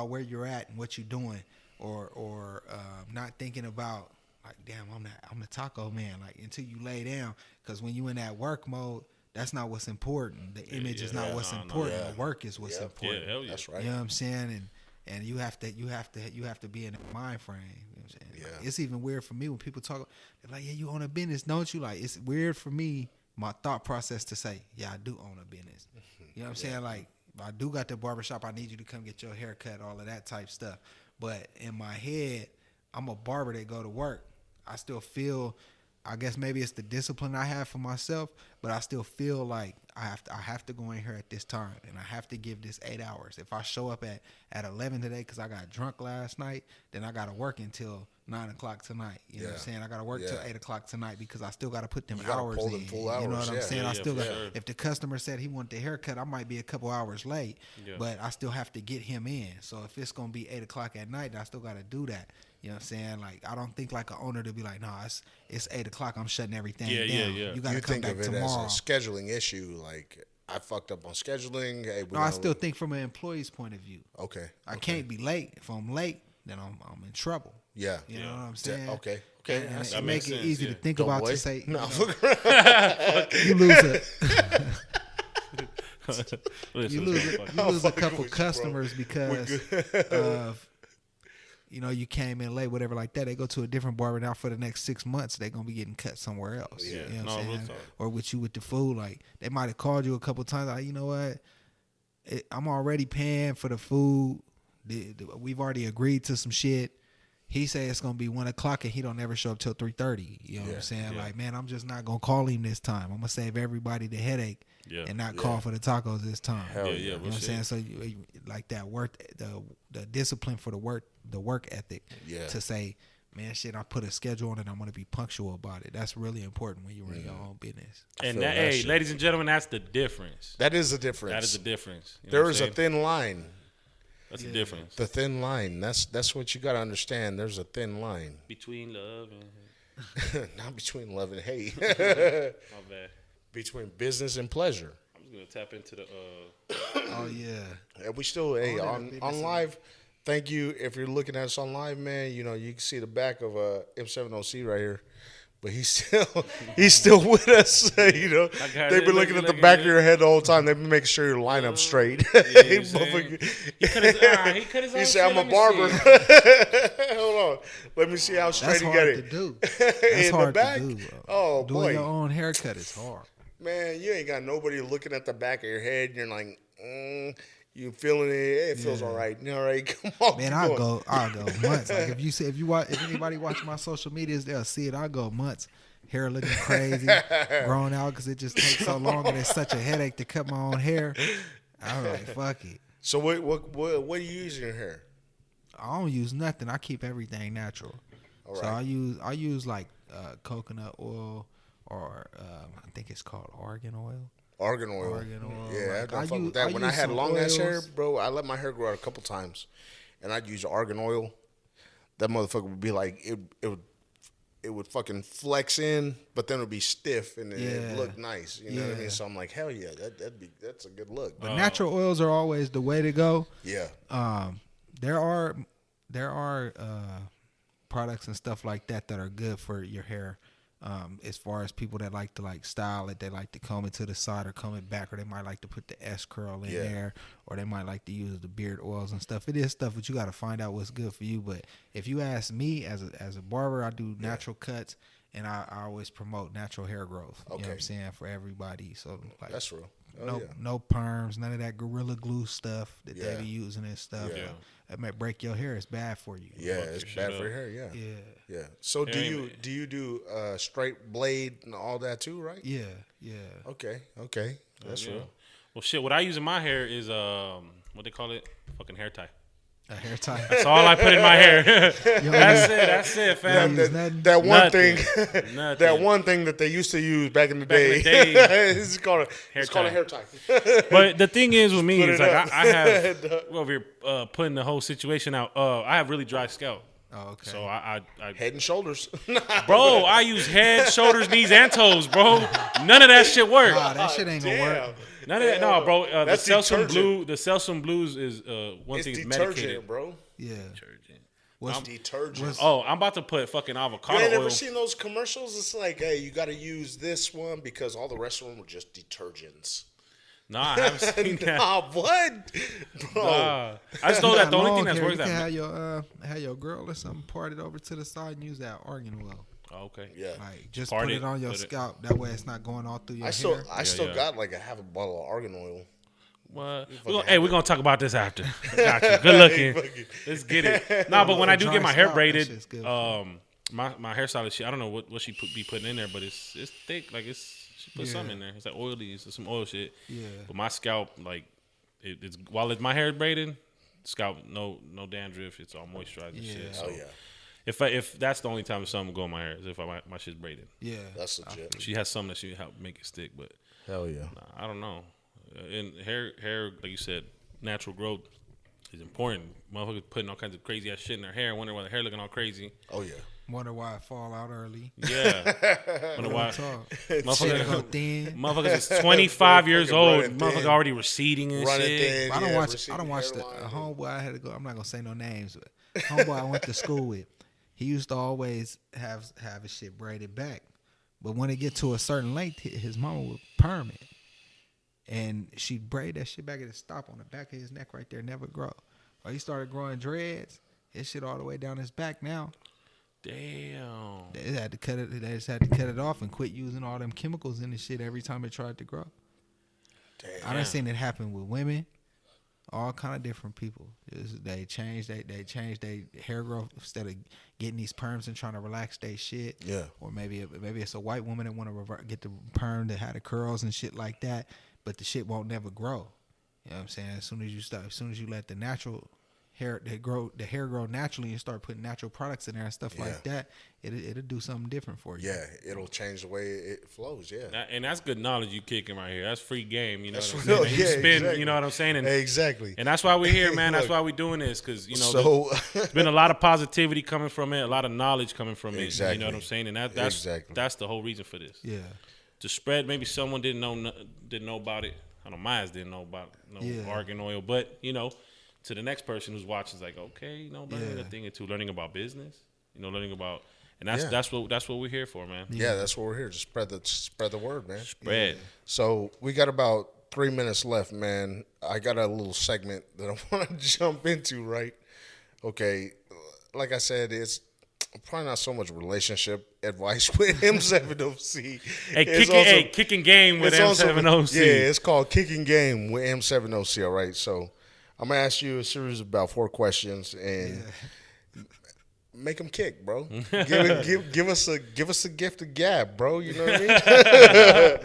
where you're at and what you're doing, or not thinking about like, damn, I'm the taco man. Like until you lay down, because when you in that work mode, that's not what's important. The image is not what's important. The work is what's important. Yeah, hell yeah. That's right. You know what I'm saying? And you have to be in that mind frame. You know what I'm saying? Yeah. Like, it's even weird for me when people talk. They're like, "Yeah, you own a business, don't you?" Like it's weird for me, my thought process to say, "Yeah, I do own a business." You know what I'm saying? Like I do got the barbershop. I need you to come get your hair cut, all of that type stuff. But in my head, I'm a barber that go to work. I still feel, I guess maybe it's the discipline I have for myself, but I still feel like I have to go in here at this time, and I have to give this 8 hours. If I show up at 11 today because I got drunk last night, then I got to work until 9 o'clock tonight. You know what I'm saying? I got to work till 8 o'clock tonight because I still got to put them hours in. Full hours, you know what I'm saying? I still got. Sure. If the customer said he wanted the haircut, I might be a couple hours late, but I still have to get him in. So if it's gonna be 8 o'clock at night, I still got to do that. You know what I'm saying? Like I don't think like an owner to be like, no, it's 8 o'clock. I'm shutting everything down. Yeah. You got to come back tomorrow. As a scheduling issue, like I fucked up on scheduling. Hey, no, I still think from an employee's point of view. Okay. I can't be late. If I'm late, then I'm in trouble. Yeah. You know what I'm saying? Okay. And that it makes make it sense, easy to think about boy. to say, No. you lose a Listen, you lose a couple with you, customers because of you came in late, whatever like that. They go to a different barber now for the next 6 months. They're gonna be getting cut somewhere else. Yeah. You know what I'm saying? Talk. Or with you with the food, like they might have called you a couple times. Like, you know what? I'm already paying for the food. We've already agreed to some shit. He said it's gonna be 1 o'clock and he don't ever show up till 3:30. You know what I'm saying? Yeah. Like, man, I'm just not gonna call him this time. I'm gonna save everybody the headache and not call for the tacos this time. Hell yeah. You know what I'm saying? So you, like that work, the discipline for the work ethic. Yeah. To say, man, shit, I put a schedule on it. I'm gonna be punctual about it. That's really important when you run your own business. And hey, ladies and gentlemen, that's the difference. That is the difference. That is the difference. You know There what is I'm a thin line. That's the difference. The thin line. That's what you got to understand. There's a thin line. Between love and Not between love and hate. my bad. Between business and pleasure. I'm just gonna tap into the Oh yeah. And we still on live. Thank you. If you're looking at us on live, man, you can see the back of M7OC right here. But he's still with us. They've been looking at the back of your head the whole time. They've been making sure your lineup's straight. He cut his own He shit. said, "I'm a Let me barber." see. Hold on, let me see how straight That's he hard get to it. do. That's In hard the back. to do, bro. Oh Doing boy, your own haircut is hard. man, you ain't got nobody looking at the back of your head. And you're like, you feeling it? Hey, it feels all right. All right, come on. Man, I'll go months. Like if anybody watch my social medias, they'll see it. I'll go months. Hair looking crazy, grown out because it just takes so long and it's such a headache to cut my own hair. I'm like, fuck it. So what do you use in your hair? I don't use nothing. I keep everything natural. All So right. I use like coconut oil or I think it's called argan oil. Argan oil. Yeah, Like, I fuck with that. When I use had some long ass hair, oils. bro, I let my hair grow out a couple times, and I'd use argan oil. That motherfucker would be like it would fucking flex in, but then it would be stiff and it look nice. You know what I mean? So I'm like, hell yeah, that's a good look. But natural oils are always the way to go. Yeah. There are products and stuff like that are good for your hair. As far as people that like to like style it, they like to comb it to the side or comb it back, or they might like to put the S curl in there, or they might like to use the beard oils and stuff. It is stuff that you got to find out what's good for you. But if you ask me as a barber, I do natural cuts, and I always promote natural hair growth. You know what I'm saying, for everybody. So like, that's real. No perms, none of that Gorilla Glue stuff that they be using and stuff. Yeah. That might break your hair. It's bad for you. Yeah, it's bad for your hair. Yeah. So do you do straight blade and all that too, right? Yeah. Okay. That's real. Well, shit. What I use in my hair is what they call it, fucking hair tie. A hair tie. That's all I put in my hair. That's it, fam. That one thing, that one thing that they used to use back in the day. It's called a hair tie. But the thing is with me is like I have over here putting the whole situation out. I have really dry scalp. Oh, okay. So I Head and shoulders. bro, I use head, shoulders, knees, and toes, bro. None of that shit work. Nah, that shit ain't gonna work. None of that, no, bro. The That's Selsun detergent. Blue, the Selsun Blues is one It's thing is detergent, medicated, bro. Yeah. It's detergent. Oh, I'm about to put fucking avocado You ain't oil. ever seen those commercials? It's like, hey, you got to use this one because all the rest of them were just detergents. Nah, I haven't seen that. Nah, what? Bro. Nah. I just know that the only thing that's worth worth you that. can have your girl or something parted over to the side and use that argan oil. Oh, okay. Yeah. Like just Part put it, it on your put it. scalp. That way it's not going all through your hair. I still got like a half a bottle of argan oil. What? We're gonna talk about this after. Got you. Good looking. Let's get it. Nah, but when I do get my hair braided, my hairstylist, I don't know what she be putting in there, but it's thick. Like she put something in there. It's like oily. It's some oil shit. Yeah. But my scalp, like, it's while my hair is braided, scalp no dandruff. It's all moisturized and shit. So if that's the only time something go in my hair is if my shit's braided. Yeah. That's legit. She has something that she help make it stick, but Hell yeah. nah, I don't know. And hair, like you said, natural growth is important. Motherfuckers putting all kinds of crazy ass shit in their hair. Wonder why their hair looking all crazy. Oh yeah. Wonder why it fall out early. Yeah. Wonder why. Shit go thin. Motherfuckers is 25 years old. Running Motherfucker thin. already receding and Running shit. thin. I don't Yeah, watch. I receding don't watch the hairline. homeboy. I had to go. I'm not gonna say no names, but homeboy I went to school with. He used to always have his shit braided back, but when it get to a certain length, his mama would perm it, and she'd braid that shit back and stop on the back of his neck right there, never grow. Or he started growing dreads. His shit all the way down his back now. Damn. They had to cut it. They just had to cut it off and quit using all them chemicals in the shit every time it tried to grow. Damn. I done seen it happen with women, all kind of different people. They changed their hair growth instead of getting these perms and trying to relax their shit. Yeah. Or maybe it's a white woman that want to get the perm that had the curls and shit like that, but the shit won't never grow. You know what I'm saying? As soon as you let the natural hair grow naturally and start putting natural products in there and stuff like that, it'll do something different for you. Yeah, it'll change the way it flows. Yeah. And that's good knowledge you kicking right here. That's free game. You know That's what I'm saying? real. You Yeah, spin, exactly. you know what I'm saying? And, Exactly. and that's why we're here, man. That's Look, why we're doing this because, you know, so there's been a lot of positivity coming from it, a lot of knowledge coming from it. Exactly. You know what I'm saying? And that's the whole reason for this. Yeah. To spread, maybe someone didn't know about it. I know mine didn't know about argan oil, but, you know, to the next person who's watching, is like, okay, you know, learning a thing or two, learning about business, you know, learning about, and that's what we're here for, man. Yeah, that's what we're here to spread the word, man. Spread. Yeah. So we got about 3 minutes left, man. I got a little segment that I want to jump into, right? Okay, like I said, it's probably not so much relationship advice with M7OC. Kicking game with M7OC. Yeah, it's called Kicking Game with M7OC, all right? So I'm going to ask you a series of about 4 questions and make them kick, bro. give us a gift of gab, bro. You know what I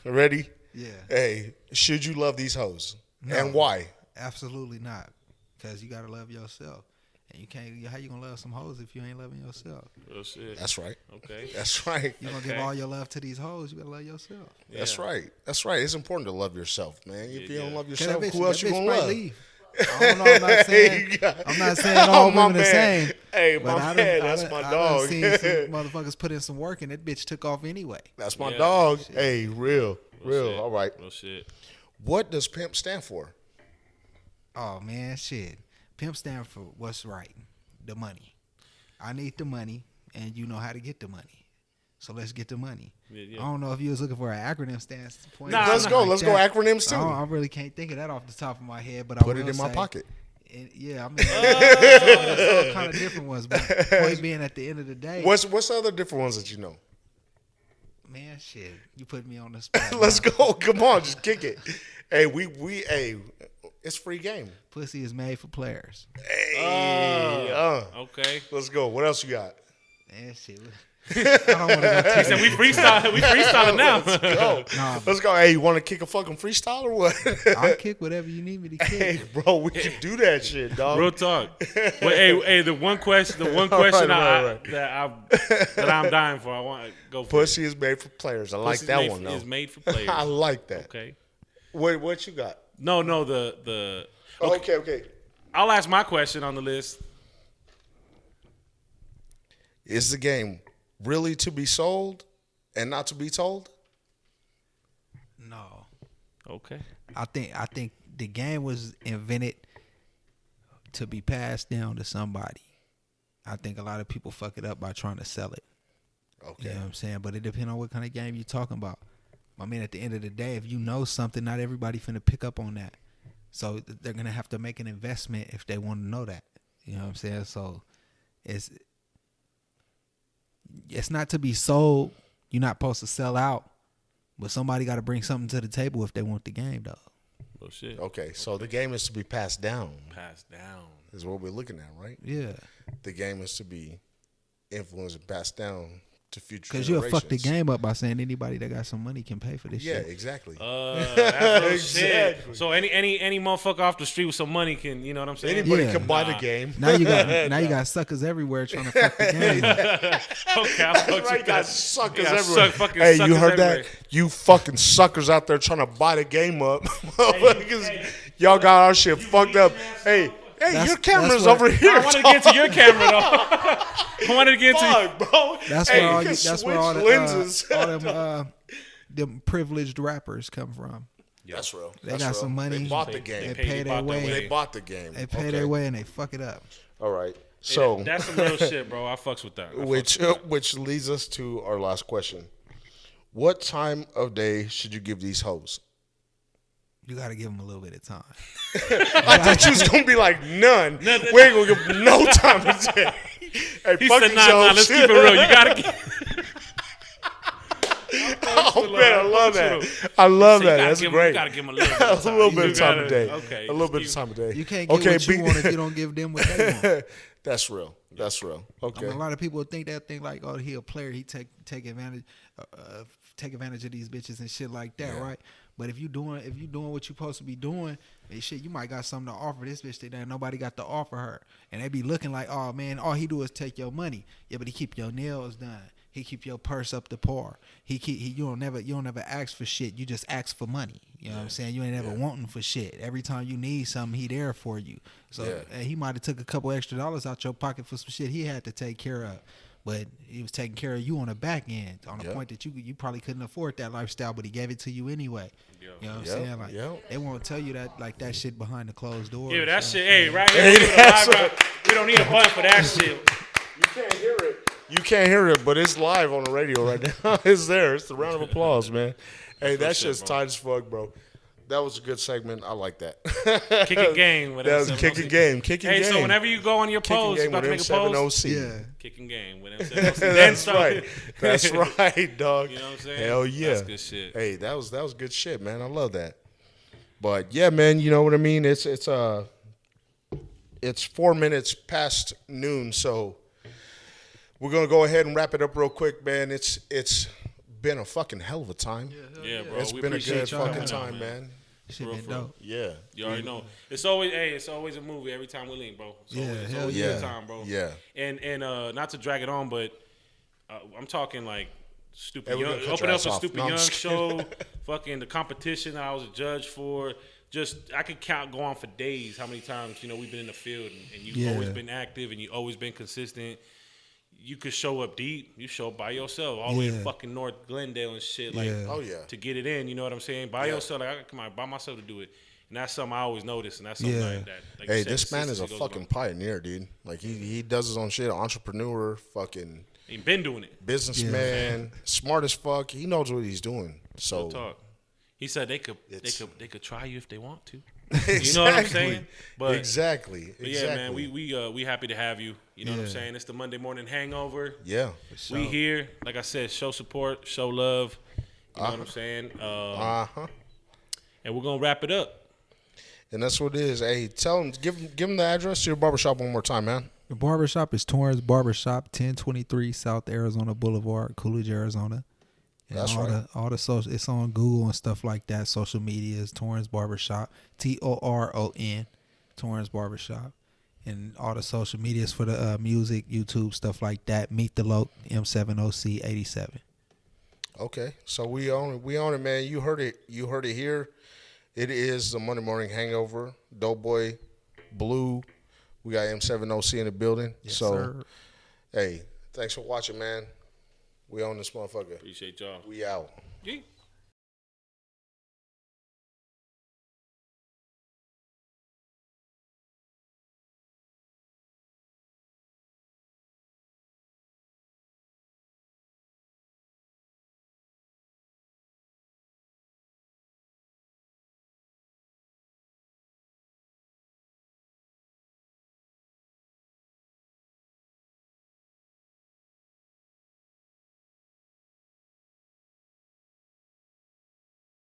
mean? Ready? Yeah. Hey, should you love these hoes? No. And why? Absolutely not, because you gotta love yourself. And you can't. How you gonna love some hoes if you ain't loving yourself? Real shit. That's right. Okay. That's right. You gonna give all your love to these hoes? You gotta love yourself. Yeah. That's right. That's right. It's important to love yourself, man. If you don't love That yourself, bitch- who else that you bitch gonna might love? leave. I don't know. I'm not saying all my women the man. same. Hey, but my I man, done, that's I done, my I dog. done seen some motherfuckers put in some work and that bitch took off anyway. That's my Yeah. dog. Hey, real. Shit. All right. Real shit. What does pimp stand for? Oh man, shit. Pimp stand for what's right. The money. I need the money, and you know how to get the money. So let's get the money. Yeah. I don't know if you was looking for an acronym standpoint. Nah, Let's go. Let's go acronyms too. I really can't think of that off the top of my head, but Put I it will in my say- pocket. Yeah, I mean, there's all kind of different ones. But point being, at the end of the day, What's the other different ones that you know? man, shit, you put me on the spot. Let's now. go. Come on, just kick it. Hey, it's free game. Pussy is made for players. Hey, Okay. let's go. What else you got? Man, shit. I don't want to go He said we freestyling now. Go. Nah, Let's go. Hey, you want to kick a fucking freestyle or what? I'll kick whatever you need me to kick. Hey, bro, we can do that shit, dog. Real talk. Well, hey, the one question right. that I'm dying for. I want to go for. Pussy is made for players. I like Pussy's that made one, for- though. Is made for players. I like that. Okay. What you got? No, the. Okay. I'll ask my question on the list. Is the game really to be sold and not to be told? No, Okay. I think the game was invented to be passed down to somebody. I think a lot of people fuck it up by trying to sell it. Okay. You know what I'm saying? But it depends on what kind of game you're talking about. I mean, at the end of the day, if you know something, not everybody finna pick up on that. So they're gonna have to make an investment if they want to know that. You know what I'm saying? So it's not to be sold. You're not supposed to sell out, but somebody got to bring something to the table if they want the game, though. Oh shit. Okay, so the game is to be passed down, Passed down. is what we're looking at, right? Yeah, The game is to be influenced and passed down to future because generations. you'll fuck the game up by saying anybody that got some money can pay for this Yeah, shit. exactly. That's real shit. Exactly. So any motherfucker off the street with some money can, you know what I'm saying? Anybody Yeah. can buy the game. Now you got suckers everywhere trying to fuck the game up. Okay, I fucked Right, with got that. suckers Yeah, everywhere. fucking Hey, you suckers heard everywhere. that? You fucking suckers out there trying to buy the game up. Y'all got our shit fucked up. Hey, That's- your camera's that's over where- here. I wanted to get to your camera though. I wanted to get to. Fuck, bro. That's Hey, where all you can that's where all switch the lenses. them privileged rappers come from. That's real. They That's got real. some money. They bought the They game. pay their way. They bought the game. They pay Okay. their way and they fuck it up. All right. So, That's some real shit, bro. I fucks with that. I fucks which with that. which leads us to our last question. What time of day should you give these hoes? You got to give them a little bit of time. I thought you was gonna be like none. We ain't gonna give them no time of day. Hey, He fuck said, these nah, hoes. let's keep it real. You gotta get. Oh man, I love that. I love that. That's great. You gotta give him a little bit A of time. little bit You of time gotta- of day. Okay. A little bit of time of day. You can't get what you want if you don't give them what they want. That's real. That's real. I Okay. mean, a lot of people think like, oh, he a player. He take advantage of these bitches and shit like that, right? But if you doing what you supposed to be doing, and shit, you might got something to offer this bitch that nobody got to offer her, and they be looking like, oh man, all he do is take your money. Yeah, but he keep your nails done. He keep your purse up to par. You don't never ask for shit. You just ask for money. You know what I'm saying? You ain't never wanting for shit. Every time you need something, he there for you. So and he might have took a couple extra dollars out your pocket for some shit he had to take care of. But he was taking care of you on the back end, on the point that you probably couldn't afford that lifestyle, but he gave it to you anyway. You know what I'm saying? Like they won't tell you that shit behind the closed doors. Yeah, that so. shit. Hey, right here. We don't need a button for that shit. You can't hear it. You can't hear it, but it's live on the radio right now. It's there. It's the round of applause, man. Hey, that shit's tight as fuck, bro. That was a good segment. I like that. Kicking game with That was M7OC. kicking game. Kicking Hey, game. so whenever you go on your Kicking post, you game about with to make a post. M7OC. Yeah. Kicking game with M7OC. That's right. That's right, dog. You know what I'm saying? Hell yeah. That's good shit. Hey, that was good shit, man. I love that. But yeah, man, you know what I mean? It's 4 minutes past noon, so we're gonna go ahead and wrap it up real quick, man. It's been a fucking hell of a time. Yeah, bro. It's we been a appreciate good you fucking coming time, out, man. Shit been dope. Yeah. You already know. It's always a movie every time we link, bro. It's always a good time, bro. Yeah. And not to drag it on, but I'm talking like Stupid Hey, Young. Open up for Stupid Young show. Fucking the competition that I was a judge for. Just I could go on for days how many times we've been in the field and you've always been active and you've always been consistent. You could show up deep. You show up by yourself all the way to fucking North Glendale and shit. Like, to get it in. You know what I'm saying? By yourself. Like, I come out by myself to do it. And that's something I always notice. And that's something like that. Like hey, this man is a fucking pioneer, dude. Like, he does his own shit. Entrepreneur, fucking. He been doing it. Businessman, smart as fuck. He knows what he's doing. So. Real talk. He said they could try you if they want to. Exactly. You know what I'm saying? But exactly. Yeah, man, we happy to have you. You know what I'm saying? It's the Monday morning hangover. Yeah. For sure. We here, like I said, show support, show love. You know what I'm saying? And we're gonna wrap it up. And that's what it is. Hey, tell him, give him the address to your barbershop one more time, man. The barbershop is Torrance Barbershop, 1023 South Arizona Boulevard, Coolidge, Arizona. And that's all the social, it's on Google and stuff like that. Social media is Torrance Barbershop, TORON, Torrance Barbershop, and all the social medias for the music, YouTube, stuff like that. Meet the Loc, M7OC 87. Okay, so we own it, man. You heard it here. It is the Monday morning hangover. Doughboy, Blue. We got M7OC in the building. Yes, so, sir. Hey, thanks for watching, man. We own this motherfucker. Appreciate y'all. We out. Yeah.